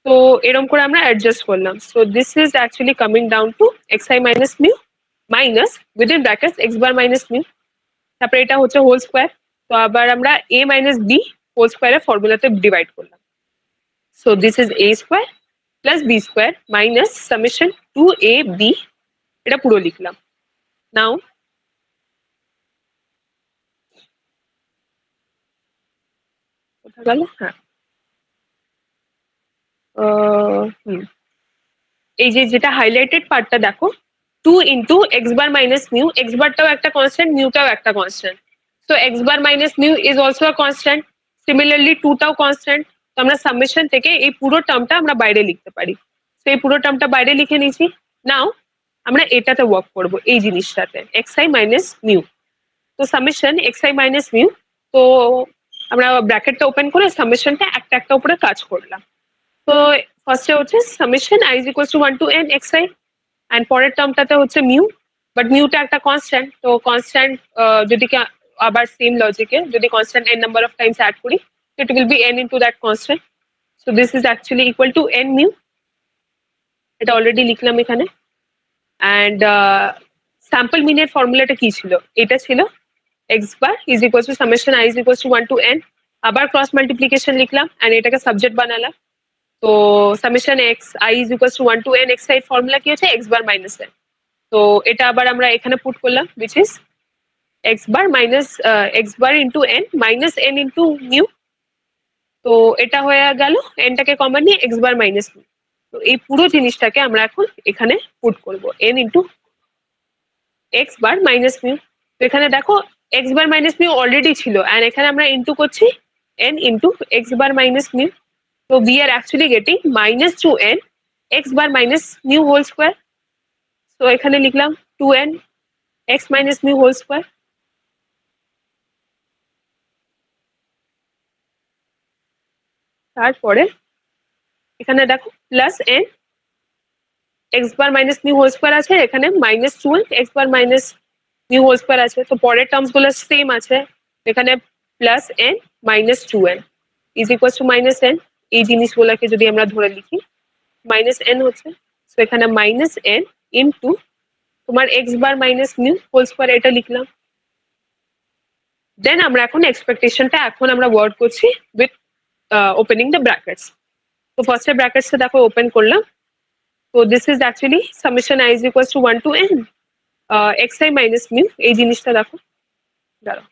তো এরকম করে আমরা অ্যাডজাস্ট করলাম। So this is actually coming down to x i minus mu minus within brackets x bar minus mu. তারপরে এটা হচ্ছে হোল স্কোয়ার। তো আবার আমরা এ মাইনাস বি হোল স্কোয়ারের ফর্মুলাতে ডিভাইড করলাম। So this is a square plus b square minus summation two a b, এটা পুরো লিখলাম। নাও কোথায় গেল, হ্যাঁ এই যে যেটা হাইলাইটেড পার্টটা দেখো 2 into x bar minus mu, x বারটাও একটা কনস্ট্যান্ট মিউটাও একটা constant. So x bar minus mu is also a constant, similarly টুটাও কনস্ট্যান্ট। তো আমরা সামেশন থেকে এই পুরো টার্মটা আমরা বাইরে লিখতে পারি। তো এই পুরো টার্মটা বাইরে লিখে নিয়েছি। নাও আমরা এটাতে ওয়ার্ক করব এই জিনিসটাতে এক্স আই মাইনাস মিউ। তো summation x i minus mu. তো আমরা ব্র্যাকেটটা ওপেন করে সামেশনটা একটা একটা উপরে কাজ করলাম। তো ফার্স্টে হচ্ছে summation i is equal to 1 to n x i and পরের টার্মটাতে হচ্ছে মিউ, বাট মিউটা একটা কনস্ট্যান্ট। তো কনস্ট্যান্ট যদি আবার সেম লজিকে যদি constant n number of times add করি, it will be n into that constant. So this is actually equal to n mu, এটা অলরেডি লিখলাম এখানে। অ্যান্ড স্যাম্পল মিনের ফর্মুলাটা কি ছিল, এটা ছিল x bar is equal to summation i is equal to 1 to n, আবার ক্রস মাল্টিপ্লিকেশন লিখলাম অ্যান্ড এটাকে সাবজেক্ট বানালাম। তো summation x i is equal to 1 to n x i formula কি হচ্ছে এক্স বার মাইনাস এন। তো এটা আবার আমরা এখানে পুট করলাম which is x bar minus x bar into N minus n into mu. তো এটা হয়ে গেল এনটাকে কমন নিয়ে এক্স বার মাইনাস মিউ। তো এই পুরো জিনিসটাকে আমরা এখন এখানে পুট করব N into x bar minus mu. তো এখানে দেখো x bar minus mu already ছিল অ্যান্ড এখানে আমরা ইন্টু করছি N into x bar minus mu. তো we are actually getting minus 2n x bar minus mu whole square. তো এখানে লিখলাম 2n x minus mu whole square। তারপরে এখানে দেখো প্লাস n x বার মাইনাস মিউ হোল স্কোয়ার আছে, এখানে minus 2n x বার minus mu whole square আছে। তো পরের টার্মস গুলো সেম আছে, এখানে plus n minus 2n is equal two minus n। এই জিনিসগুলোকে যদি আমরা ধরে লিখি মাইনাস n হচ্ছে, তো এখানে মাইনাস n ইনটু তোমার x bar minus mu whole square এটা লিখলাম। দেন আমরা এখন এক্সপেকটেশনটা এখন আমরা ওয়ার্ক করছি উইথ ওপেনিং দ্য ব্র্যাকেটস। তো ফার্স্টে ব্র্যাকেটসটা দেখো ওপেন করলাম। তো this is actually summation i is equal to 1 to n x i minus mu. এই জিনিসটা দেখো, দাঁড়াও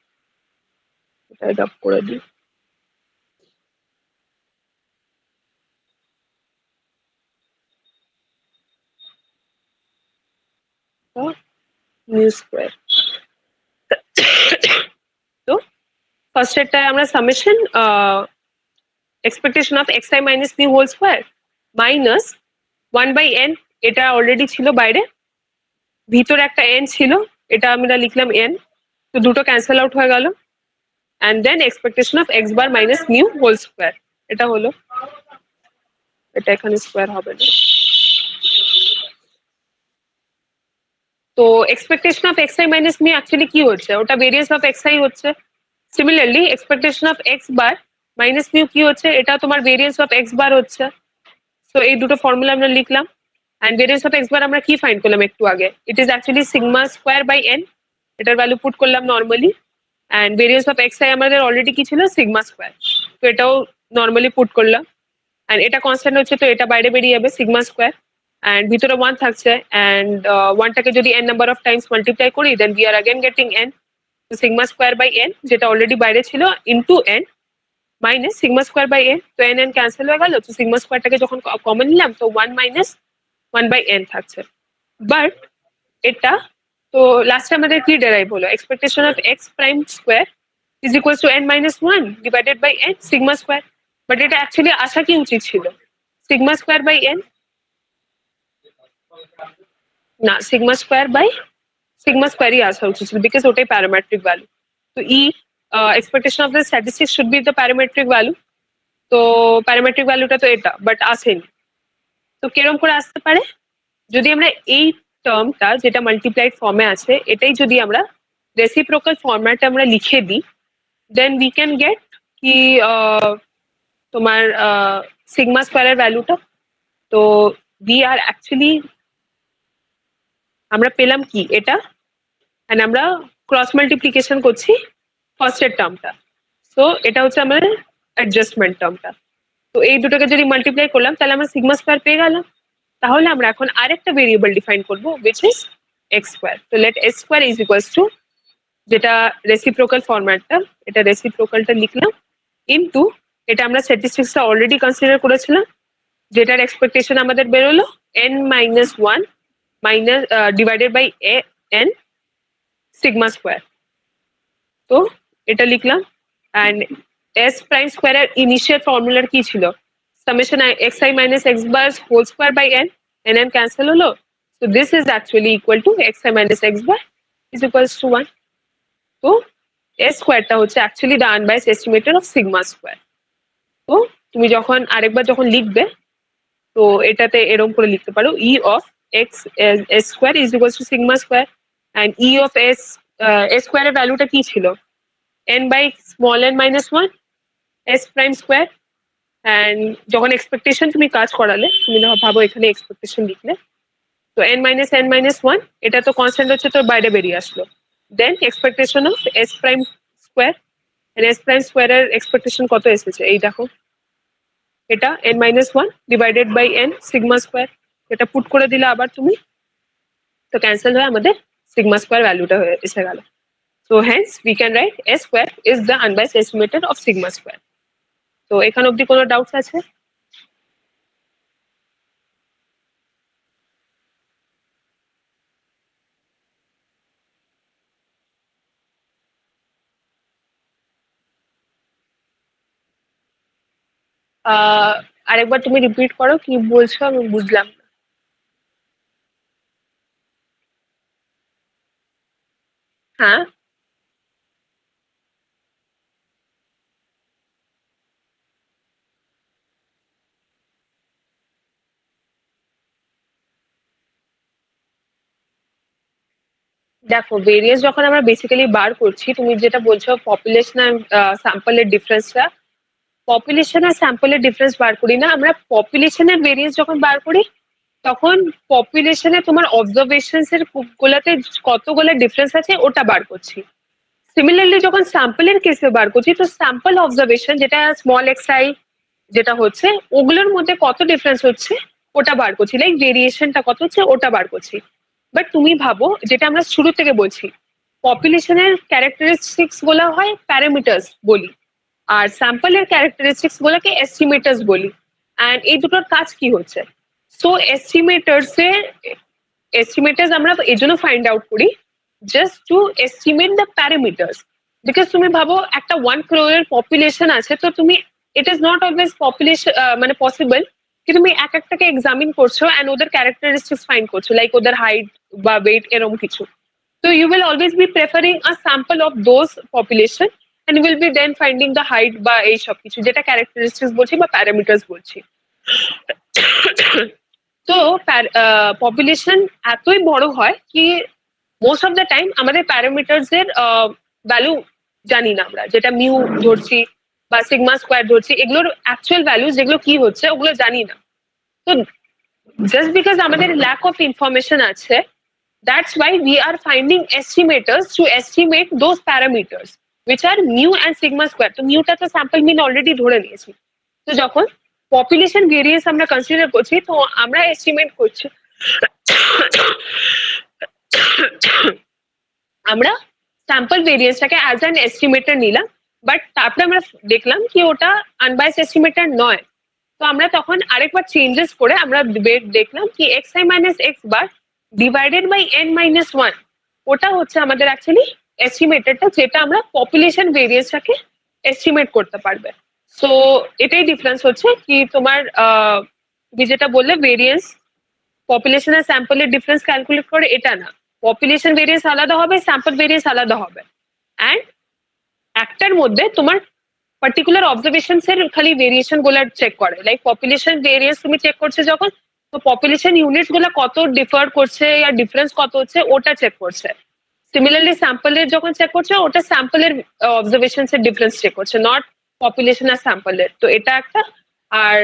ড্রপ করে দিই। Mu square. তো ফার্স্ট এরটায় আমরা summation expectation of x i minus mu whole square minus 1/n, এটা অলরেডি ছিল বাইরে, ভিতরে একটা n ছিল, এটা আমরা লিখলাম n, তো দুটো ক্যান্সেল আউট হয়ে গেল, and then expectation of x bar minus mu whole square, এটা হলো, এটা এখানে স্কোয়ার হবে না। তো expectation of x i minus mu actually কি হচ্ছে, ওটা ভেরিয়েন্স অফ এক্স আই হচ্ছে। Similarly expectation of x bar minus mu কি হচ্ছে, এটা তোমার ভেরিয়েন্স অফ এক্স বার হচ্ছে। তো এই দুটো ফর্মুলা আমরা লিখলাম, and variance of x bar আমরা কি ফাইন্ড করলাম একটু আগে, it is actually sigma square by n, এটার ভ্যালু পুট করলাম normally, and variance of x i আমাদের অলরেডি কি ছিল, সিগমা স্কোয়ার, তো এটাও নর্মালি পুট করলাম, অ্যান্ড এটা কনস্ট্যান্ট হচ্ছে, তো এটা বাইরে বেরিয়ে যাবে সিগমা স্কোয়ার, অ্যান্ড ভিতরে 1 থাকছে, অ্যান্ড 1টাকে যদি n number of times multiply করি then we are again getting n, তো সিগমা স্কোয়ার বাই n যেটা অলরেডি বাইরে ছিল into n minus sigma square by n, তো n n ক্যান্সেল হয়ে গেল, তো সিগমা স্কোয়ারটাকে যখন কমন নিলাম তো 1 মাইনাস 1/n থাকছে। বাট এটা, তো লাস্টে আমাদের কি ডেরাইভ হলো, expectation of x prime square is equal to n minus 1 divided by n sigma square, but এটা অ্যাকচুয়ালি আসা কি উচিত ছিল, সিগমা স্কোয়ার বাই n, না সিগমা স্কোয়ারই আসা উচিত ছিল, বিকজ ওটাই প্যারামেট্রিক ভ্যালু। তো expectation of the statistics should be the parametric value, তো প্যারামেট্রিক ভ্যালুটা তো এটা, বাট আসেনি। তো কিরম করে আসতে পারে, যদি আমরা এই টার্মটা যেটা মাল্টিপ্লাইড ফর্মে আছে এটাই যদি আমরা রেসিপ্রোকাল ফরম্যাটে আমরা লিখে দিই, দেন উই ক্যান গেট কি তোমার সিগমা স্কোয়ারের ভ্যালুটা, তো উই আর অ্যাকচুয়ালি আমরা পেলাম কি এটা, অ্যান্ড আমরা ক্রস মাল্টিপ্লিকেশন করছি ফার্স্টের টার্মটা, সো এটা হচ্ছে আমাদের অ্যাডজাস্টমেন্ট টার্মটা, তো এই দুটোকে যদি মাল্টিপ্লাই করলাম তাহলে আমরা সিগমা স্কোয়ার পেয়ে গেলাম। তাহলে আমরা এখন আরেকটা ভেরিয়েবল ডিফাইন করবো উইচ ইজ এক্স স্কোয়ার, তো let x square is equals to, যেটা রেসিপ্রোকাল ফরম্যাটটা, এটা রেসিপ্রোকালটা লিখলাম ইনটু, এটা আমরা স্ট্যাটিস্টিক্সটা অলরেডি কনসিডার করেছিলাম, যেটার এক্সপেকটেশন আমাদের বেরোলো n minus 1 minus divided by n sigma square, তো এটা লিখলাম, অ্যান্ড এস প্রাইম স্কোয়ারের ইনিশিয়াল ফর্মুলার কি ছিল, summation x i minus x bar whole square by n, n cancel হলো, so this is actually equal to xi minus x bar is equals to 1, তো s স্কোয়ারটা হচ্ছে actually the unbiased estimator of sigma square. তো তুমি যখন আরেকবার যখন লিখবে, তো এটাতে এরকম করে লিখতে পারো E of x s square is equals to sigma square, and E of s s স্কোয়ারের ভ্যালুটা কি ছিল, n by small n minus 1 s prime square, and যখন এক্সপেকটেশন তুমি কাজ করালে, তুমি ভাবো এখানে এক্সপেকটেশন লিখলে, তো n-1 এটা তো কনস্ট্যান্ট হচ্ছে, তোর বাইরে বেরিয়ে আসলো, then expectation of s prime square, s prime স্কোয়ারের এক্সপেকটেশন কত এসেছে, এই দেখো, এটা n-1 divided by n sigma square, এটা পুট করে দিলে আবার তুমি, তো ক্যান্সেল হয়ে আমাদের সিগমা স্কোয়ার ভ্যালুটা হয়ে এসে গেল, so hence we can write s square is the unbiased estimator of sigma square. তো এখান অব্দি কোনো ডাউটস আছে? আরেকবার তুমি রিপিট করো কি বলছো, আমি বুঝলাম না। হ্যাঁ, দেখো ভেরিয়েন্স যখন আমরা বেসিক্যালি বার করছি, তুমি যেটা বলছো পপুলেশন আর স্যাম্পলের ডিফারেন্সটা, পপুলেশন আর স্যাম্পলের ডিফারেন্স বার করি না আমরা, পপুলেশনের ভেরিয়েন্স যখন বার করি তখন পপুলেশনে তোমার অবজারভেশনস এর গুলাতে কতগুলো ডিফারেন্স আছে ওটা বার করছি। সিমিলারলি যখন স্যাম্পলের কেসে বার করছি, তো স্যাম্পল অবজারভেশন যেটা স্মল এক্স আই যেটা হচ্ছে, ওগুলোর মধ্যে কত ডিফারেন্স হচ্ছে ওটা বার করছি, লাইক ভেরিয়েশনটা কত হচ্ছে ওটা বার করছি। বাট তুমি ভাবো, যেটা আমরা শুরু থেকে বলছি, পপুলেশনের ক্যারেক্টারিস্টিক্স গুলো হয় প্যারামিটার্স বলি, আর স্যাম্পলের ক্যারেক্টারিস্টিক্স গুলোকে এস্টিমেটার্স বলি। অ্যান্ড এই দুটোর কাজ কি হচ্ছে? সো এস্টিমেটার্স আমরা এই জন্য ফাইন্ড আউট করি just to estimate the parameters. Because তুমি ভাবো একটা 1 crore পপুলেশন আছে, তো তুমি it is not always population মানে পসিবল কি তুমি এক একটাকে এক্সামিন করছো অ্যান্ড ওদের ক্যারেক্টারিস্টিক্স ফাইন্ড করছো, লাইক ওদের হাইট বা ওয়েট এরকম কিছু। So you will always be preferring a sample of those population and you will be then finding the height বা এই সব কিছু যেটা ক্যারেক্টারিস্টিক্স বলছি বা প্যারামিটার্স বলছি। তো পপুলেশন এতই বড় হয় কি মোস্ট অফ দ্য টাইম আমাদের প্যারামিটার্স এর ভ্যালু জানি না আমরা, যেটা মিউ ধরছি বা সিগমা স্কোয়ার ধরছি, এগুলোর অ্যাকচুয়াল ভ্যালু যেগুলো কি হচ্ছে ওগুলো জানি না। তো জাস্ট বিকজ আমাদের ল্যাক অফ ইনফরমেশন আছে, that's why we are finding estimators to estimate those parameters which are mu and sigma square. তো মিউটা তো স্যাম্পল মিন অলরেডি ধরে নিয়েছি। তো যখন পপুলেশন ভেরিয়েন্স আমরা কনসিডার করছি, তো আমরা এস্টিমেট করছি আমরা স্যাম্পল ভেরিয়েন্সটাকে অ্যাজ অ্যান এস্টিমেটর নিলাম, বাট তারপরে আমরা দেখলাম কি ওটা আনবায়াস এস্টিমেটর নয়। তো আমরা তখন আরেকবার চেঞ্জেস করে আমরা দেখলাম কি x i minus x bar divided by n minus one, ওটা হচ্ছে আমাদের অ্যাকচুয়ালি এস্টিমেটেডটা, যেটা আমরা পপুলেশন ভেরিয়েন্সটাকে এস্টিমেট করতে পারবে। সো এটাই ডিফারেন্স হচ্ছে কি তোমার তুমি যেটা বললে ভেরিয়েন্স পপুলেশন আর স্যাম্পলের ডিফারেন্স ক্যালকুলেট করে, এটা না। পপুলেশন ভেরিয়েন্স আলাদা হবে, স্যাম্পল ভেরিয়েন্স আলাদা হবে। অ্যান্ড একটার মধ্যে তোমার পার্টিকুলার অবজারভেশনস এর খালি ভেরিয়েশন গুলো চেক করে, লাইক পপুলেশন ভেরিয়েন্স তুমি চেক করছে যখন, তো পপুলেশন ইউনিটস গুলো কত ডিফার করছে আর ডিফারেন্স কত হচ্ছে ওটা চেক করছে। সিমিলারলি স্যাম্পলের যখন চেক করছে ওটা স্যাম্পলের অবজারভেশনস এর ডিফারেন্স চেক করছে, নট পপুলেশন আর স্যাম্পলের। তো এটা একটা। আর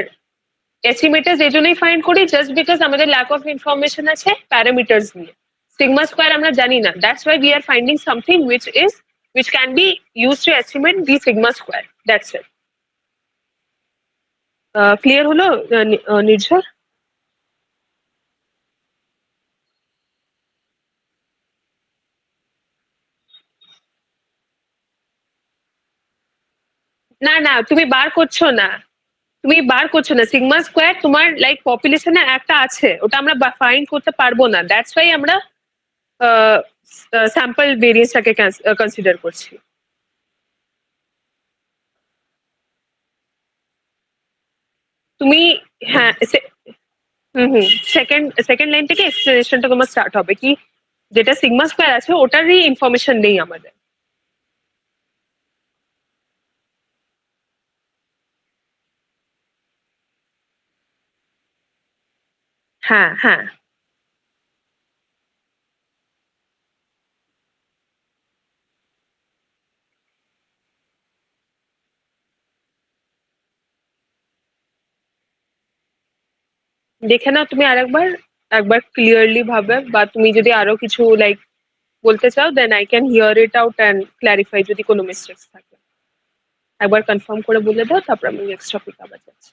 এস্টিমেটার্স এই জন্যই ফাইন্ড করি জাস্ট বিকজ আমাদের ল্যাক অফ ইনফরমেশন আছে প্যারামিটার্স নিয়ে। সিগমা স্কোয়ার আমরা জানি না, that's why we are finding something which can be used to estimate the sigma square. That's it. Clear হলো নির্ঝর? না না, তুমি বার করছো না, তুমি বার করছো না সিগমা স্কোয়ার, তোমার লাইক পপুলেশনে একটা আছে, ওটা আমরা ফাইন্ড করতে পারবো না, দ্যাটস ওয়াই আমরা স্যাম্পল ভেরিয়েন্সটাকে কনসিডার করছি। তুমি হ্যাঁ হুম হুম, সেকেন্ড সেকেন্ড লাইন থেকে এক্সপ্লেনেশনটা তোমার স্টার্ট হবে কি যেটা সিগমা স্কোয়ার আছে ওটারই ইনফরমেশন নেই আমাদের। হ্যাঁ হ্যাঁ, দেখে নাও তুমি আরেকবার, একবার ক্লিয়ারলি ভাবে, বা তুমি যদি আরো কিছু লাইক বলতে চাও then I can hear it out and clarify যদি কোনো মিস্টেক্স থাকে। একবার কনফার্ম করে বলে দাও, তারপর আমি নেক্সট টপিক আবার যাচ্ছি।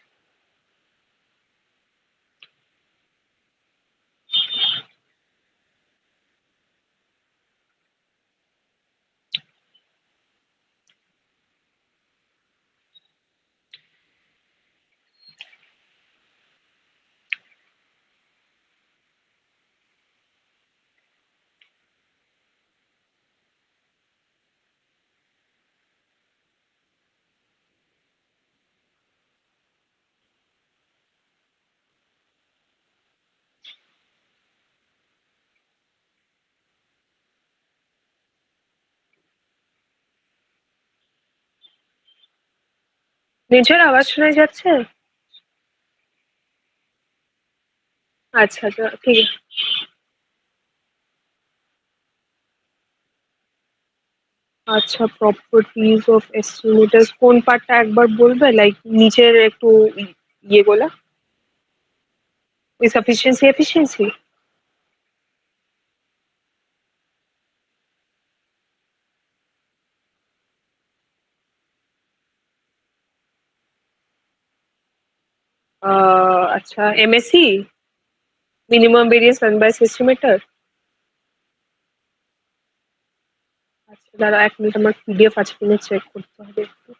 নিজের আওয়াজ শোনা যাচ্ছে? আচ্ছা আচ্ছা, ঠিক আছে। আচ্ছা, প্রপার্টিজ অফ এস্টিমেটার্স কোন পার্টটা একবার বলবে, লাইক নিচের একটু ইয়ে গুলা, সাফিসিয়েন্সি এফিসিয়েন্সি। আচ্ছা, MSc minimum variance unbiased estimator. দাঁড়া 1 মিনিট, আমার পিডিএফ আছে কিনা চেক করতে হবে একটু।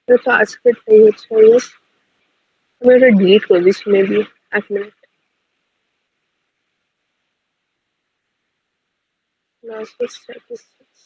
এটা তো আজকেরটাই হচ্ছে। আমি এটা ডিলিট করে দিচ্ছি মেবি। 1 মিনিট। Last statistics.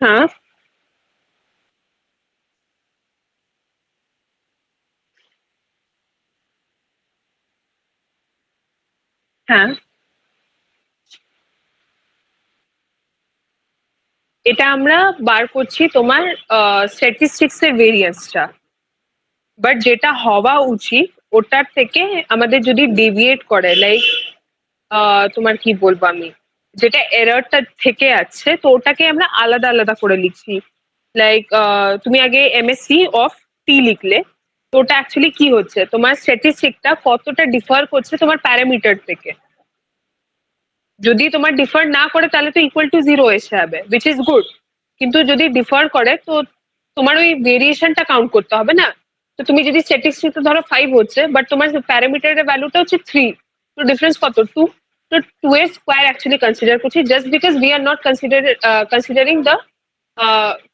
হ্যাঁ, হ্যাঁ, এটা আমরা বার করছি তোমার স্ট্যাটিস্টিক্স এর ভেরিয়েন্সটা। বাট যেটা হওয়া উচিত ওটার থেকে আমাদের যদি ডেভিয়েট করে, লাইক তোমার কি বলবো আমি, যেটা এররটা থেকে আছে তো ওটাকে আমরা আলাদা আলাদা করে লিখছি। লাইক তুমি আগে এমএসসি অফ টি লিখলে, তো ওটা অ্যাকচুয়ালি কি হচ্ছে, তোমার স্ট্যাটিস্টিকটা কতটা ডিফার করছে তোমার প্যারামিটার থেকে। যদি তোমার ডিফার না করে তাহলে তো ইকুয়াল টু জিরো এসে যাবে, উইচ ইজ গুড। কিন্তু যদি ডিফার করে তো তোমার ওই ভেরিয়েশনটা কাউন্ট করতে হবে না। তো তুমি যদি স্ট্যাটিস্টিক্সে ধরো 5 হচ্ছে বাট তোমার প্যারামিটারের ভ্যালুটা হচ্ছে 3, তো ডিফারেন্স কত, 2। তো 2 এর স্কোয়ার অ্যাকচুয়ালি কনসিডার করছি, just because we are not considering the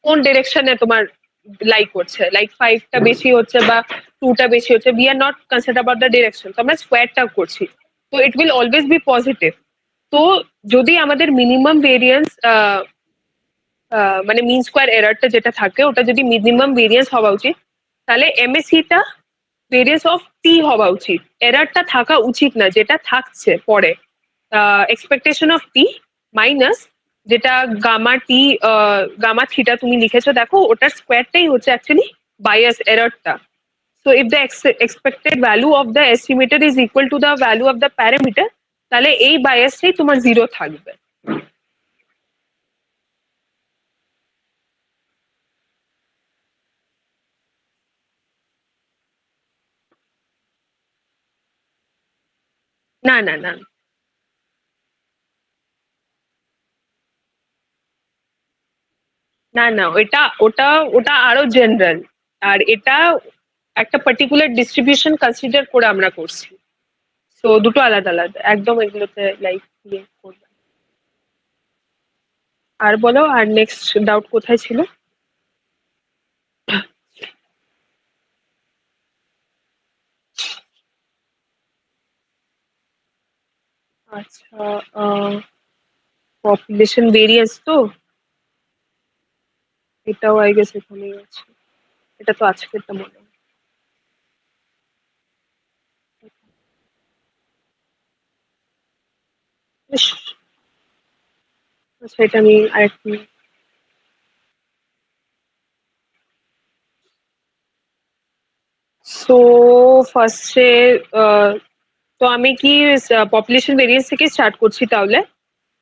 কোন ডিরেকশনে তোমার লাইক করছে, লাইক 5টা বেশি হচ্ছে বা 2টা বেশি হচ্ছে, we are not consider about the direction, তো আমরা স্কোয়ারটা করছি। তো it will always be positive. তো যদি আমাদের মিনিমাম ভেরিয়েন্স মানে মিন স্কোয়ার এররটা যেটা থাকে ওটা যদি মিনিমাম ভেরিয়েন্স হওয়া উচিত, তাহলে এমএসসিটা ভেরিয়েন্স অফ টি হওয়া উচিত, এররটা থাকা উচিত না যেটা থাকছে পরে। এক্সপেকটেশন অফ টি মাইনাস যেটা গামা টি, গামা থিটা তুমি লিখেছো দেখো, ওটার স্কোয়ারটাই হচ্ছে অ্যাকচুয়ালি বায়াস এররটা। So if the expected value of the estimator is equal to the value of the parameter, তাহলে এই বায়াসটাই তোমার জিরো থাকবে। না, না, না, না, না, ওটা ওটা ওটা আরো জেনারেল। আর এটা একটা পার্টিকুলার ডিস্ট্রিবিউশন কনসিডার করে আমরা করছি। তো দুটো আলাদা আলাদা একদম, এগুলোতে লাইক ইয়ে করবে। আর বলো, আর নেক্সট ডাউট কোথায় ছিল? আচ্ছা, পপুলেশন ভেরিয়েন্স তো এটাও আই গেস এখানেই আছে। এটা তো আজকেরটা মনে হয়। ইস, আচ্ছা এটা আমি আরেকটু। সো ফার্স্টে তো আমি কি পপুলেশন ভেরিয়েন্স থেকে স্টার্ট করছি তাহলে।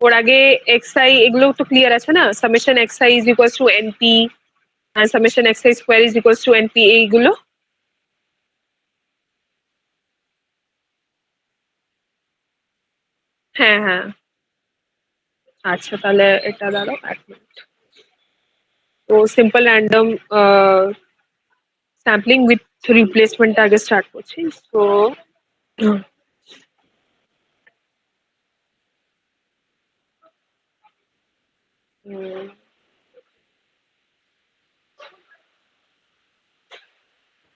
ওর আগে এক্স আই এগুলো তো ক্লিয়ার আছে না, summation x i is equals to np আর summation x i square is equals to np, এইগুলো। হ্যাঁ, হ্যাঁ। আচ্ছা তাহলে এটা দাঁড়াও 1 মিনিট। তো simple random sampling with replacement আগে স্টার্ট করছি।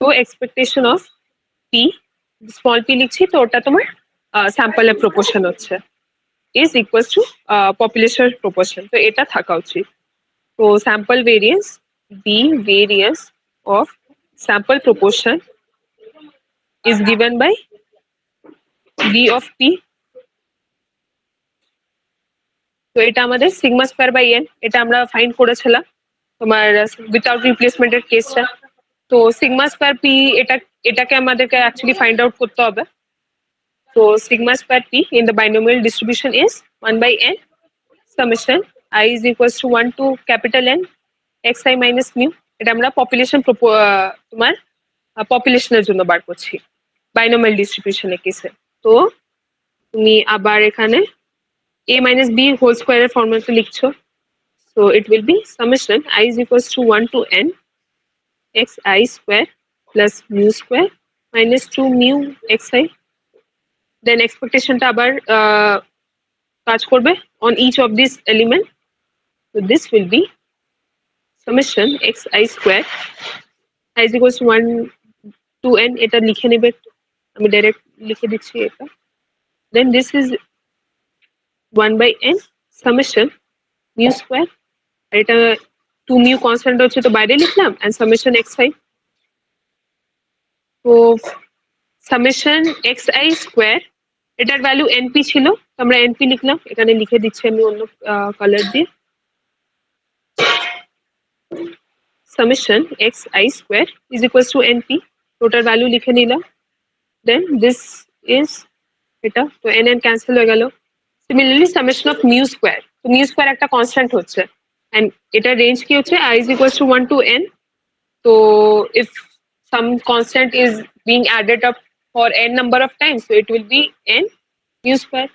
তো expectation of P, small P লিখছি, তো ওটা তোমার স্যাম্পলের প্রপোর্শন হচ্ছে, is equal two population proportion, তো এটা থাকা উচিত। তো sample variance, the variance of sample proportion is given by v of p, তো এটা আমাদের সিগমা স্কয়ার বাই এন, এটা আমরা ফাইন্ড করেছিলাম তোমার উইথাউট রিপ্লেসমেন্টের কেসটা। তো সিগমা স্কয়ার পি, এটাকে আমাদেরকে অ্যাকচুয়ালি ফাইন্ড আউট করতে হবে। তো sigma square P in the binomial distribution is 1/n summation I is equals to 1 to capital N xi minus mu, এটা আমরা পপুলেশন তোমার পপুলেশনের জন্য বার করছি বাইনোমিয়াল ডিস্ট্রিবিউশনের কেসে। তো তুমি আবার এখানে a minus b হোল স্কয়ারের ফর্মুলাতে লিখছো, so it will be summation I is equals to 1 to n xi square plus mu square minus 2 mu xi, then expectationটা আবার কাজ করবে on each of these element, so this will be summation xi square I is equals to 1 to n, এটা লিখে নেবে, আমি direct লিখে দিচ্ছি এটা, then this is 1 by n summation mu square, আর এটা 2 mu কনস্ট্যান্ট হচ্ছে তো বাইরে লিখলাম, and summation xi, তো সামেশন xi স্কোয়ার, এটার ভ্যালু np ছিল, তো আমরা np লিখলাম, এখানে লিখে দিচ্ছি আমি অন্য কালার দিয়ে, summation xi square is equals two np, ওটার ভ্যালু লিখে নিলাম, দেন দিস ইজ এটা, তো n ক্যান্সেল হয়ে গেল। Similarly summation of mu square, তো মিউ স্কোয়ার একটা কনস্ট্যান্ট হচ্ছে, এন্ড এটা রেঞ্জ কি হচ্ছে i is equals to 1 to n, so if some constant is being added up for n number of times, so it will be n mu square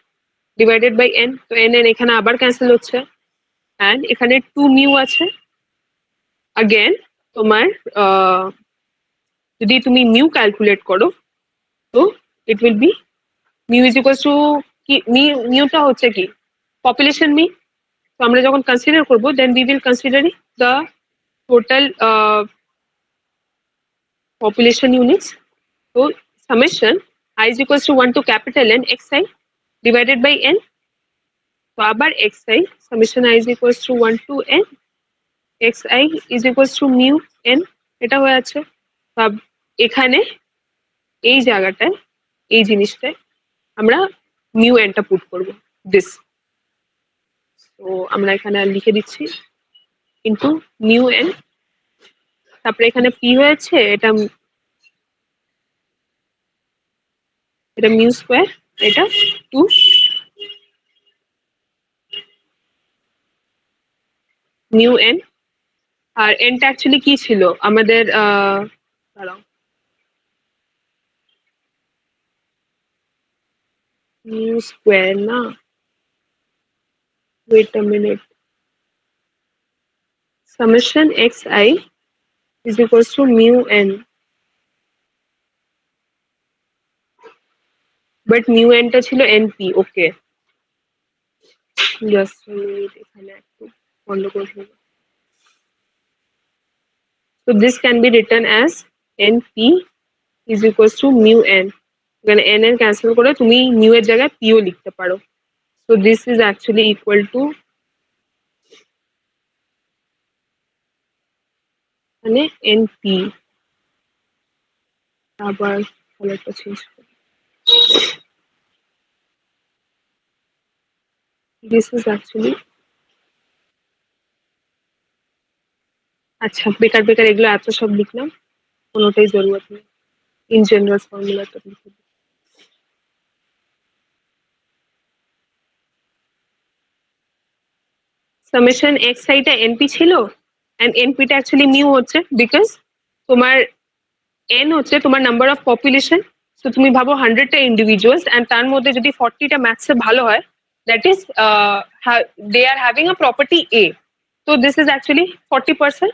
divided by n, তো n এখানে আবার cancel হচ্ছে, and এখানে 2 mu আছে, again তোমার যদি তুমি mu calculate করো, তো it will be mu is equals to কি, মিউটা হচ্ছে কি পপুলেশন মি, তো আমরা যখন কনসিডার করবো দেন we will consider the total population units, so summation I is equals to 1 to capital N xi divided by n, তো আবার xi summation I is equals to 1 to n xi is equals to mu n, এটা হয়ে আছে। এখানে এই জায়গাটায় এই জিনিসটায় আমরা মিউ এনটা পুট করব দিস, তো আমরা এখানে লিখে দিচ্ছি ইনটু মিউ এন, তারপরে এখানে পি হয়েছে, এটা এটা মিউ স্কোয়ার, এটা 2 মিউ এন, আর এনটা অ্যাকচুয়ালি কি ছিল আমাদের দাঁড়াও, মিউ স্কোয়ার না, wait a minute, summation xi is equals to mu n, but mu n টা ছিল np, ওকে জাস্ট এখানে একটু গন্ডগোল হলো, so this can be written as np is equals to mu n, এখানে n এর ক্যান্সেল করে তুমি mu এর জায়গায় p ও লিখতে পারো, so this is actually equal to মানে np, আবার কালারটা চেঞ্জ করি, this is actually, আচ্ছা বেকার বেকার এগুলো এত সব লিখলাম, কোনোটাই জরুরত নেই, ইন জেনারেল ফর্মুলাটা লিখে দিই, সামেশন এক্স আইটা এনপি ছিল, এন্ড এনপিটা অ্যাকচুয়ালি মিউ হচ্ছে বিকজ তোমার এন হচ্ছে তোমার নাম্বার অফ পপুলেশন, তো তুমি ভাবো 100টা ইন্ডিভিজুয়ালস এন্ড তার মধ্যে যদি 40টা ম্যাথসে ভালো হয়, that is they are having a property এ, তো দিস ইজ অ্যাকচুয়ালি 40%,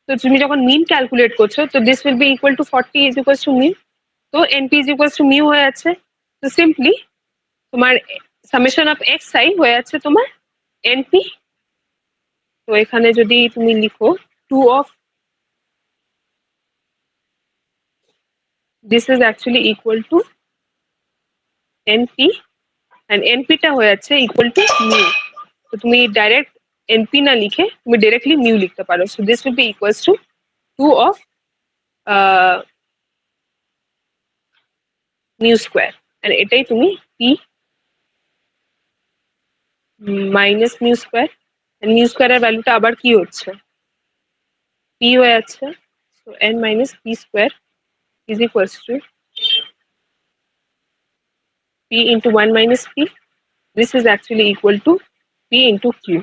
তো তুমি যখন মিন ক্যালকুলেট করছো, তো this will be equal to 40 is equals to mu, তো NP is equals to mu হয়ে যাচ্ছে, তো সিম্পলি তোমার সামেশন অফ এক্স আই হয়ে যাচ্ছে তোমার এনপি, তো এখানে যদি তুমি লিখো 2 of this is actually equal to NP, and এনপিটা হয়ে যাচ্ছে ইকুয়াল টু মিউ। তো তুমি ডাইরেক্ট এনপি না লিখে তুমি ডাইরেক্টলি মিউ লিখতে পারো। So this will be equals to 2 of mu square, and এটাই তুমি p minus mu square, mu স্কোয়ারের ভ্যালুটা আবার কি হচ্ছে, পি হয়ে যাচ্ছে। So n minus p square is equals to p into one minus p. This is actually equal to p into q.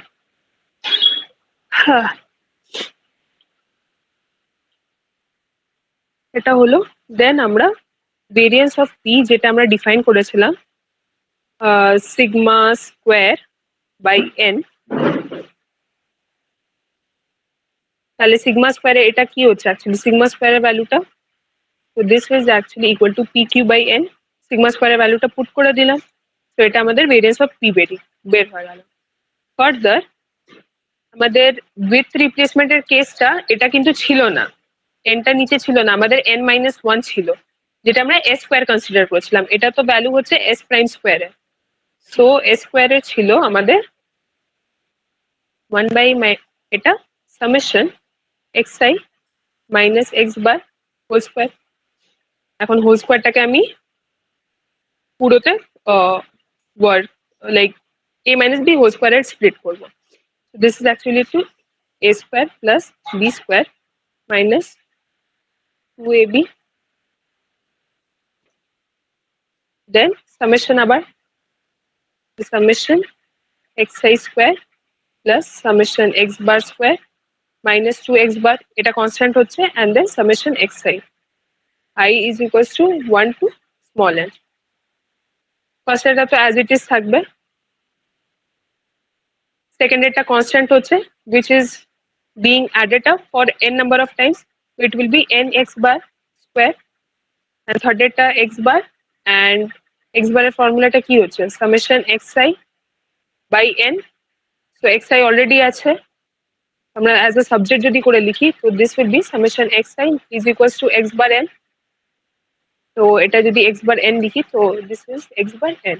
এটা হলো, দেন আমরা ভেরিয়েন্স অফ পি যেটা আমরা ডিফাইন করেছিলাম সিগমা স্কোয়ার বাই এন, তাহলে সিগমা স্কোয়ারে এটা কি হচ্ছে অ্যাকচুয়ালি সিগমা স্কোয়ারের ভ্যালুটা, তো this is actually equal to p q by n. Sigma স্কোয়ারের ভ্যালুটা পুট করে দিলাম, তো এটা আমাদের ভেরিয়েন্স অফ পি বের হয়ে গেল। ফার্দার আমাদের উইথ রিপ্লেসমেন্টের কেসটা এটা কিন্তু ছিল না, এনটা নিচে ছিল না, আমাদের এন মাইনাস ওয়ান ছিল, যেটা আমরা এস স্কোয়ার কনসিডার করেছিলাম। এটা তো ভ্যালু হচ্ছে এস প্রাইম স্কোয়ারে। সো এস স্কোয়ারে ছিল আমাদের ওয়ান বাই এটা summation x i minus x bar whole square. এখন হোল স্কোয়ারটাকে আমি পুরোতে word like a minus b whole স্কোয়ারের স্প্লিট করবো। This is actually two a square plus b square minus two a b, then summation আবার summation x i square plus summation x bar square minus two x bar, এটা constant হচ্ছে, and then summation x i is equals to one to small n. First এটা তো as it is থাকবে, second এটা constant হচ্ছে which is being added up for n number of times, so it will be n x bar square, and third এটা x bar, and x bar এর ফর্মুলাটা কি হচ্ছে summation xi by n। So xi already আছে, আমরা as a subject যদি করে লিখি তো this will be summation xi is equals to x bar n। তো এটা যদি x bar n লিখি তো this is x bar n।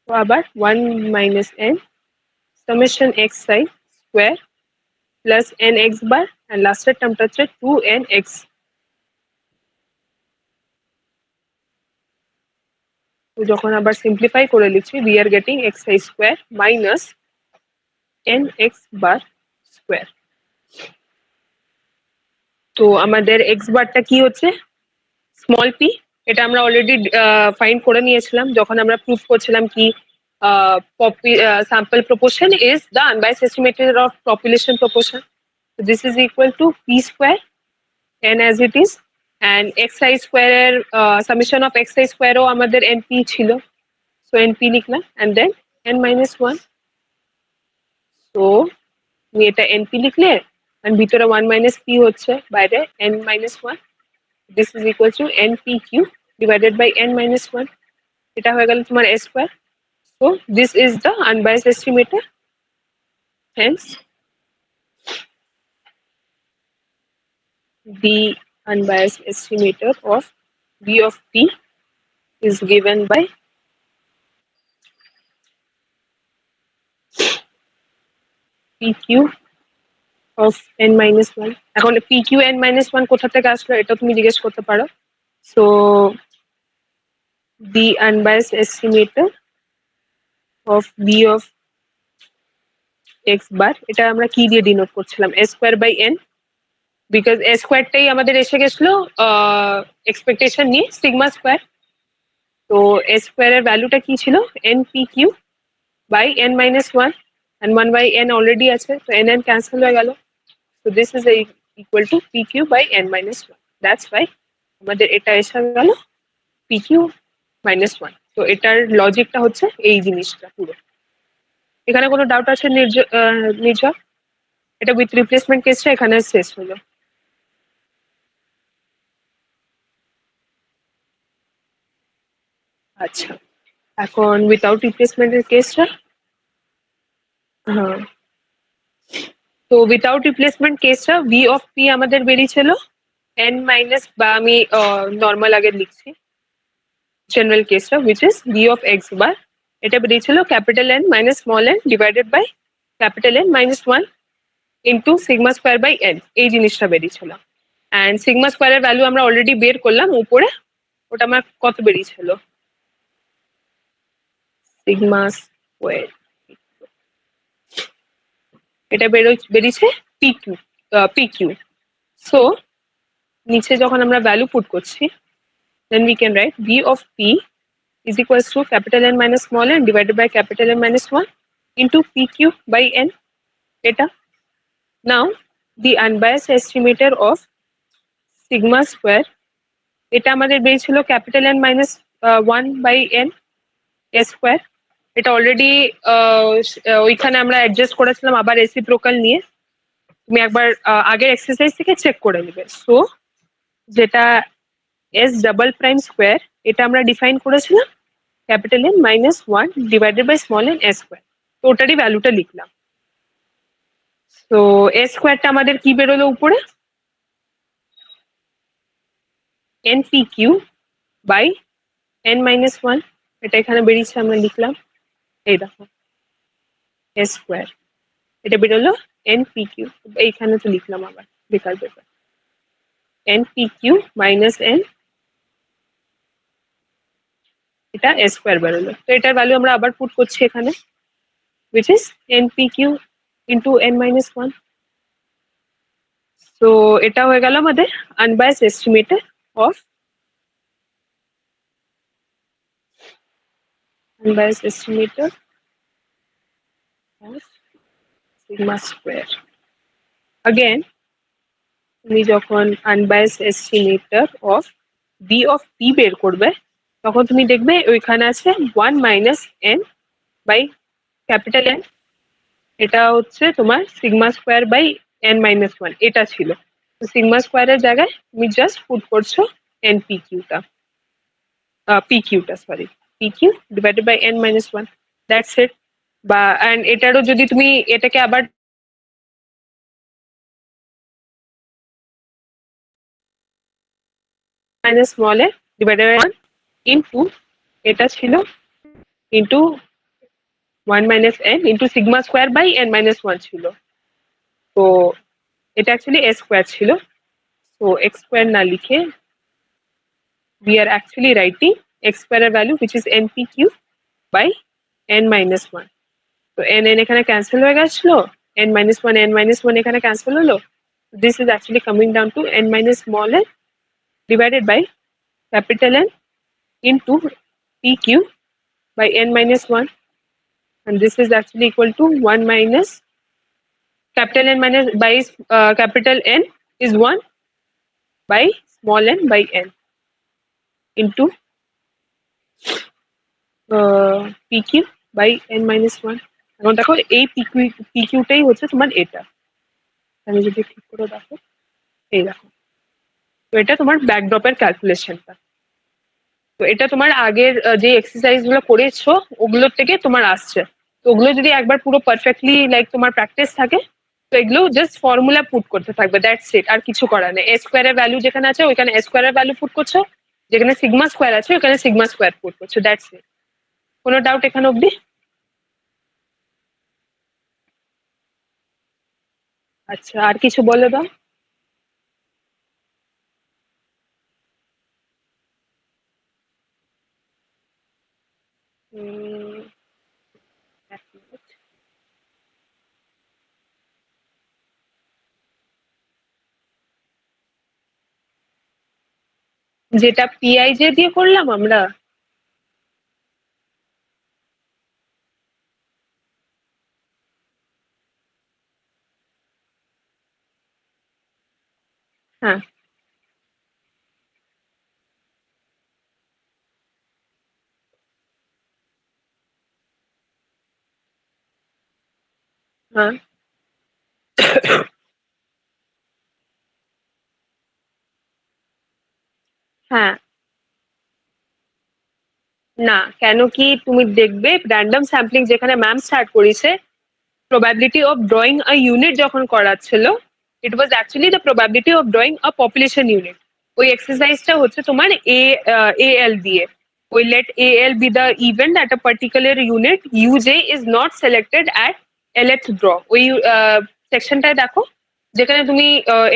তো আবার 1 minus n summation xi square plus N x bar, and লাস্টের টার্মটা হচ্ছে টু এন এক্স। তো যখন আবার সিম্পলিফাই করে লিখছি we are getting x i square minus N x bar square. তো আমাদের এক্স বারটা কি হচ্ছে স্মল পি, এটা আমরা অলরেডি ফাইন্ড করে নিয়েছিলাম যখন আমরা প্রুফ করছিলাম কি sample proportion is the unbiased estimator of population proportion. So this is equal to p square n as it is, and xi square এর summation of xi square ও আমাদের np ছিল, so np লিখলাম, and then n minus 1। so তুমি এটা np লিখলে, and ভিতরে 1 minus p হচ্ছে, বাইরে n minus 1। this is equal to npq divided by n minus 1, এটা হয়ে গেল তোমার s square। so this is the unbiased estimator, hence the unbiased estimator of b of p is given by pq of n minus 1। এখন pq n minus 1 কোথা থেকে আসলো এটা তুমি জিজ্ঞেস করতে পারো। so the unbiased estimator of b of x bar, এটা আমরা কি দিয়ে ডিনোট করছিলাম s square by n, because s স্কয়ারটাই আমাদের এসে গেছিল এক্সপেকটেশন নিয়ে সিগমা স্কয়ার। তো s স্কয়ারের ভ্যালুটা কি ছিল npq by n minus 1, and 1 বাই n অলরেডি আছে, তো n ক্যান্সেল হয়ে গেল। so this is equal to pq by n minus 1, that's why আমাদের এটা এসে গেল pq মাইনাস 1। তো এটার লজিকটা হচ্ছে এই জিনিসটা পুরো। এখানে কোনো ডাউট আছে নির্ঝর? এটা উইথ রিপ্লেসমেন্ট কেসটা এখানে শেষ হলো। আচ্ছা, এখন উইথাউট রিপ্লেসমেন্টের কেসটা। হ্যাঁ, তো উইথাউট রিপ্লেসমেন্ট কেসটা ভি অফ পি আমাদের বেরিয়েছিল এন মাইনাস, বা আমি নর্মাল আগে লিখছি জেনারেল কেসটা, which is v of x bar. এটা বেরিয়েছিল capital N minus small n divided by capital N minus one into sigma square by n, এই জিনিসটা বেরিয়েছিল। অ্যান্ড সিগমা স্কোয়ারের ভ্যালু আমরা অলরেডি বের করলাম উপরে, ওটা আমার কত বেরিয়েছিল, সিগমা স্কোয়ার, এটা বেরিয়েছে p q, p q. So নিচে যখন আমরা ভ্যালু পুট করছি, then we can write v of p is equals to capital N minus small n divided by capital N minus 1 into pq by n. Eta. Now the unbiased estimator of sigma square, এটা আমাদের বেরিয়েছিল capital N minus 1 by n square. এটা already ওইখানে আমরা adjust করেছিলাম আবার reciprocal নিয়ে, তুমি একবার আগের এক্সারসাইজ থেকে চেক করে নেবে। সো যেটা এস ডাবল প্রাইম স্কোয়ার, এটা আমরা ডিফাইন করেছিলাম capital N minus one divided by small n s square, তো ওটারই ভ্যালুটা লিখলাম। তো এস স্কোয়ারটা আমাদের কি বেরোলো উপরে, n p q by n minus one, এটা এখানে বেরিয়েছে আমরা লিখলাম, এই দেখো এস স্কোয়ার, এটা বেরোলো এন পি কিউ, এইখানে তো লিখলাম আবার বেকার বেকার, n p q minus n, এটা এস স্কোয়ার বেরোলো। তো এটার ভ্যালু আমরা আবার পুট করছি এখানে, which is npq into n minus 1. So এটা হয়ে গেল আমাদের unbiased estimator of unbiased estimator of sigma square. Again, তুমি যখন unbiased estimator of b of p বের করবে, তখন তুমি দেখবে ওইখানে আছে 1 minus n by capital N, এটা হচ্ছে তোমার sigma square by n minus 1, এটা ছিল। তো সিগমা স্কোয়ারের জায়গায় তুমি জাস্ট পুট করছো npqটা, পিকিউটা sorry, pq divided by n minus one, that's it. বা অ্যান্ড এটারও যদি তুমি এটাকে আবার minus small a divided by one into, এটা ছিল into one minus n into sigma square by n minus one ছিল, তো এটা অ্যাকচুয়ালি এ স্কোয়ার ছিল। তো এক্স স্কোয়ার না লিখে we are actually writing x square এর value which is npq by n minus 1. তো n n এখানে ক্যান্সেল হয়ে গেছিল, n minus 1 এখানে ক্যান্সেল হলো, this is actually coming down to n minus small n divided by capital N into pq by n minus 1, and this is actually equal to 1 minus capital N minus by capital N is 1 by small n by n into pq by n minus 1. এখন দেখো এই পিকিউটাই হচ্ছে তোমার এটা, আমি যদি ঠিক করে দেখো, এই দেখো, তো এটা তোমার ব্যাকড্রপের ক্যালকুলেশনটা। তো এটা তোমার আগের যে এক্সারসাইজ গুলো করেছো ওগুলোর থেকে তোমার আসছে। তো ওগুলো যদি একবার পুরো পারফেক্টলি লাইক তোমার প্র্যাকটিস থাকে, তো এগুলো জাস্ট ফর্মুলা পুট করতে থাকবে, দ্যাটস ইট, আর কিছু করার নেই। এ স্কোয়ারের ভ্যালু যেখানে আছে ওইখানে এ স্কোয়ারের ভ্যালু পুট করছো, যেখানে সিগমা স্কোয়ার আছে ওখানে সিগমা স্কোয়ার পুট করছো, দ্যাটস ইট। কোনো ডাউট এখানে অব্দি? আচ্ছা, আর কিছু বলে দাও। উম, এক মিনিট। যেটা পিআইজে দিয়ে করলাম আমরা, হ্যাঁ হ্যাঁ হ্যাঁ, না কেন কি তুমি দেখবে র্যান্ডম স্যাম্পলিং যেখানে ম্যাম স্টার্ট করেছে, probability of drawing a unit যখন করাচ্ছিল, it was actually the probability of drawing a population unit. ওই এক্সারসাইজটা হচ্ছে তোমার AL দিয়ে, ওই let AL be the event at a particular unit UJ is not selected at LH draw. ওই সেকশনটায় দেখো যেখানে তুমি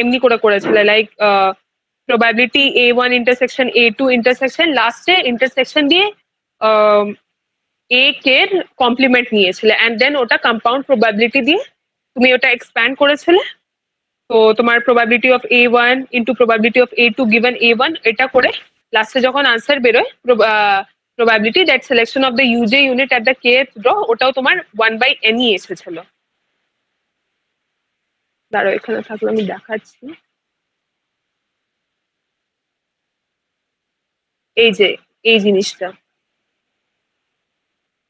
এমনি করে করেছিলে, like probability A1 intersection A2 intersection, লাস্টে ইন্টারসেকশন দিয়ে এ কে এর কমপ্লিমেন্ট নিয়েছিলে এন্ড দেন ওটা কম্পাউন্ড প্রবাবিলিটি দিয়ে তুমি ওটা এক্সপ্যান্ড করেছিলে। তো তোমার probability of A1 into probability of A2 given A1, এটা করে লাস্টে যখন আনসার বেরোয় probability that selection of the u j unit at the kth draw, ওটাও তোমার 1/n ই এসেছিল। দাঁড়াও এখানে থাকলে আমি দেখাচ্ছি। এই যে এই জিনিসটা,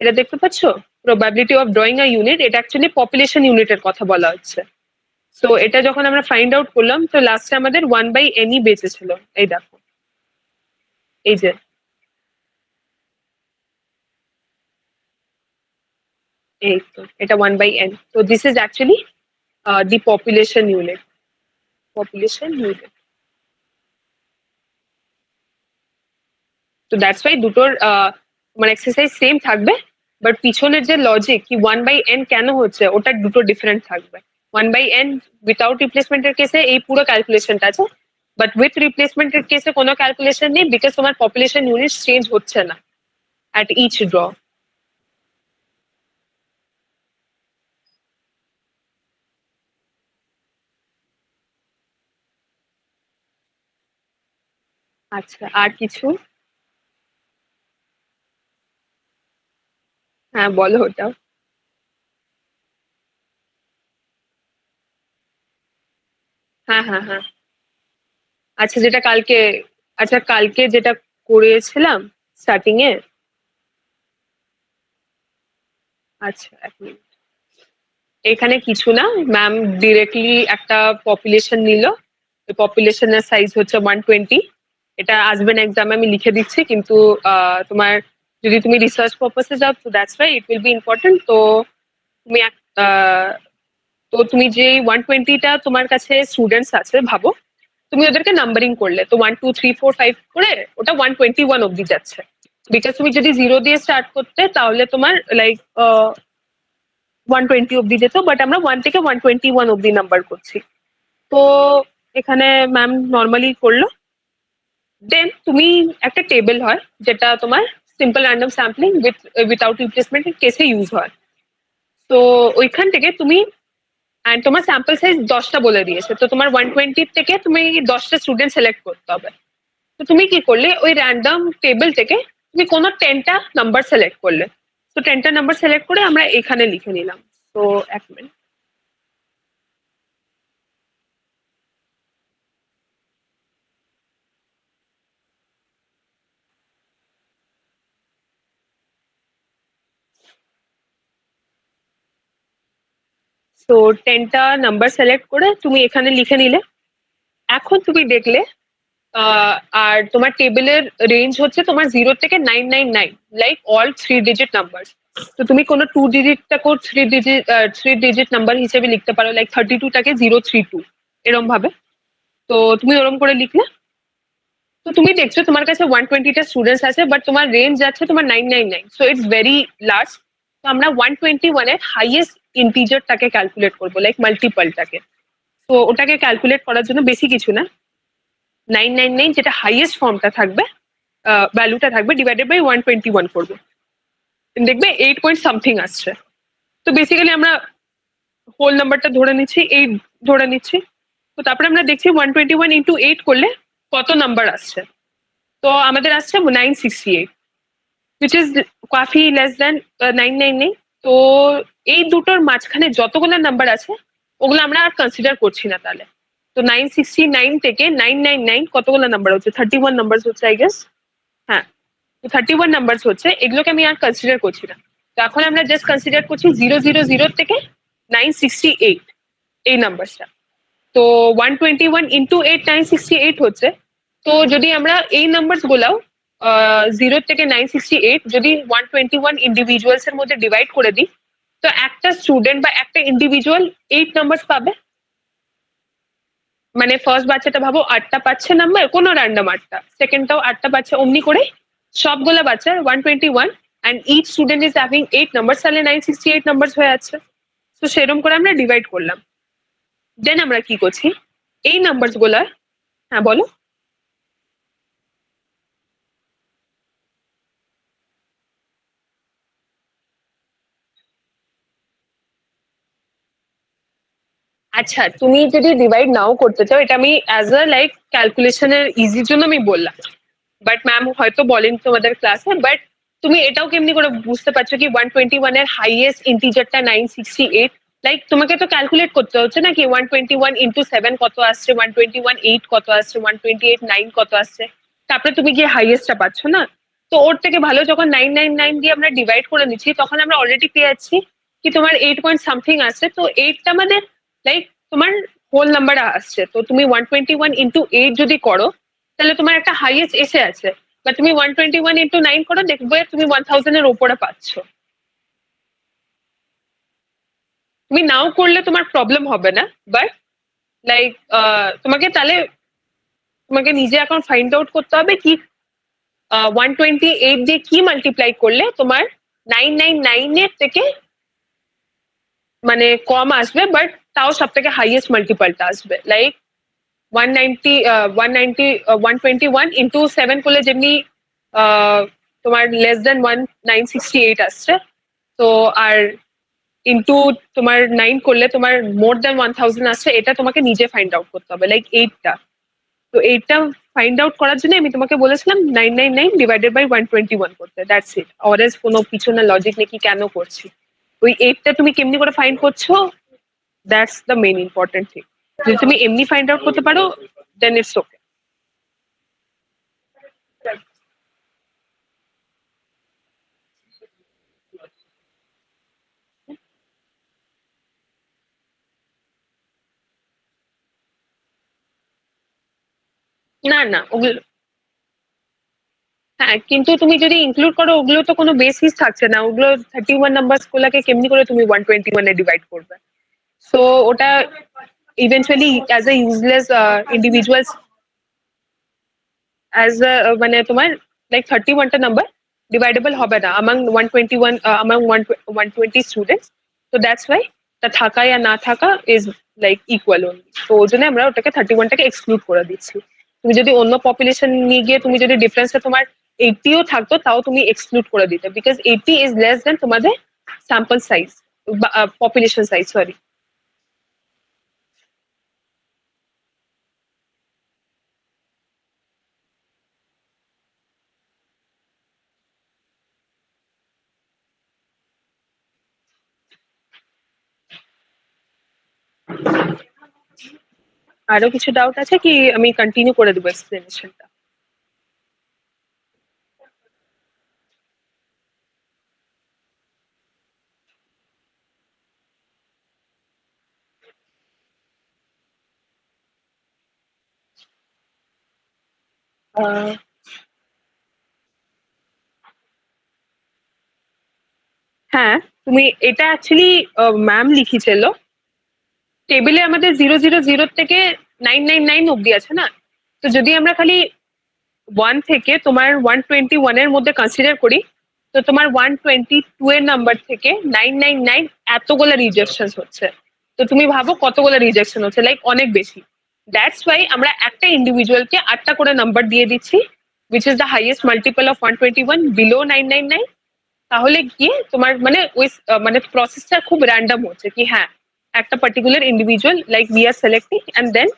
এটা দেখতে পাচ্ছ, probability of drawing a unit, এটা অ্যাকচুয়ালি পপুলেশন ইউনিটের কথা বলা হচ্ছে। তো এটা যখন আমরা ফাইন্ড আউট করলাম, তো লাস্টে আমাদের 1/n ই বেঁচেছিল। এই দেখো, এই যে এই তো এটা 1/n। তো this is actually the population unit, population unit. তো দ্যাটস ওয়াই দুটোর মানে এক্সারসাইজ সেম থাকবে, বাট পিছনের যে লজিক কি 1/n কেন হচ্ছে, ওটা দুটো ডিফারেন্ট থাকবে। 1/n উইথাউট রিপ্লেসমেন্টের কেসে এই পুরো ক্যালকুলেশনটা আছে, বাট উইথ রিপ্লেসমেন্টের কেসে কোনো ক্যালকুলেশন নেই, বিকজ তোমার পপুলেশন ইউনিট চেঞ্জ হচ্ছে না অ্যাট ইচ ড্র। আচ্ছা, আর কিছু? হ্যাঁ বলো ওটা। হ্যাঁ হ্যাঁ হ্যাঁ। আচ্ছা যেটা কালকে, আচ্ছা কালকে যেটা করেছিলাম স্টার্টিং এ। আচ্ছা এক মিনিট, এখানে কিছু না, ম্যাম ডিরেক্টলি একটা পপুলেশন নিল, ওই পপুলেশনের সাইজ হচ্ছে 120। এটা আসবে না এক্সামে, আমি লিখে দিচ্ছি, কিন্তু তোমার যদি তুমি রিসার্চ পারপাসে যাও তো that's why it will be important. তো তুমি তো তুমি যে 120টা তোমার কাছে স্টুডেন্টস আছে ভাবো, তুমি ওদেরকে নাম্বারিং করলে, তো 1 2 3 4 5 করে ওটা 121 অব্দি যাচ্ছে। বিকজ তুমি যদি জিরো দিয়ে স্টার্ট করতে তাহলে তোমার লাইক 120 অব্দি যেত, বাট আমরা 1 থেকে 121 অব্দি নাম্বার করছি। তো এখানে ম্যাম নর্মালি করলো, দেন তুমি একটা টেবিল হয় যেটা তোমার simple random sampling without replacement কেসে ইউজ হয়। তো ওইখান থেকে তুমি, অ্যান্ড তোমার স্যাম্পল সাইজ 10টা বলে দিয়েছে, তো তোমার 120 থেকে তুমি 10টা স্টুডেন্ট সিলেক্ট করতে হবে। তো তুমি কি করলে, ওই র্যান্ডম টেবিল থেকে তুমি কোনো 10টা নাম্বার সিলেক্ট করলে। তো 10টা নাম্বার সিলেক্ট করে আমরা এখানে লিখে নিলাম। তো এক মিনিট, তো 10টা নাম্বার সিলেক্ট করে তুমি এখানে লিখে নিলে। এখন তুমি দেখলে আর তোমার টেবিলের রেঞ্জ হচ্ছে তোমার 0 থেকে 999, লাইক অল 3 ডিজিট নাম্বার। তো তুমি কোনো 2 ডিজিটটাকেও 3 ডিজিট নাম্বার হিসেবে লিখতে পারো, লাইক 32টাকে 032, এরম ভাবে। তো তুমি ওরম করে লিখলে। তো তুমি দেখছো তোমার কাছে 120টা স্টুডেন্টস আছে, বাট তোমার রেঞ্জ যাচ্ছে তোমার 999, সো ইটস ভেরি লার্জ। তো আমরা 121-এর হাইয়েস্ট ইন্টিজারটাকে ক্যালকুলেট করবো, লাইক মাল্টিপলটাকে। তো ওটাকে ক্যালকুলেট করার জন্য বেশি কিছু না, 999 যেটা হাইয়েস্ট ফর্মটা থাকবে, ভ্যালুটা থাকবে, ডিভাইডেড বাই 121 করবো, দেখবে 8 পয়েন্ট সামথিং আসছে। তো বেসিক্যালি আমরা হোল নাম্বারটা ধরে নিচ্ছি, 8 ধরে নিচ্ছি। তো তারপরে আমরা দেখছি 121 ইন্টু 8 করলে কত নাম্বার আসছে। তো আমাদের আসছে 968, which is কাফি লেস দেন 999। তো এই দুটোর মাঝখানে যতগুলো নাম্বার আছে ওগুলো আমরা আর কনসিডার করছি না তাহলে। তো 969 থেকে 999 কতগুলো নাম্বার হচ্ছে, 31 নাম্বার হচ্ছে আই গেস। হ্যাঁ, তো 31 নাম্বার হচ্ছে, এগুলোকে আমি আর কনসিডার করছি না। তো এখন আমরা জাস্ট কনসিডার করছি 000 থেকে 968 এই নাম্বারটা। তো 121 ইন্টু 8 968 হচ্ছে। তো যদি আমরা এই নাম্বার গুলাও 0 থেকে 968 যদি 121 ইন্ডিভিজুয়ালস এর মধ্যে ডিভাইড করে দিই, তো একটা স্টুডেন্ট বা একটা ইন্ডিভিজুয়াল 8 নাম্বার পাবে। মানে ফার্স্ট বাচ্চাটা ভাবো 8টা পাচ্ছে নাম্বার, কোনো র্যান্ডম 8টা, সেকেন্ডটাও 8টা পাচ্ছে, অমনি করে সবগুলা বাচ্চার 121, and each student is having 8 number, তাহলে 968 নাম্বার হয়ে যাচ্ছে। তো সেরকম করে আমরা ডিভাইড করলাম। দেন আমরা কি করছি, এই নাম্বার গুলা, হ্যাঁ বলো। আচ্ছা, তুমি যদি ডিভাইড নাও করতে চাও, এটা আমি অ্যাজ আ লাইক ক্যালকুলেশনের ইজির জন্য আমি বললাম, বাট ম্যাম হয়তো বলেন তোমাদের ক্লাসে, বাট তুমি এটাও কেমনি করে বুঝতে পারছো কি 121 এর হাইয়েস্ট ইন্টিজারটা 968, লাইক তোমাকে তো ক্যালকুলেট করতে হচ্ছে না কি 121 ইন্টু 7 কত আসছে, 121 8 কত আসছে, 128 9 কত আসছে, তারপরে তুমি গিয়ে হাইয়েস্টটা পাচ্ছ না। তো ওর থেকে ভালো যখন 999 দিয়ে আমরা ডিভাইড করে নিচ্ছি, তখন আমরা অলরেডি পেয়ে যাচ্ছি কি তোমার 8 পয়েন্ট সামথিং আসছে। তো 8টা মানে লাইক তোমার হোল নাম্বার আসছে। তো তুমি 121 ইন্টু 8 যদি করো, তাহলে তোমার একটা হাইয়েস্ট এসে আছে। বা তুমি 121 ইন্টু 9 করো, দেখবে তুমি 1000 এর ওপরে পাচ্ছ। তুমি নাও করলে তোমার প্রবলেম হবে না, বাট লাইক তোমাকে তাহলে তোমাকে নিজে এখন ফাইন্ড আউট করতে হবে কি 128 দিয়ে কি মাল্টিপ্লাই করলে তোমার 999 এর থেকে মানে কম আসবে, বাট তাও সব থেকে হাইয়েস্ট মাল্টিপলটা আসবে। লাইক 190 190 121 ইন্টু 7 করলে যেমনি আহ, তোমার লেস দেন 1968 আসছে। তো আর ইন্টু তোমার 9 করলে তোমার মোর দেন 1000 আসছে। এটা তোমাকে নিজে ফাইন্ড আউট করতে হবে, লাইক এইটটা। তো এইটটা ফাইন্ড আউট করার জন্য আমি তোমাকে বলেছিলাম 999 ডিভাইডেড বাই 121 করতে, দ্যাটস ইট। অরেজ কোনো পিছনে লজিক নাকি কেন করছি, ওই এইটটা তুমি কেমনি করে ফাইন্ড করছো, that's the main important thing. যদি তুমি এমনি ফাইন্ড আউট করতে পারো, দেন ইটস ওকে। না না, ওগুলো হ্যাঁ, কিন্তু তুমি যদি ইনক্লুড করো, ওগুলো তো কোনো বেসিস থাকছে না। ওগুলো 31 নাম্বার গুলাকে কেমনি করে তুমি 121 ডিভাইড করবে? সো ওটা eventually as a useless individuals, as মানে তোমার লাইক 31টা নাম্বার ডিভাইডেবল হবে না among 121, among 120 স্টুডেন্টস। তো দ্যাটস ওয়াই তা থাকা या না থাকা ইজ লাইক ইকুয়াল অনলি। তো ওই জন্য আমরা ওটাকে 31টাকে এক্সক্লুড করে দিচ্ছি। তুমি যদি অন্য পপুলেশন নিয়ে গিয়ে তুমি যদি ডিফারেন্সটা তোমার 80ও থাকতো, তাও তুমি এক্সক্লুড করে দিতে, বিকজ 80 ইজ লেস দেন তোমাদের sample size, population size, sorry. আরো কিছু ডাউট আছে কি, আমি কন্টিনিউ করে দেবো এক্সপ্লেনেশনটা? হ্যাঁ, তুমি এটা অ্যাকচুয়ালি ম্যাম লিখেছিল টেবিলে, আমাদের 000 থেকে 999 অব্দি আছে না। তো যদি আমরা খালি 1 থেকে তোমার 121 এর মধ্যে কনসিডার করি, তো তোমার 122 এর নাম্বার থেকে 999 এতগুলো রিজেকশন হচ্ছে। তো তুমি ভাবো কতগুলো রিজেকশন হচ্ছে, লাইক অনেক বেশি। দ্যাটস ওয়াই আমরা একটা ইন্ডিভিজুয়ালকে 8টা করে নাম্বার দিয়ে দিচ্ছি, which is the highest multiple of 121 below 999। তাহলে গিয়ে তোমার মানে ওই মানে প্রসেসটা খুব র্যান্ডম হচ্ছে কি হ্যাঁ, একটা particular individual like we are selecting, and then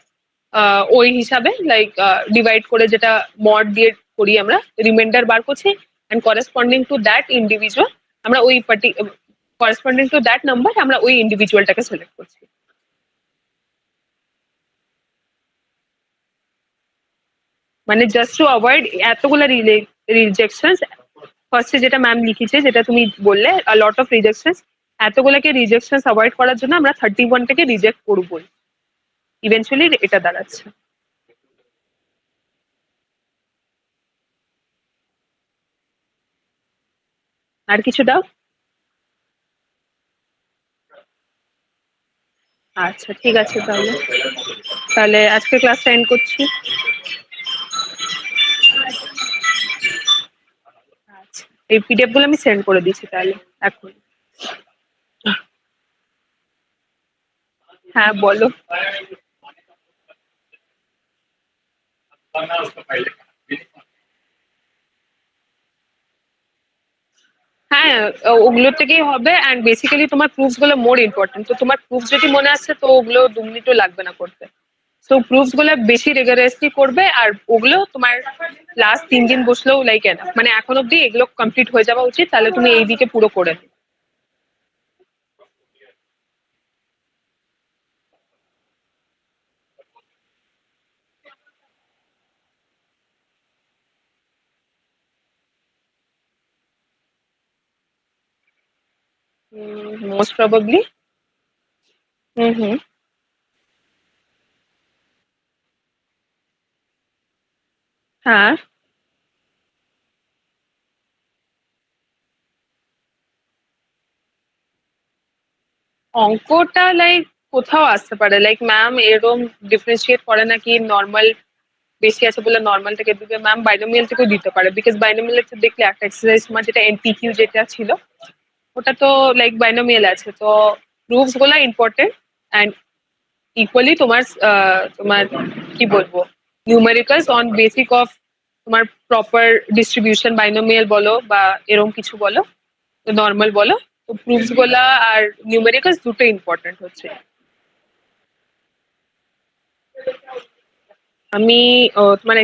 ওই হিসাবে লাইক ডিভাইড করে, যেটা মড দিয়ে করি আমরা, রিমাইন্ডার বার করছি, and corresponding to that individual আমরা ওই করেসপন্ডিং টু দ্যাট নাম্বার আমরা ওই ইন্ডিভিজুয়ালটাকে সিলেক্ট করছি। মানে জাস্ট টু অ্যাভয়েড এতগুলো রিজেকশন, ফার্স্টে যেটা ম্যাম লিখেছে, যেটা তুমি বললে লট অফ রিজেকশন, এতগুলোকে রিজেকশন অ্যাভয়েড করার জন্য আমরা 31টাকে রিজেক্ট করবোই, ইভেন্চুয়ালি এটা দাঁড়াচ্ছে। আর কিছু ডাউট? আচ্ছা ঠিক আছে, তাহলে তাহলে আজকে ক্লাসটা এন্ড করছি। আচ্ছা, এই পিডিএফ গুলো আমি সেন্ড করে দিচ্ছি তাহলে এখন। হ্যাঁ বলো। হ্যাঁ, ওগুলো থেকেই হবে। অ্যান্ড বেসিক্যালি তোমার প্রুফস গুলো মোর ইম্পর্টেন্ট, তো তোমার প্রুফ যদি মনে আসছে তো ওগুলো 2 মিনিটও লাগবে না করতে। তো প্রুফস গুলো বেশি রিগারাসলি করবে, আর ওগুলো তোমার লাস্ট 3 দিন বসলেও লাইক এনা, মানে এখন অব্দি এগুলো কমপ্লিট হয়ে যাওয়া উচিত, তাহলে তুমি এই দিকে পুরো করে মোস্ট প্রবাবলি। হুম হুম। হ্যাঁ, অঙ্কটা লাইক কোথাও আসতে পারে, লাইক ম্যাম এরকম ডিফারেন্সিয়েট করে নাকি নর্মাল বেশি আছে বলে নর্মাল থেকে দিবে, ম্যাম বাইনোমিয়াল থেকেও দিতে পারে, বিকজ বাইনোমিয়াল দেখলে একটা এক্সারসাইজ তোমার যেটা এনপিকিউ যেটা ছিল ওটা তো লাইক বাইনোমিয়াল আছে, তো প্রুফস গুলো ইম্পর্টেন্ট। অ্যান্ড ইকুয়ালি তোমার তোমার কি বলবো, নিউমেরিক্যালস অন বেসিক অফ তোমার প্রপার ডিস্ট্রিবিউশন বাইনোমিয়াল বলো বা এরকম কিছু বলো, নর্মাল বলো, তো প্রুফস গুলা আর নিউমেরিক্যালস দুটো ইম্পর্টেন্ট হচ্ছে। আমি তোমার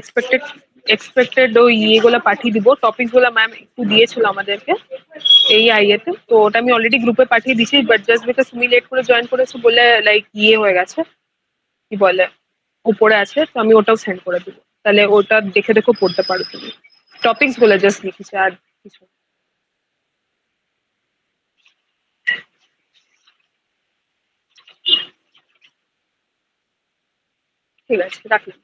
এক্সপেক্টেড ওই ইয়েগুলো পাঠিয়ে দিব, টপিকস গুলো ম্যাম একটু দিয়েছিল আমাদেরকে এই আইয়েতে, তো ওটা আমি অলরেডি গ্রুপে পাঠিয়ে দিয়েছি, বাট জাস্ট বিকজ তুমি লেট করে জয়েন করেছো বলে লাইক ইয়ে হয়ে গেছে, কি বলে, উপরে আছে, তো আমি ওটাও সেন্ড করে দিব, তাহলে ওটা দেখে দেখে পড়তে পারো তুমি। টপিকস গুলো জাস্ট লিখেছি আর কিছু না। ঠিক আছে, রাখলাম।